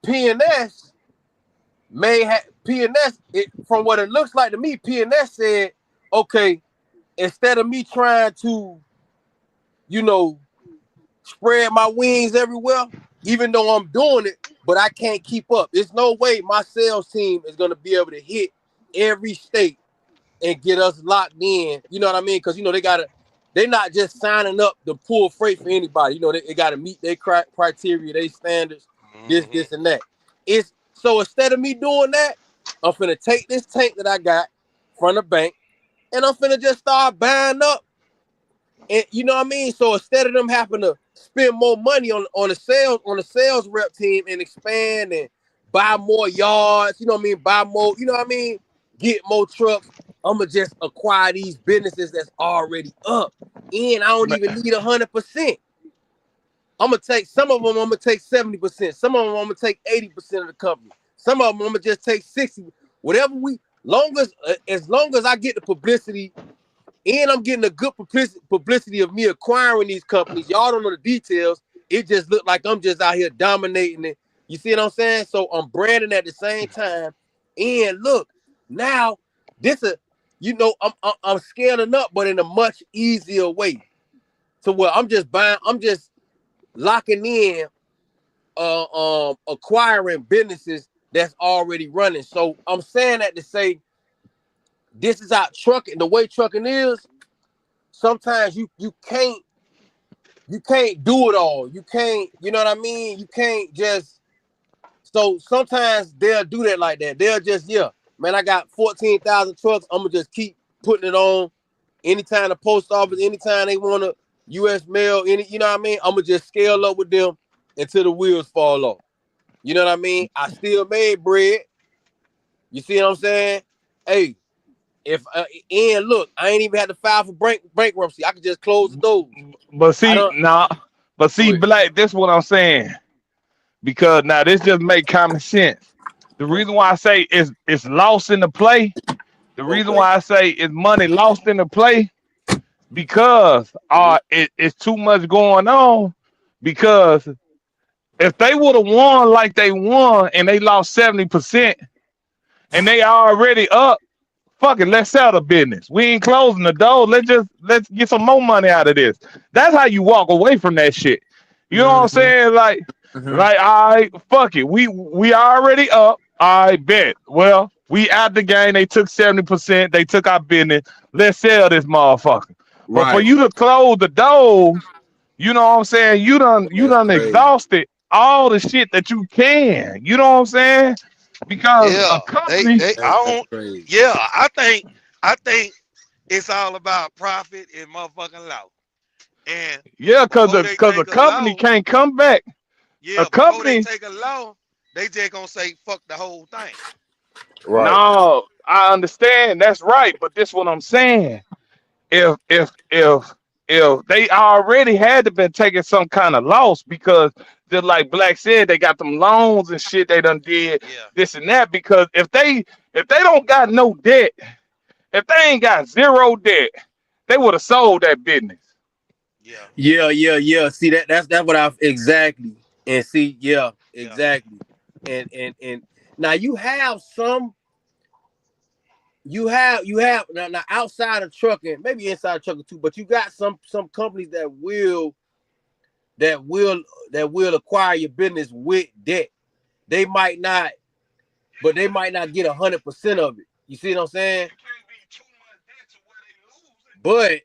PNS may have PNS. From what it looks like to me, PNS said, okay, instead of me trying to, you know, spread my wings everywhere, even though I'm doing it, but I can't keep up. There's no way my sales team is going to be able to hit every state and get us locked in. You know what I mean? Because, they're not just signing up to pull freight for anybody. They got to meet their criteria, their standards, Hmm. this, and that. So instead of me doing that, I'm finna take this tank that I got from the bank and I'm finna just start buying up. And you know what I mean? So instead of them having to spend more money on the sales rep team and expand and buy more yards, you know what I mean? Buy more, you know what I mean? Get more trucks. I'ma just acquire these businesses that's already up. And I don't even need 100%. I'm gonna take some of them. I'm gonna take 70%. Some of them I'm gonna take 80% of the company. Some of them I'm gonna just take 60. Whatever as long as I get the publicity and I'm getting a good publicity of me acquiring these companies. Y'all don't know the details. It just looked like I'm just out here dominating it. You see what I'm saying? So I'm branding at the same time. And look, now this I'm scaling up, but in a much easier way. So I'm just locking in acquiring businesses that's already running. So I'm saying that to say this is how trucking, the way trucking is, sometimes you can't do it all. You can't, you know what I mean? You can't just, so sometimes they'll do that like that. They'll just, yeah, man, I got 14,000 trucks. I'm gonna just keep putting it on anytime the post office, anytime they want to US mail, you know what I mean? I'm gonna just scale up with them until the wheels fall off. You know what I mean? I still made bread. You see what I'm saying? Hey, if and look, I ain't even had to file for bankruptcy. I could just close the doors. but I see don't now, but go see, ahead. Black, this is what I'm saying. Because now this just make common sense. The reason Okay. why I say it's lost in the play, the reason Okay. why I say it's money lost in the play, because it's too much going on. Because if they would have won like they won and they lost 70% and they already up, fuck it, let's sell the business. We ain't closing the door. Let's get some more money out of this. That's how you walk away from that shit. You know what I'm Mm-hmm. saying? Mm-hmm. All right, fuck it. We already up. I bet. Well, we out the game. They took 70%. They took our business. Let's sell this motherfucker. But for Right. you to close the doors, you know what I'm saying? You That's done crazy. exhausted all the shit that you can. You know what I'm saying? Because Yeah, a company, they. I That's don't. crazy. Yeah, I think it's all about profit and motherfucking law. And yeah, before they cause a take a company law, can't come back. A yeah, before they company, take a law, they just gonna say fuck the whole thing. Right. no, I understand. That's right. But this what I'm saying. If they already had to been taking some kind of loss because just like Black said, they got them loans and shit they done did Yeah, this and that. Because if they don't got no debt, if they ain't got zero debt, they would have sold that business. yeah, Yeah, yeah, yeah. See that's what I exactly. And see, yeah, yeah. exactly. And now you have now outside of trucking, maybe inside of trucking too, but you got some companies that will that will acquire your business with debt. They might not, but they might not get 100% of it. You see what I'm saying? But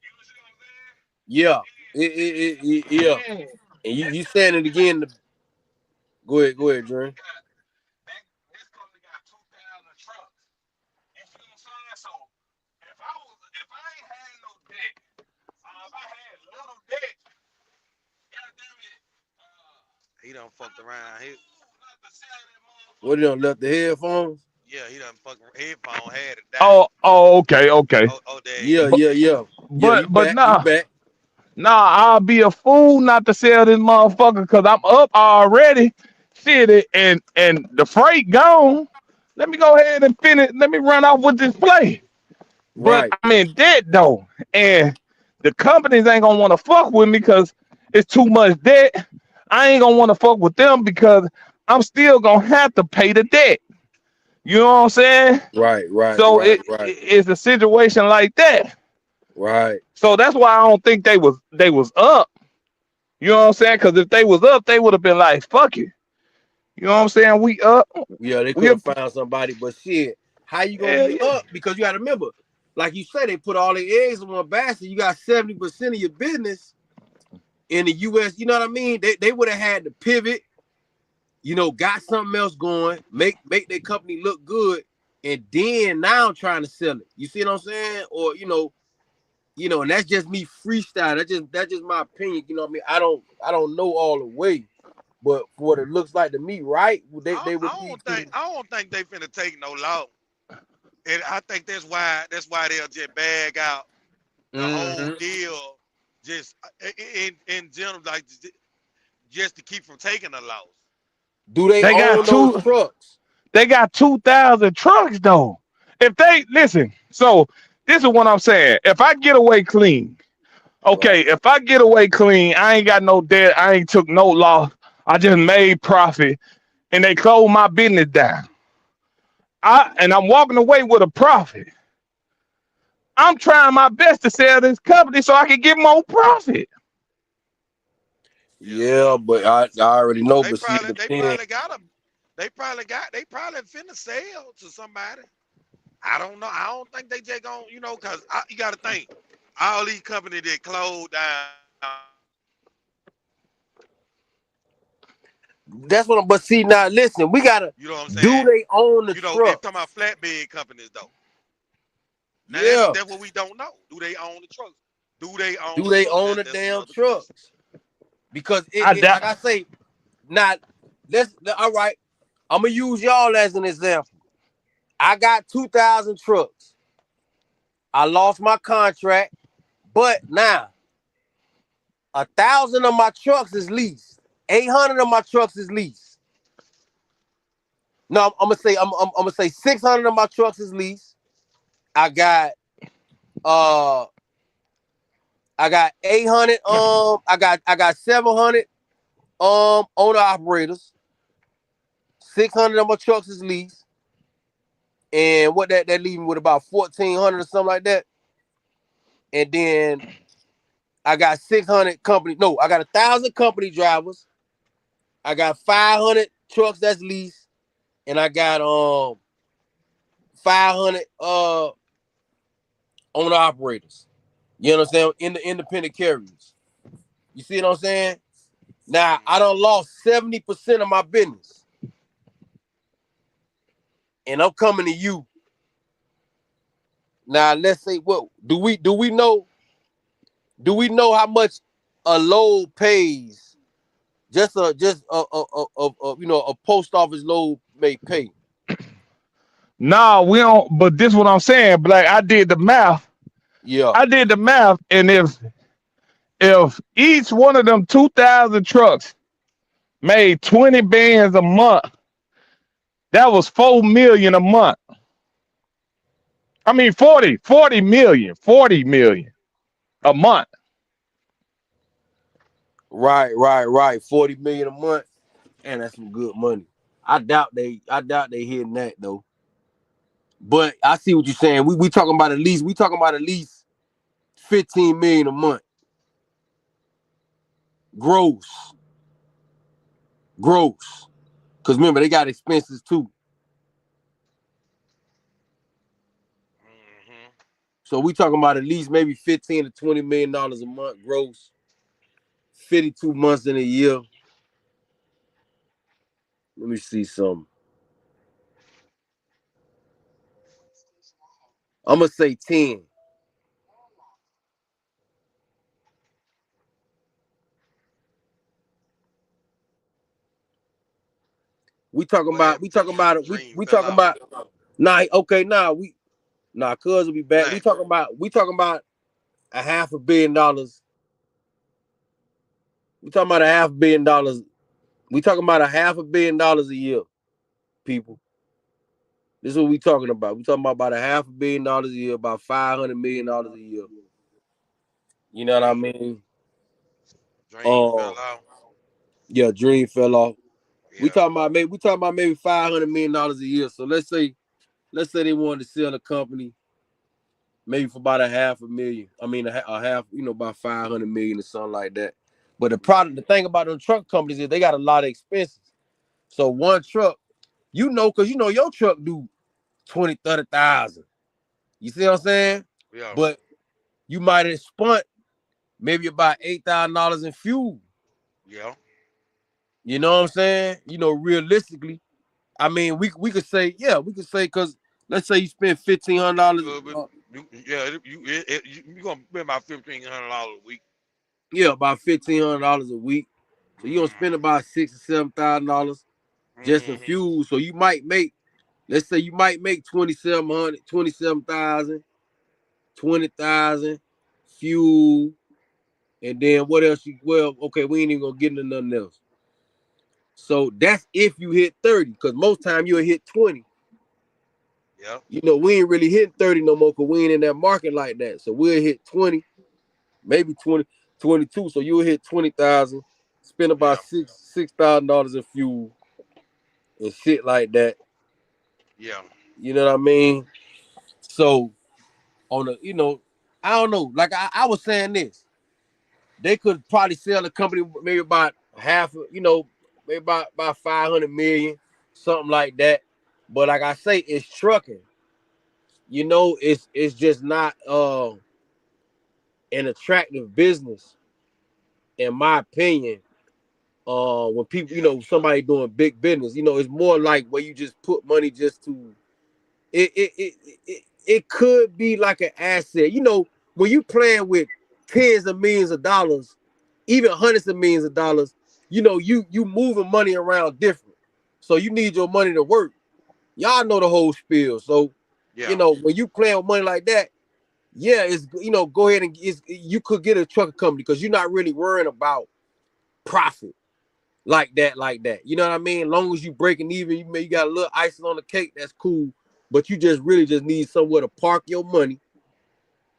yeah, yeah. And you saying it again. Go ahead, Dream. He done fucked around. What, you done left the headphones? Yeah, he done fucking headphone had it down. Okay. Oh, there he Yeah, go. But yeah, yeah. Yeah, he but back. He nah. back. Nah, I'll be a fool not to sell this motherfucker because I'm up already. Shit, and the freight gone. Let me go ahead and finish. Let me run off with this play. But Right, I'm in debt though, and the companies ain't gonna want to fuck with me because it's too much debt. I ain't gonna want to fuck with them because I'm still gonna have to pay the debt. You know what I'm saying? right, right, So right, right, it's a situation like that. right. So that's why I don't think they was up. You know what I'm saying? Because if they was up, they would have been like, fuck it. You know what I'm saying? We up. Yeah, they We could up. have found somebody, but shit, how you gonna Yeah, be yeah. up? Because you got to remember, like you said, they put all their eggs in one basket. You got 70% of your business in the U.S. You know what I mean? They would have had to pivot. Got something else going, make their company look good, and then now trying to sell it. You see what I'm saying? Or and that's just me freestyle. That's just my opinion. You know what I mean? I don't know all the way, but for what it looks like to me, right? They would need to. I don't think they finna take no loss. And I think that's why they'll just bag out the whole Mm-hmm. deal, just in general, like just to keep from taking a loss. Do they They got own those two. trucks? They got 2,000 trucks though. If they listen, so this is what I'm saying. If I get away clean, okay. Right, If I get away clean, I ain't got no debt. I ain't took no loss. I just made profit, and they closed my business down. I'm walking away with a profit. I'm trying my best to sell this company so I can get more profit. Yeah, yeah, but I already know. they But see, it probably they depends. probably got them. They probably finna sell to somebody. I don't know. I don't think they just gonna, cause you got to think all these companies that closed down. That's what. But see, now listen, we gotta. You know what I'm Do saying? they own the They talking about trucks? flatbed companies though. Now Yeah. that's what we don't know. Do they own the trucks? Do they own Do the they trucks? own That's the that's damn another question. trucks? Because I like doubt. I say, not let's all right. I'm gonna use y'all as an example. I got 2,000 trucks. I lost my contract, but now 1,000 of my trucks is leased. 800 of my trucks is leased. No, I'm gonna say 600 of my trucks is leased. I got uh I got 800 I got 700 owner operators. 600 of my trucks is leased. And what that leave me with about 1,400 or something like that. And then I got 600 company. No, I got 1,000 company drivers. I got 500 trucks that's leased, and I got 500 owner operators. You know what I'm saying? In the independent carriers. You see what I'm saying? Now I done lost 70% of my business, and I'm coming to you. Now let's say, what do we know how much a load pays? Just a post office load may pay. No, we don't. But this is what I'm saying. Like I did the math. Yeah. And if each one of them 2,000 trucks made 20 bands a month, that was 4 million a month. I mean 40 million a month. Right. 40 million a month. And that's some good money. I doubt they hitting that though. But I see what you're saying. We talking about at least 15 million a month. Gross. Gross. Cause remember, they got expenses too. Mm-hmm. So we talking about at least maybe 15 to $20 million a month gross. 52 months in a year. Let me see something. I'm gonna say 10. We talking What about happened we to talking you? about it. We Dream we fell talking out. about nah okay cuz will be back. What happened? We talking about a $500 million. We talking about a $500 million. We talking about a $500 million a year, people. This is what we talking about. We talking about a $500 million a year, about $500 million a year. You know what I Dream. mean? Dream fell Um, out. yeah, Dream fell off. We Yeah. talking about maybe $500 million a year. So let's say they wanted to sell a company maybe for about a half a million. I mean a half, about 500 million or something like that. But the thing about them truck companies is they got a lot of expenses. So one truck, because your truck do 20, 30,000. You see what I'm saying? Yeah. But you might have spent maybe about $8,000 in fuel. Yeah. You know what I'm saying? Realistically, I mean, we could say because let's say you spend $1,500. Good, but you gonna spend about $1,500 a week. Yeah, about $1,500 a week. So you gonna spend Mm-hmm. about $6,000 or $7,000 just in Mm-hmm. fuel. So you might make, let's say you might make 2,700, 27,000, 20,000 fuel, and then what else? Okay, we ain't even gonna get into nothing else. So that's if you hit 30, because most time you'll hit 20. Yeah. We ain't really hitting 30 no more because we ain't in that market like that. So we'll hit 20, maybe 20, 22. So you'll hit 20,000, spend about Yeah. $6,000 in fuel and shit like that. Yeah. You know what I mean? So on the, I don't know. Like I was saying this, they could probably sell the company maybe about half, maybe about 500 million, something like that. But like I say, it's trucking. It's just not an attractive business, in my opinion. When people, Yeah. somebody doing big business, it's more like where you just put money just to it could be like an asset. When you playing with tens of millions of dollars, even hundreds of millions of dollars, you moving money around different. So you need your money to work. Y'all know the whole spiel. So, Yeah. when you playing with money like that, yeah, it's go ahead and you could get a trucker company because you're not really worrying about profit like that. You know what I mean? Long as you breaking even, you got a little icing on the cake, that's cool. But you just really just need somewhere to park your money.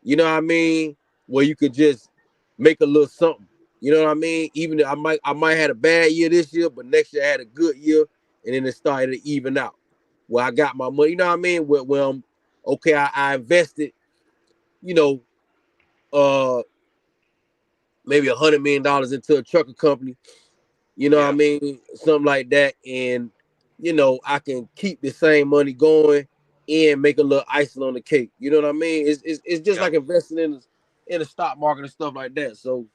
You know what I mean? Where you could just make a little something. You know what I mean? Even if I might had a bad year this year, but next year I had a good year, and then it started to even out. Where I got my money, you know what I mean? Where I'm okay, I invested, you know, uh maybe $100 million into a trucker company. You know what I Yeah. mean? Something like that. And, I can keep the same money going and make a little icing on the cake. You know what I mean? It's just Yeah. like investing in the stock market and stuff like that. So,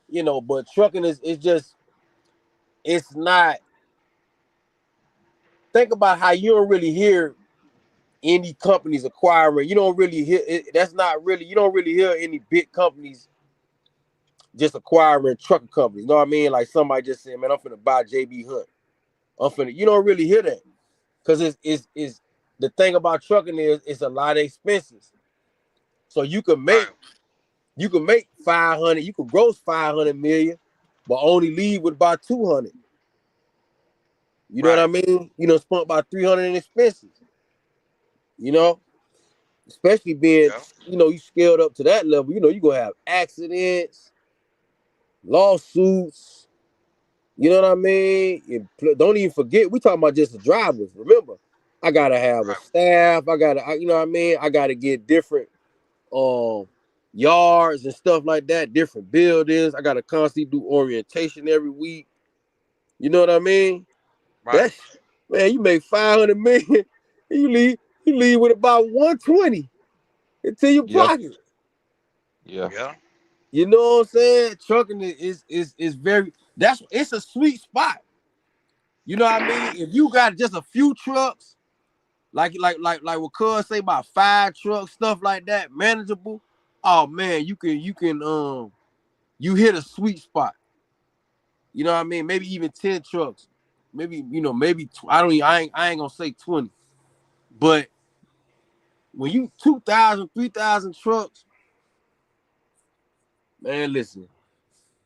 but trucking is just, it's not, think about how you don't really hear any companies acquiring. You don't really hear it. That's not really, you don't really hear any big companies just acquiring trucking companies. You know what I mean? Like somebody just saying, man, I'm finna buy JB Hunt. You don't really hear that. Because it's the thing about trucking is it's a lot of expenses. So Right. you can make 500, you could gross 500 million, but only leave with about 200. You know what I Right. mean? Spent about 300 in expenses. You know, especially being, Yeah. you scaled up to that level. You gonna have accidents, lawsuits. You know what I mean? Don't even forget, we talking about just the drivers. Remember, I gotta have a Right. staff. You know what I mean? I gotta get different um yards and stuff like that, different buildings. I gotta constantly do orientation every week. You know what I mean? Right. That's man, you make 500 million, you leave with about 120 into your Yeah, pocket. yeah, Yeah. You know what I'm saying? Trucking is very it's a sweet spot. You know what I mean? If you got just a few trucks, like what Cuz say about 5 trucks, stuff like that, manageable. Oh man, you can you hit a sweet spot. You know what I mean? Maybe even 10 trucks. Maybe, maybe I ain't gonna say 20. But when you 2,000, 3,000 trucks, man, listen,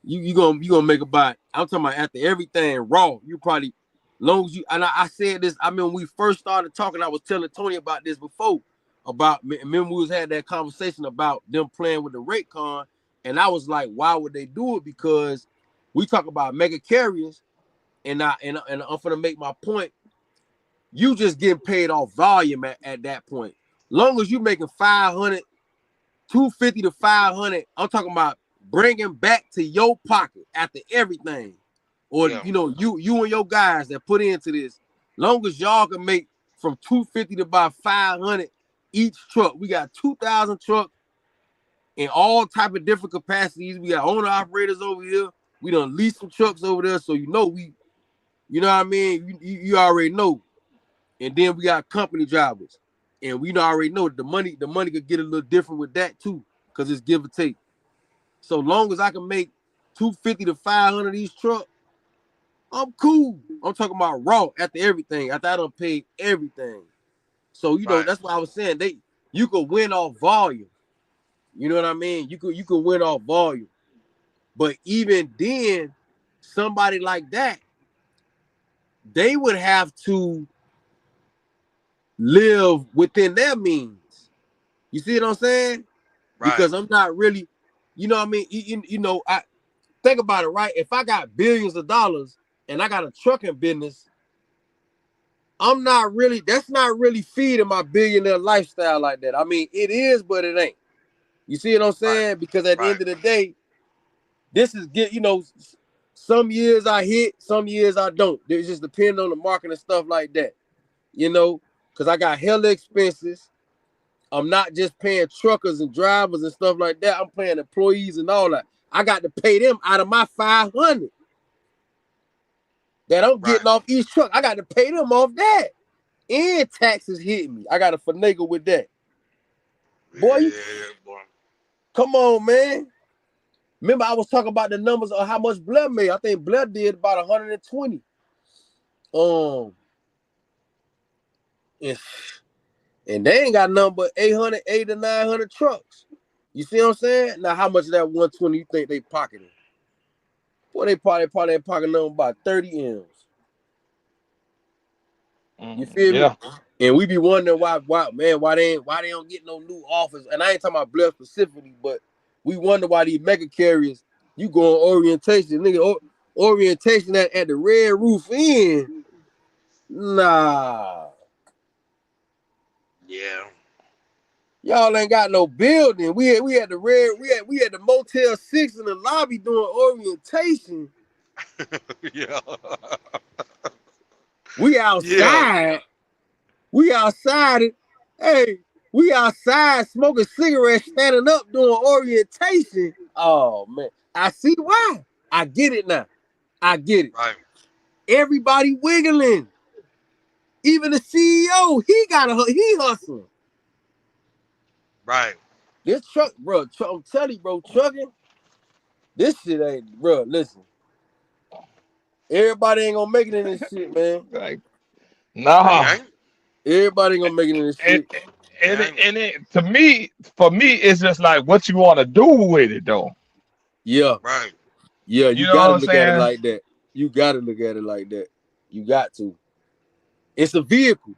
you gonna make about, I'm talking about after everything raw, you probably, long as you, and I said this, I mean, when we first started talking, I was telling Tony about this before, remember we was had that conversation about them playing with the rate con, and I was like, why would they do it? Because we talk about mega carriers, and I'm gonna make my point. You just getting paid off volume at that point. Long as you making 500, 250 to 500, I'm talking about bringing back to your pocket after everything. Or, Yeah. you and your guys that put into this, long as y'all can make from 250 to about 500 each truck. We got 2,000 trucks in all type of different capacities. We got owner operators over here. We done lease some trucks over there. So, you know what I mean? You already know. And then we got company drivers. And we already know the money could get a little different with that too, because it's give or take. So long as I can make 250 to 500 of these trucks, I'm cool. I'm talking about raw after everything. After I done paid everything. So Right. that's why I was saying you could win off volume. You know what I mean? You could win off volume. But even then, somebody like that, they would have to live within their means. You see what I'm saying? Right. Because I'm not really, you know what I mean? I think about it, right? If I got billions of dollars and I got a trucking business, that's not really feeding my billionaire lifestyle like that. I mean, it is, but it ain't. You see what I'm Right. saying? Because at the Right. end of the day, this is some years I hit, some years I don't. It just depends on the market and stuff like that. Because I got hella expenses. I'm not just paying truckers and drivers and stuff like that. I'm paying employees and all that. I got to pay them out of my 500 that I'm Right. getting off each truck. I got to pay them off that. And taxes hit me. I got to finagle with that. Boy, Yeah, boy. come on, man. Remember, I was talking about the numbers of how much Blair made. I think Blair did about 120. Um, and, and they ain't got nothing but 800, 800 to 900 trucks. You see what I'm saying? Now, how much of that 120 you think they pocketing? Boy, they probably ain't pocketing nothing about 30 M's. You feel me? yeah. And we be wondering why they don't get no new offers. And I ain't talking about Blair specifically, but we wonder why these mega carriers, you go on orientation, nigga, orientation at the Red Roof Inn. Nah, Yeah. y'all ain't got no building. We had the Motel 6 in the lobby doing orientation. Yeah. We Yeah. outside. We outside. Hey, we outside smoking cigarettes, standing up doing orientation. Oh man, I see why. I get it now. I get it. Right. Everybody wiggling. Even the CEO, he hustling. Right. This truck, bro. I'm telling you, bro, trucking. This shit ain't, bro. Listen, everybody ain't gonna make it in this shit, man. Like, They nah. ain't. Everybody ain't gonna make it in this And shit. They and ain't. to me, for me, it's just like what you want to do with it, though. Yeah, Right. yeah. You You know what gotta I'm look at it saying? like that. You gotta look at it like that. You got to. It's a vehicle.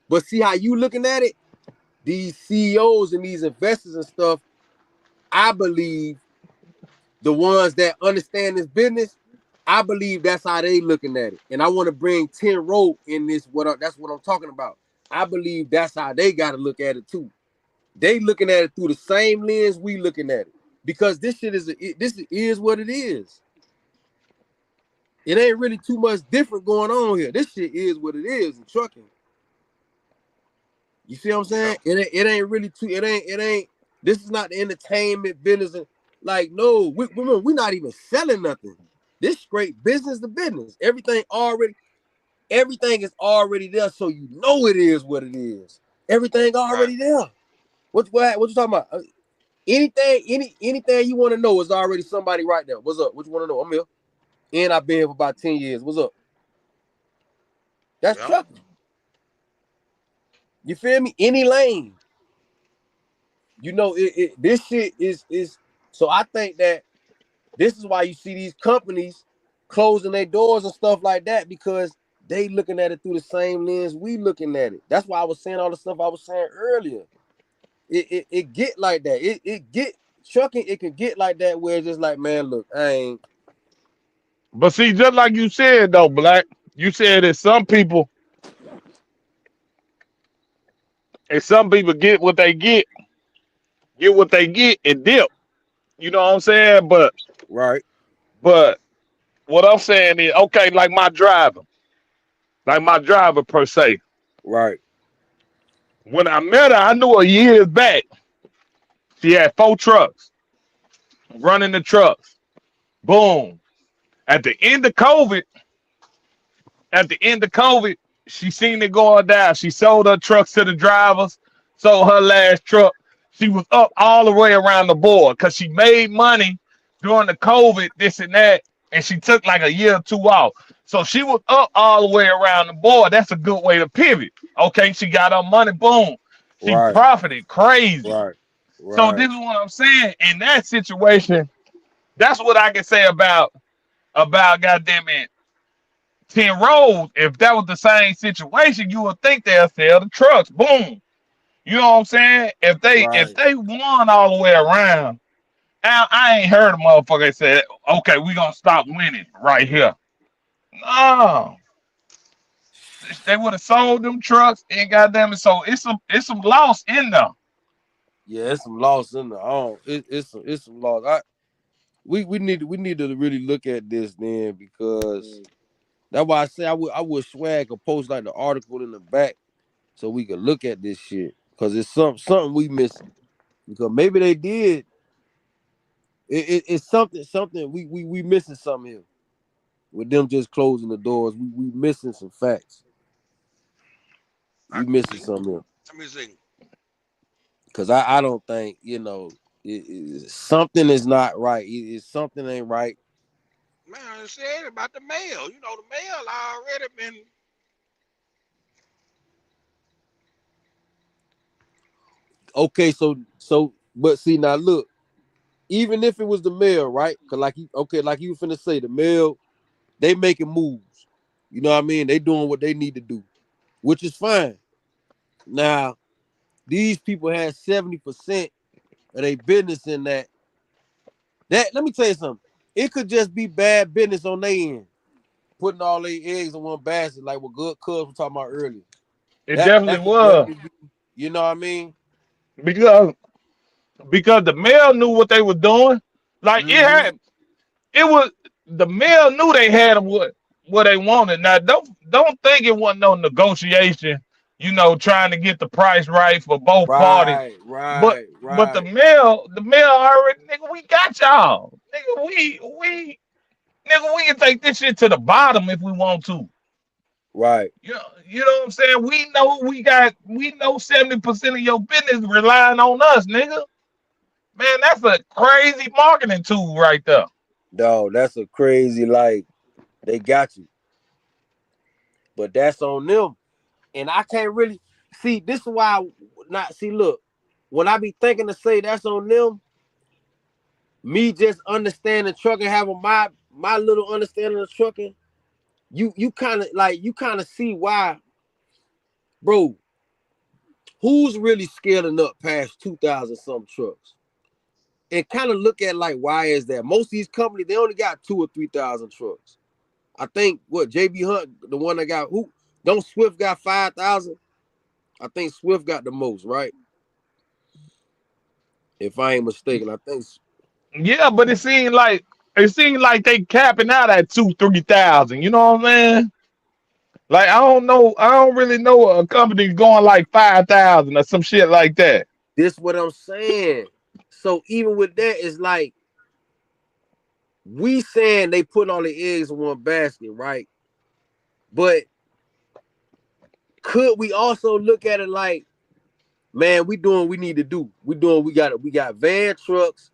But see how you looking at it? These CEOs and these investors and stuff, I believe the ones that understand this business, I believe that's how they looking at it, and I want to bring 10 row in this. That's what I'm talking about. I believe that's how they got to look at it too. They looking at it through the same lens we looking at it, because this shit is what it is. It ain't really too much different going on here. This shit is what it is in trucking. You see what I'm saying? Yep. It ain't really too. It ain't. This is not the entertainment business. Like no, we're not even selling nothing. This straight business to business. Everything is already there, so you know it is what it is. Everything Right. already there. What you talking about? Anything you want to know is already somebody right there. What's up? What you want to know? I'm here, and I've been here for about 10 years. What's up? That's Yep. trucking. You feel me? Any lane. You know, this shit is. So I think that this is why you see these companies closing their doors and stuff like that, because they looking at it through the same lens we looking at it. That's why I was saying all the stuff I was saying earlier. It get like that. It get trucking. It can get like that where it's just like, man, look, I ain't But see, just like you said though, Black, you said that some people get what they get and dip. You know what I'm saying? right, But what I'm saying is, okay, like my driver per se. right, When I met her, I knew her years back. She had 4 trucks, running the trucks. Boom. At the end of COVID, at the end of COVID, she seen it going down. She sold her trucks to the drivers, sold her last truck. She was up all the way around the board because she made money during the COVID, this and that, and she took like a year or two off. So she was up all the way around the board. That's a good way to pivot. Okay, she got her money, boom. She right, profited crazy. right, So this right. is what I'm saying. In that situation, that's what I can say about goddamn it 10 rows. If that was the same situation, you would think they'll sell the trucks. Boom. You know what I'm saying? If Right. they won all the way around, I ain't heard a motherfucker say, okay, we gonna stop winning right here. No. They would have sold them trucks and goddamn it. So it's some loss in there. Yeah, it's some loss in there. It's some loss. We need to really look at this then, because that's why I say I would swag or post like the article in the back so we can look at this shit, because it's something we missing, because maybe they did. It's something we missing something here with them just closing the doors. We missing some facts. I We can missing see. something here, Let me see. because I don't think something is not right. Something ain't right. Man, I said about the mail. You know, the mail already been. Okay, but see now look, even if it was the mail, right? Cause like you finna say, the mail, they making moves. You know what I mean? They doing what they need to do, which is fine. Now, these people had 70% of their business in that. Let me tell you something. It could just be bad business on their end, putting all their eggs in one basket, like what good cuz were talking about earlier. It That definitely could was. definitely be, you know what I mean? Because the mail knew what they were doing. Like Mm-hmm. it was the mail knew they had what they wanted. Now don't think it wasn't no negotiation, trying to get the price right for both parties. Right, But right, but the right, mail, the mail already, nigga, we got y'all. Nigga, we can take this shit to the bottom if we want to. right. You know what I'm saying? We know 70% of your business relying on us, nigga. Man, that's a crazy marketing tool right there. Dog, that's a crazy, like, they got you. But that's on them. And I can't really see this is why not see look, when I be thinking to say that's on them, me just understanding trucking, having my little understanding of trucking, you kind of see why, bro, who's really scaling up past 2,000 some trucks? and kind of look at like why is that? Most of these companies they only got 2 or 3 thousand trucks. I think what JB Hunt, the one that got who don't Swift got 5,000. I think Swift got the most, right? If I ain't mistaken, I think. Yeah, but it seemed like they capping out at 2-3 thousand. You know what I'm saying? Like I don't know, I don't really know a company going like 5,000 or some shit like that. This what I'm saying. So even with that, it's like we saying they put all the eggs in one basket, right? But could we also look at it like, man, we doing what we need to do. We got van trucks.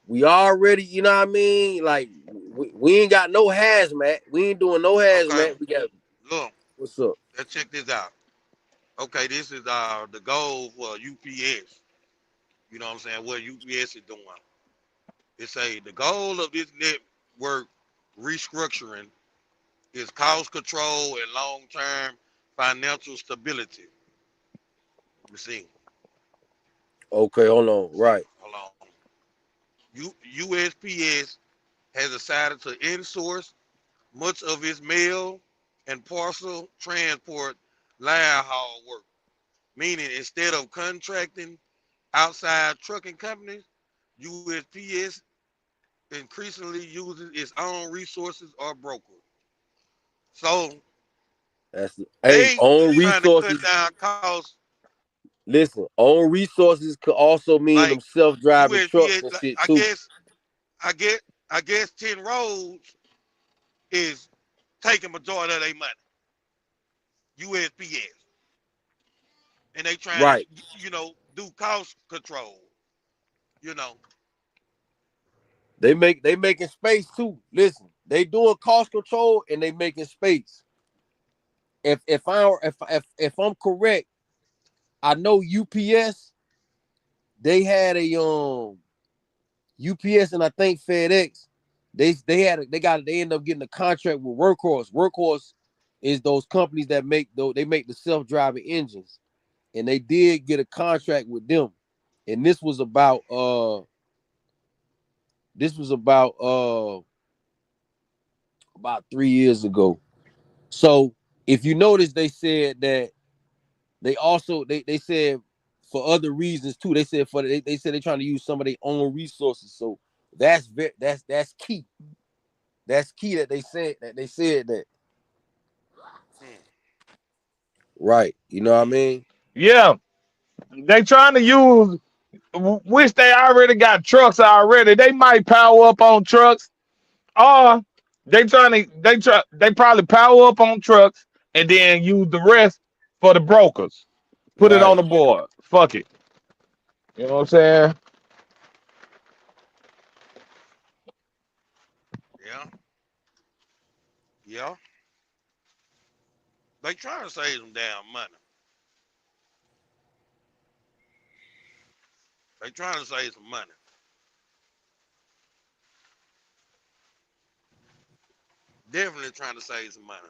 We already, you know what I mean? Like we ain't got no hazmat. We ain't doing no Okay, hazmat. We got look, what's up? let's check this out. Okay, this is the goal for UPS. You know what I'm saying? What UPS is doing. It say the goal of this network restructuring is cost control and long-term financial stability. Let me see. Okay, hold on. See, Right. hold on. USPS has decided to insource much of its mail and parcel transport line haul work, meaning instead of contracting outside trucking companies, USPS increasingly uses its own resources or brokers. So That's hey, they own trying to cut resources. down costs. Listen, own resources could also mean Like them self-driving trucks USPS, and like, shit I too. guess, I get, I guess 10 roads is taking majority of their money. USPS, and they trying to, Right. do cost control. You know, They making space too. Listen, they doing cost control and they making space. If I'm correct, I know UPS. They had a UPS and I think FedEx. They end up getting a contract with Workhorse. Workhorse is those companies that make the self driving engines, and they did get a contract with them. And this was about 3 years ago. So if you notice, they said that they said for other reasons too. They said they said they're trying to use some of their own resources. So that's key. That's key that they said that. hmm. Right. You know what I mean? Yeah, they trying to use which they already got trucks already. They might power up on trucks, or they probably power up on trucks and then use the rest for the brokers. Put it on Right. the board. Fuck it. You know what I'm saying? Yeah, yeah. They trying to save some damn money. They trying to save some money. Definitely trying to save some money.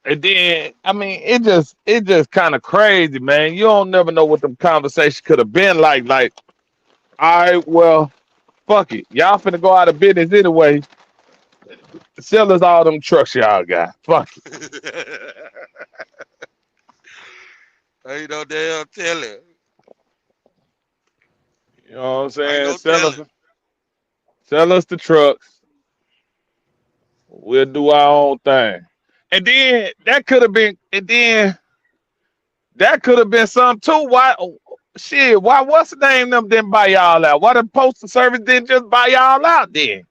And then I mean it just kind of crazy, man. You don't never know what the conversation could have been like. Like, all right, well, fuck it. Y'all finna go out of business anyway. Sell us all them trucks y'all got. Fuck it. Ain't no damn telling. You know what I'm Ain't saying? no Sell us telling. the trucks. We'll do our own thing. And then that could have been some too. Why shit, why what's the name them didn't buy y'all out? Why the postal service didn't just buy y'all out then?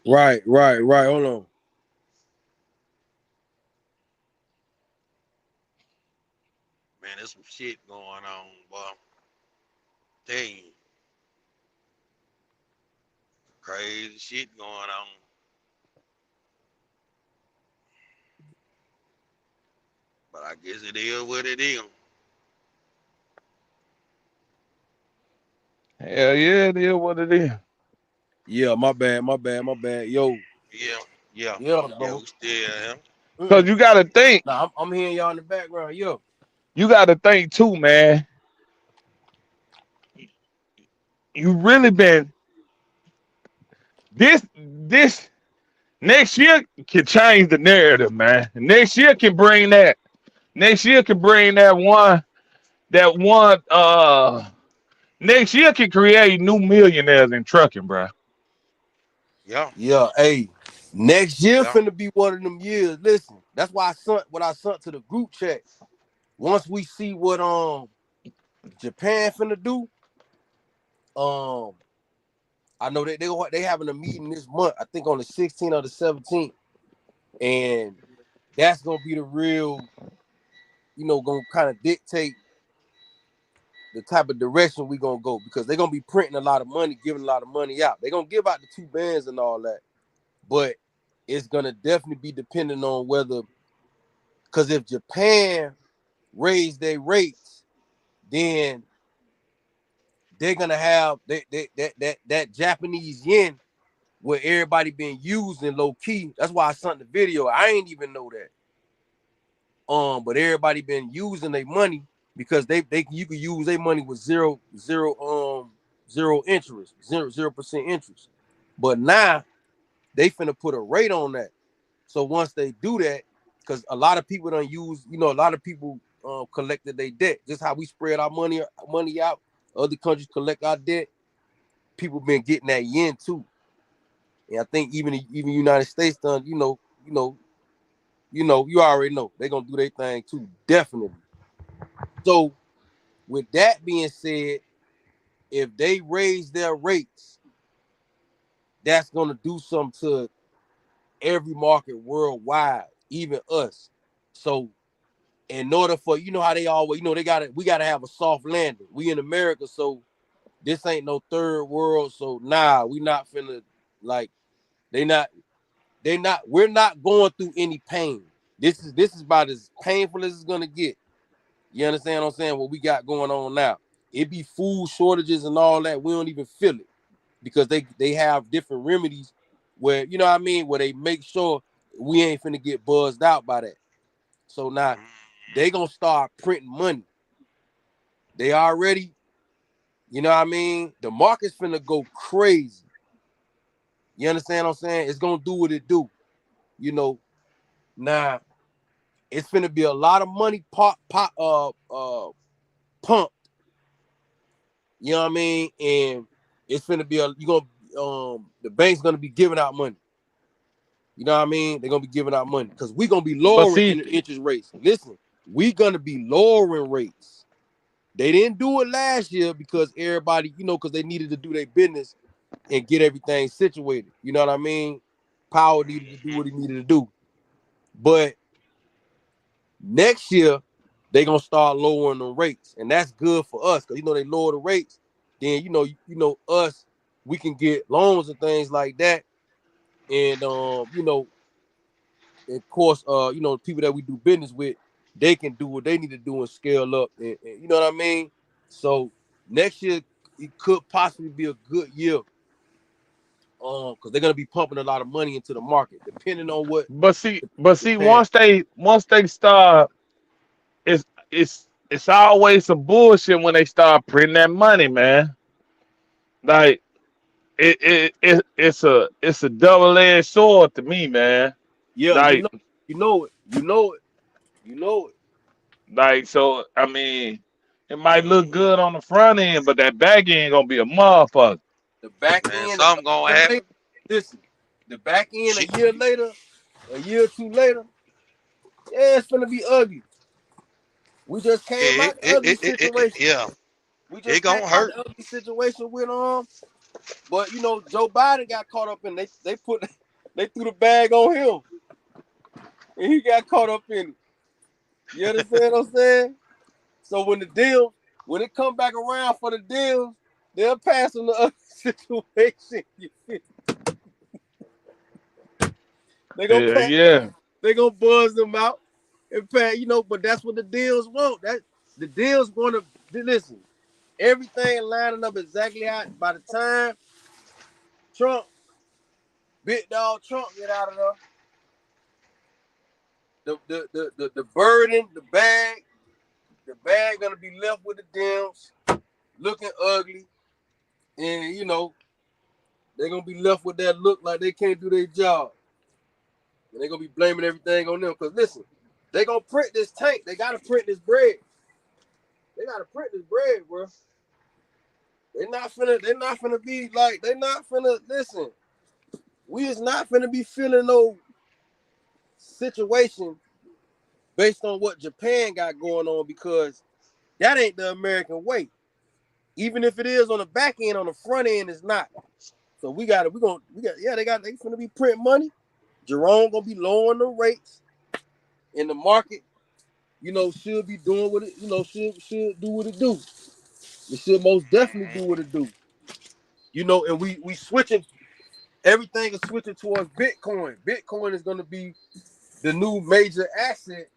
Right, right. Right. Hold on. Man, there's some shit going on, boy. Dang, crazy shit going on. But I guess it is what it is. Hell yeah, it is what it is. Yeah, my bad. Yo. Yeah, yeah, Yeah, yeah. bro. We still am. Cause Mm-mm. you gotta think, Nah, I'm hearing y'all in the background. Yo, you gotta think too, man. You really been this next year can change the narrative, man. Next year can bring that. Next year can bring that one. Next year can create new millionaires in trucking, bro. Yeah, yeah, hey, next year yeah. finna be one of them years. Listen, that's why I sent to the group chat. Once we see what Japan finna do, um, I know that they having a meeting this month. I think on the 16th or the 17th, and that's gonna be the real, gonna kind of dictate the type of direction we gonna go because they're gonna be printing a lot of money, giving a lot of money out. They're gonna give out the 2 bands and all that, but it's gonna definitely be depending on whether, because if Japan raise their rates, then they're gonna have that Japanese yen where everybody been using low key. That's why I sent the video. I ain't even know that. But everybody been using their money because they you can use their money with zero interest, 0% interest. But now they finna put a rate on that. So once they do that, because a lot of people don't use, a lot of people collected their debt. Just how we spread our money out. Other countries collect our debt. People been getting that yen too. And I think even United States done, you already know they're gonna do their thing too, definitely. So with that being said, if they raise their rates, that's gonna do something to every market worldwide, even us. So in order for how they always, we gotta have a soft landing. We in America, so this ain't no third world. So we not finna like they not we're not going through any pain. This is about as painful as it's gonna get. You understand what I'm saying? What we got going on now. It be food shortages and all that. We don't even feel it because they have different remedies where, you know what I mean, where they make sure we ain't finna get buzzed out by that. So now they gonna start printing money. They already, you know what I mean? The market's finna go crazy. You understand what I'm saying? It's gonna do what it do. You know, now it's finna be a lot of money pumped. You know what I mean? And it's finna be the bank's gonna be giving out money. You know what I mean? They're gonna be giving out money because we're gonna be But lowering see, interest rates. Listen, we gonna be lowering rates. They didn't do it last year because everybody, because they needed to do their business and get everything situated. You know what I mean? Power needed to do what he needed to do. But next year, they're gonna start lowering the rates, and that's good for us because they lower the rates. Then us, we can get loans and things like that, and of course, people that we do business with, they can do what they need to do and scale up, and you know what I mean. So next year it could possibly be a good year, because they're gonna be pumping a lot of money into the market, depending on what but see, Japan. once they start, it's always some bullshit when they start printing that money, man. Like it's a double-edged sword to me, man. Yeah, Like you know it. so I mean, it might look good on the front end, but that back end gonna be a motherfucker. The back Man, end, something gonna a year later, happen. listen, the back end Shit, a year later, a year or two later, yeah, it's gonna be ugly. We just came it, out the it, ugly it, it, it, it- situation. yeah, We it just came gonna out hurt. the ugly situation with but Joe Biden got caught up in they put they threw the bag on him and he got caught up in it. You understand what I'm saying? So when it come back around for the deals, they'll pass on the other situation. They gonna Yeah, pass, yeah. they gonna buzz them out and pass, but that's what the deals want. That the deals wanna listen, everything lining up exactly how by the time Trump big dog Trump get out of there. The burden, the bag gonna be left with the Dems, looking ugly, and you know they're gonna be left with that look like they can't do their job, and they're gonna be blaming everything on them. Cause listen, they gonna print this tank. They gotta print this bread. They gotta print this bread, bro. They're not finna be like. They not finna listen. We is not finna be feeling no situation based on what Japan got going on because that ain't the American way. Even if it is on the back end, on the front end, it's not. So we got they finna be print money. Jerome gonna be lowering the rates, and the market, you know, should be doing what it, you know, should do what it do. It should most definitely do what it do. You know, and we switching, everything is switching towards Bitcoin. Bitcoin is gonna be the new major asset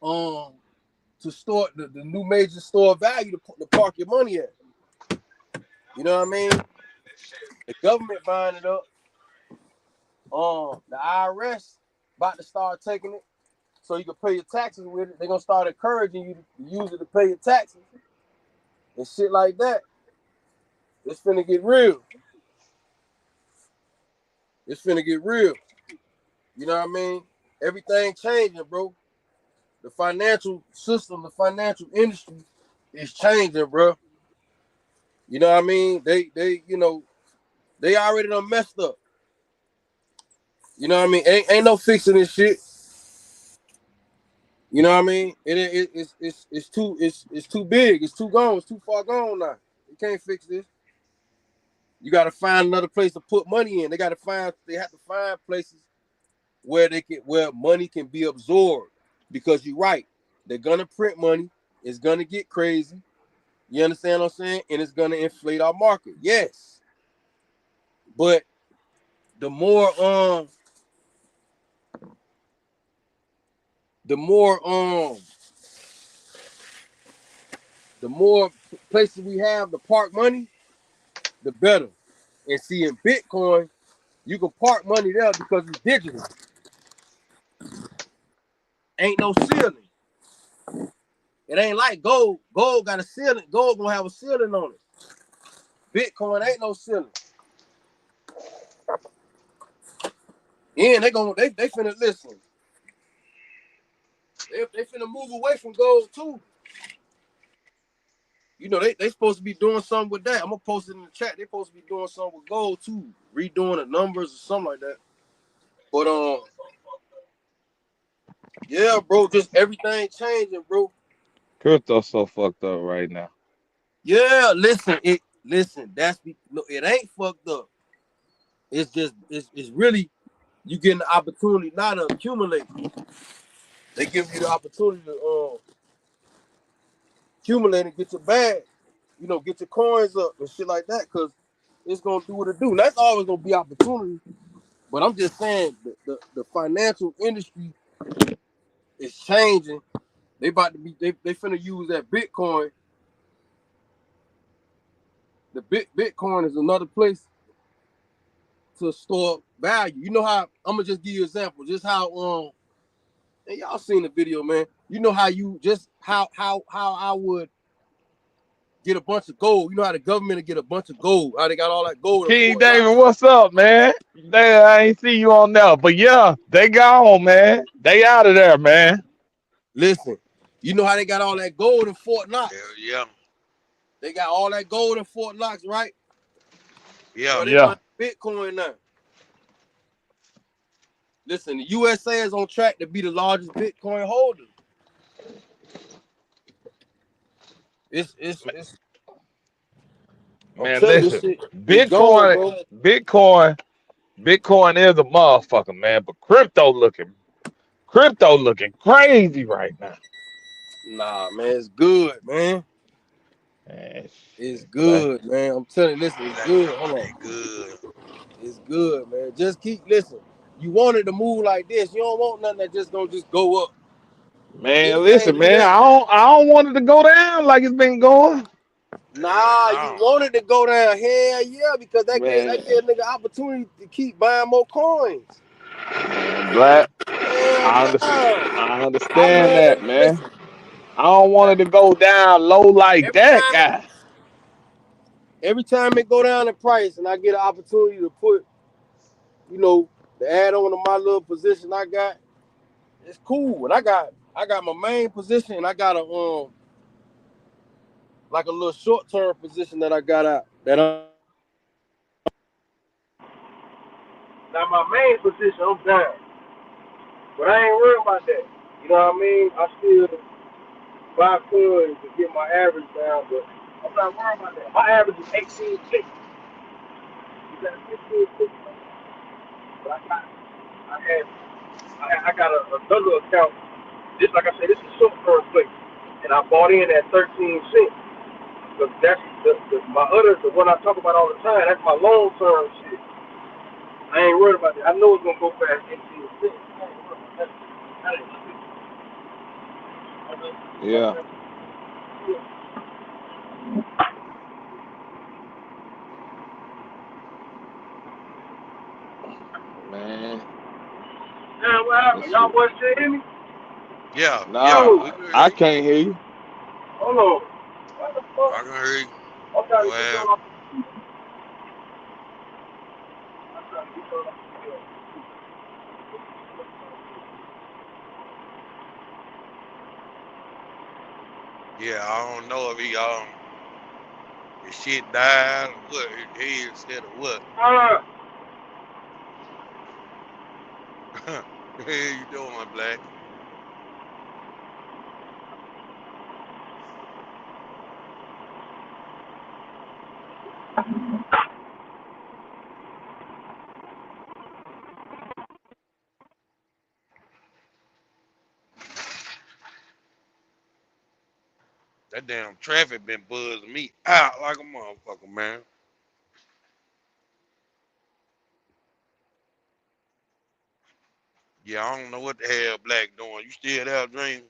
to store the new major store of value to park your money at. You know what I mean? The government buying it up. The IRS about to start taking it so you can pay your taxes with it. They're gonna start encouraging you to use it to pay your taxes and shit like that. It's finna get real. It's finna get real. You know what I mean? Everything changing, bro. The financial system, the financial industry is changing, bro. You know what I mean? You know, they already done messed up. You know what I mean? Ain't no fixing this shit. You know what I mean? It's too big. It's too gone. It's too far gone now. You can't fix this. You got to find another place to put money in. They have to find places where money can be absorbed. Because you're right. They're gonna print money. It's gonna get crazy. You understand what I'm saying? And it's gonna inflate our market. Yes. But the more places we have to park money, the better. And see, in Bitcoin, you can park money there because it's digital. Ain't no ceiling. It ain't like gold. Gold got a ceiling. Gold gonna have a ceiling on it. Bitcoin ain't no ceiling. And they finna listen. They finna move away from gold too. You know, they supposed to be doing something with that. I'm gonna post it in the chat. They supposed to be doing something with gold too, redoing the numbers or something like that. But yeah, bro, just everything changing, bro. Crypto's so fucked up right now. Yeah, listen, no, it ain't fucked up. It's just it's really you getting the opportunity not to accumulate. They give you the opportunity to accumulate and get your bag, you know, get your coins up and shit like that, cause it's gonna do what it do. That's always gonna be opportunity. But I'm just saying the financial industry is changing. They finna use that Bitcoin. The Bitcoin is another place to store value. You know how I'm gonna just give you an example. Just how and y'all seen the video, man. You know how you just how I would get a bunch of gold. You know how the government would get a bunch of gold. How they got all that gold in King Fort Knox. David, what's up, man? I ain't see you on there, but yeah, they gone, man. They out of there, man. Listen, you know how they got all that gold in Fort Knox. Hell yeah. They got all that gold in Fort Knox, right? Yeah. Well, they Yeah, run Bitcoin now. Listen, the USA is on track to be the largest Bitcoin holder. It's I'm man. telling you, Listen, this shit is gone, Bitcoin, bro. Bitcoin, Bitcoin is a motherfucker, man. But crypto looking crazy right now. Nah, man, it's good, man. Man, It's shit, boy. good, man. I'm telling you, listen, it's good. Hold on. They good. It's good, man. Just keep listen. You wanted to move like this. You don't want nothing that just gonna just go up. Man, Anything listen, do man. that. I don't want it to go down like it's been going. Hell Nah, you no. wanted to go down. Hell yeah, because that Man, gave nigga opportunity to keep buying more coins. man, Black. Hell I understand. no. I I understand man, that, man. listen. I don't want it to go down low like Every that, time, guy. every time it go down in price, and I get an opportunity to put, the add on to my little position I got, it's cool. And I got my main position, and I got a like a little short term position that I got out that I'm. Now my main position, I'm down, but I ain't worried about that. You know what I mean? I still buy coins to get my average down, but I'm not worried about that. My average is 18.6. You got 15.6, but I got another account. Just like I said, this is short term play, and I bought in at 13 cents. Cause that's my other, the one I talk about all the time. That's my long term shit. I ain't worried about that. I know it's gonna go past 18 cents. I ain't worried about that. That ain't Yeah, shit. man. Now what That happened? Y'all shit. boys still hear me? Yeah, yeah, Nah, we can hear I you. can't hear you. Hold on. What the fuck? I can hear you. I'm trying to get Well, y'all off. I'm trying to get y'all off. yeah, I don't know if he his shit died or what. His head instead of what. How you doing, Black? That damn traffic been buzzing me out like a motherfucker, man. Yeah, I don't know what the hell Black doing. You still there, Dream?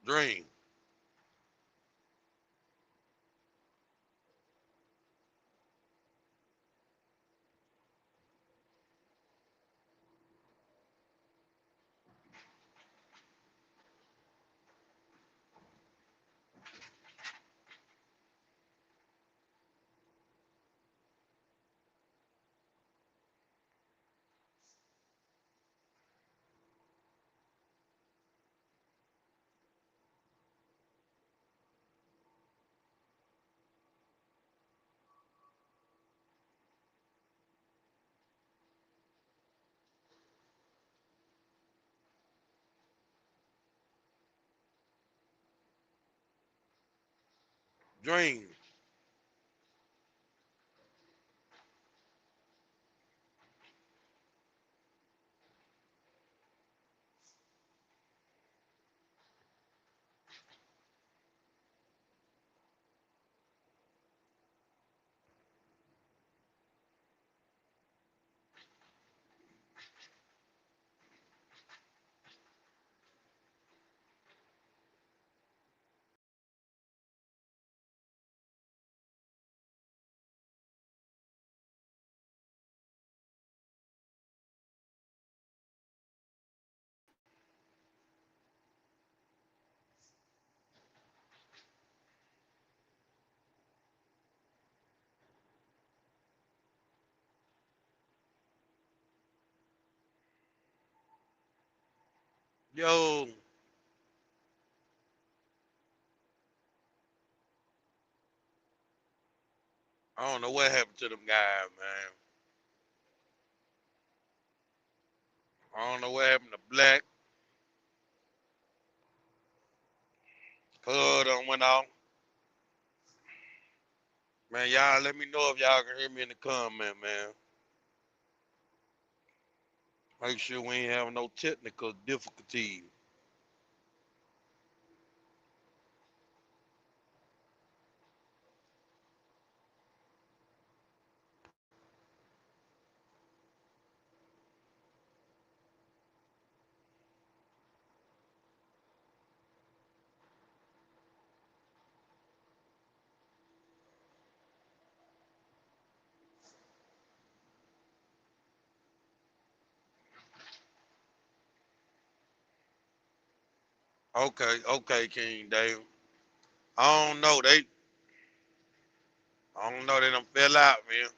Dream. Dream. Yo, I don't know what happened to them guys, man. I don't know what happened to Black. Cuz done went out. Man, y'all let me know if y'all can hear me in the comment, man. Make sure we ain't having no technical difficulties. Okay, King David. I don't know. I don't know. They done fell out, man.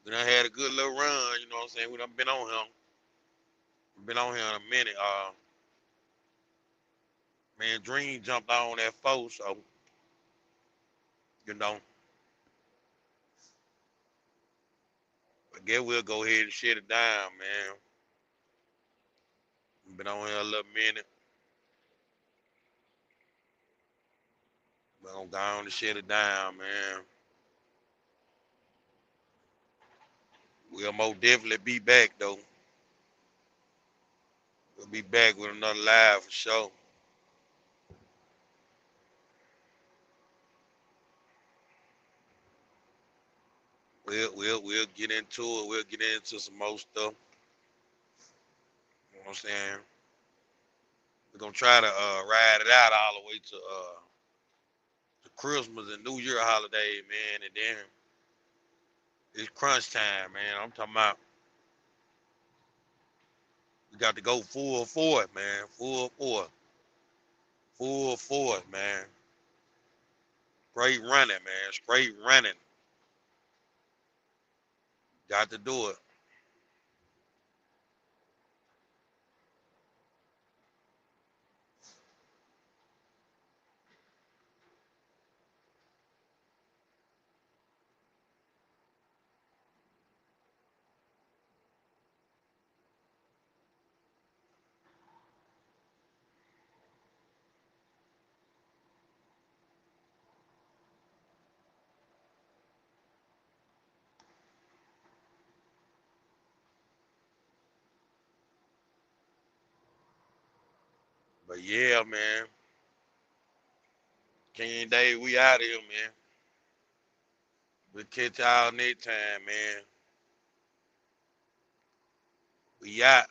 We done had a good little run. You know what I'm saying? We done been on him. Been on here in a minute. Man, Dream jumped on that foe, so you know. I guess we'll go ahead and shut it down, man. Been on here a little minute. We're gonna go on and shut it down, man. We'll most definitely be back though. We'll be back with another live for sure. We'll get into it. We'll get into some more stuff. You know what I'm saying? We're gonna try to ride it out all the way to Christmas and New Year holiday, man, and then it's crunch time, man. I'm talking about we got to go full force, man. Full force. Full force, man. Straight running, man. Straight running. Got to do it. But yeah, man. King Day, we out of here, man. We'll catch y'all next time, man. We out.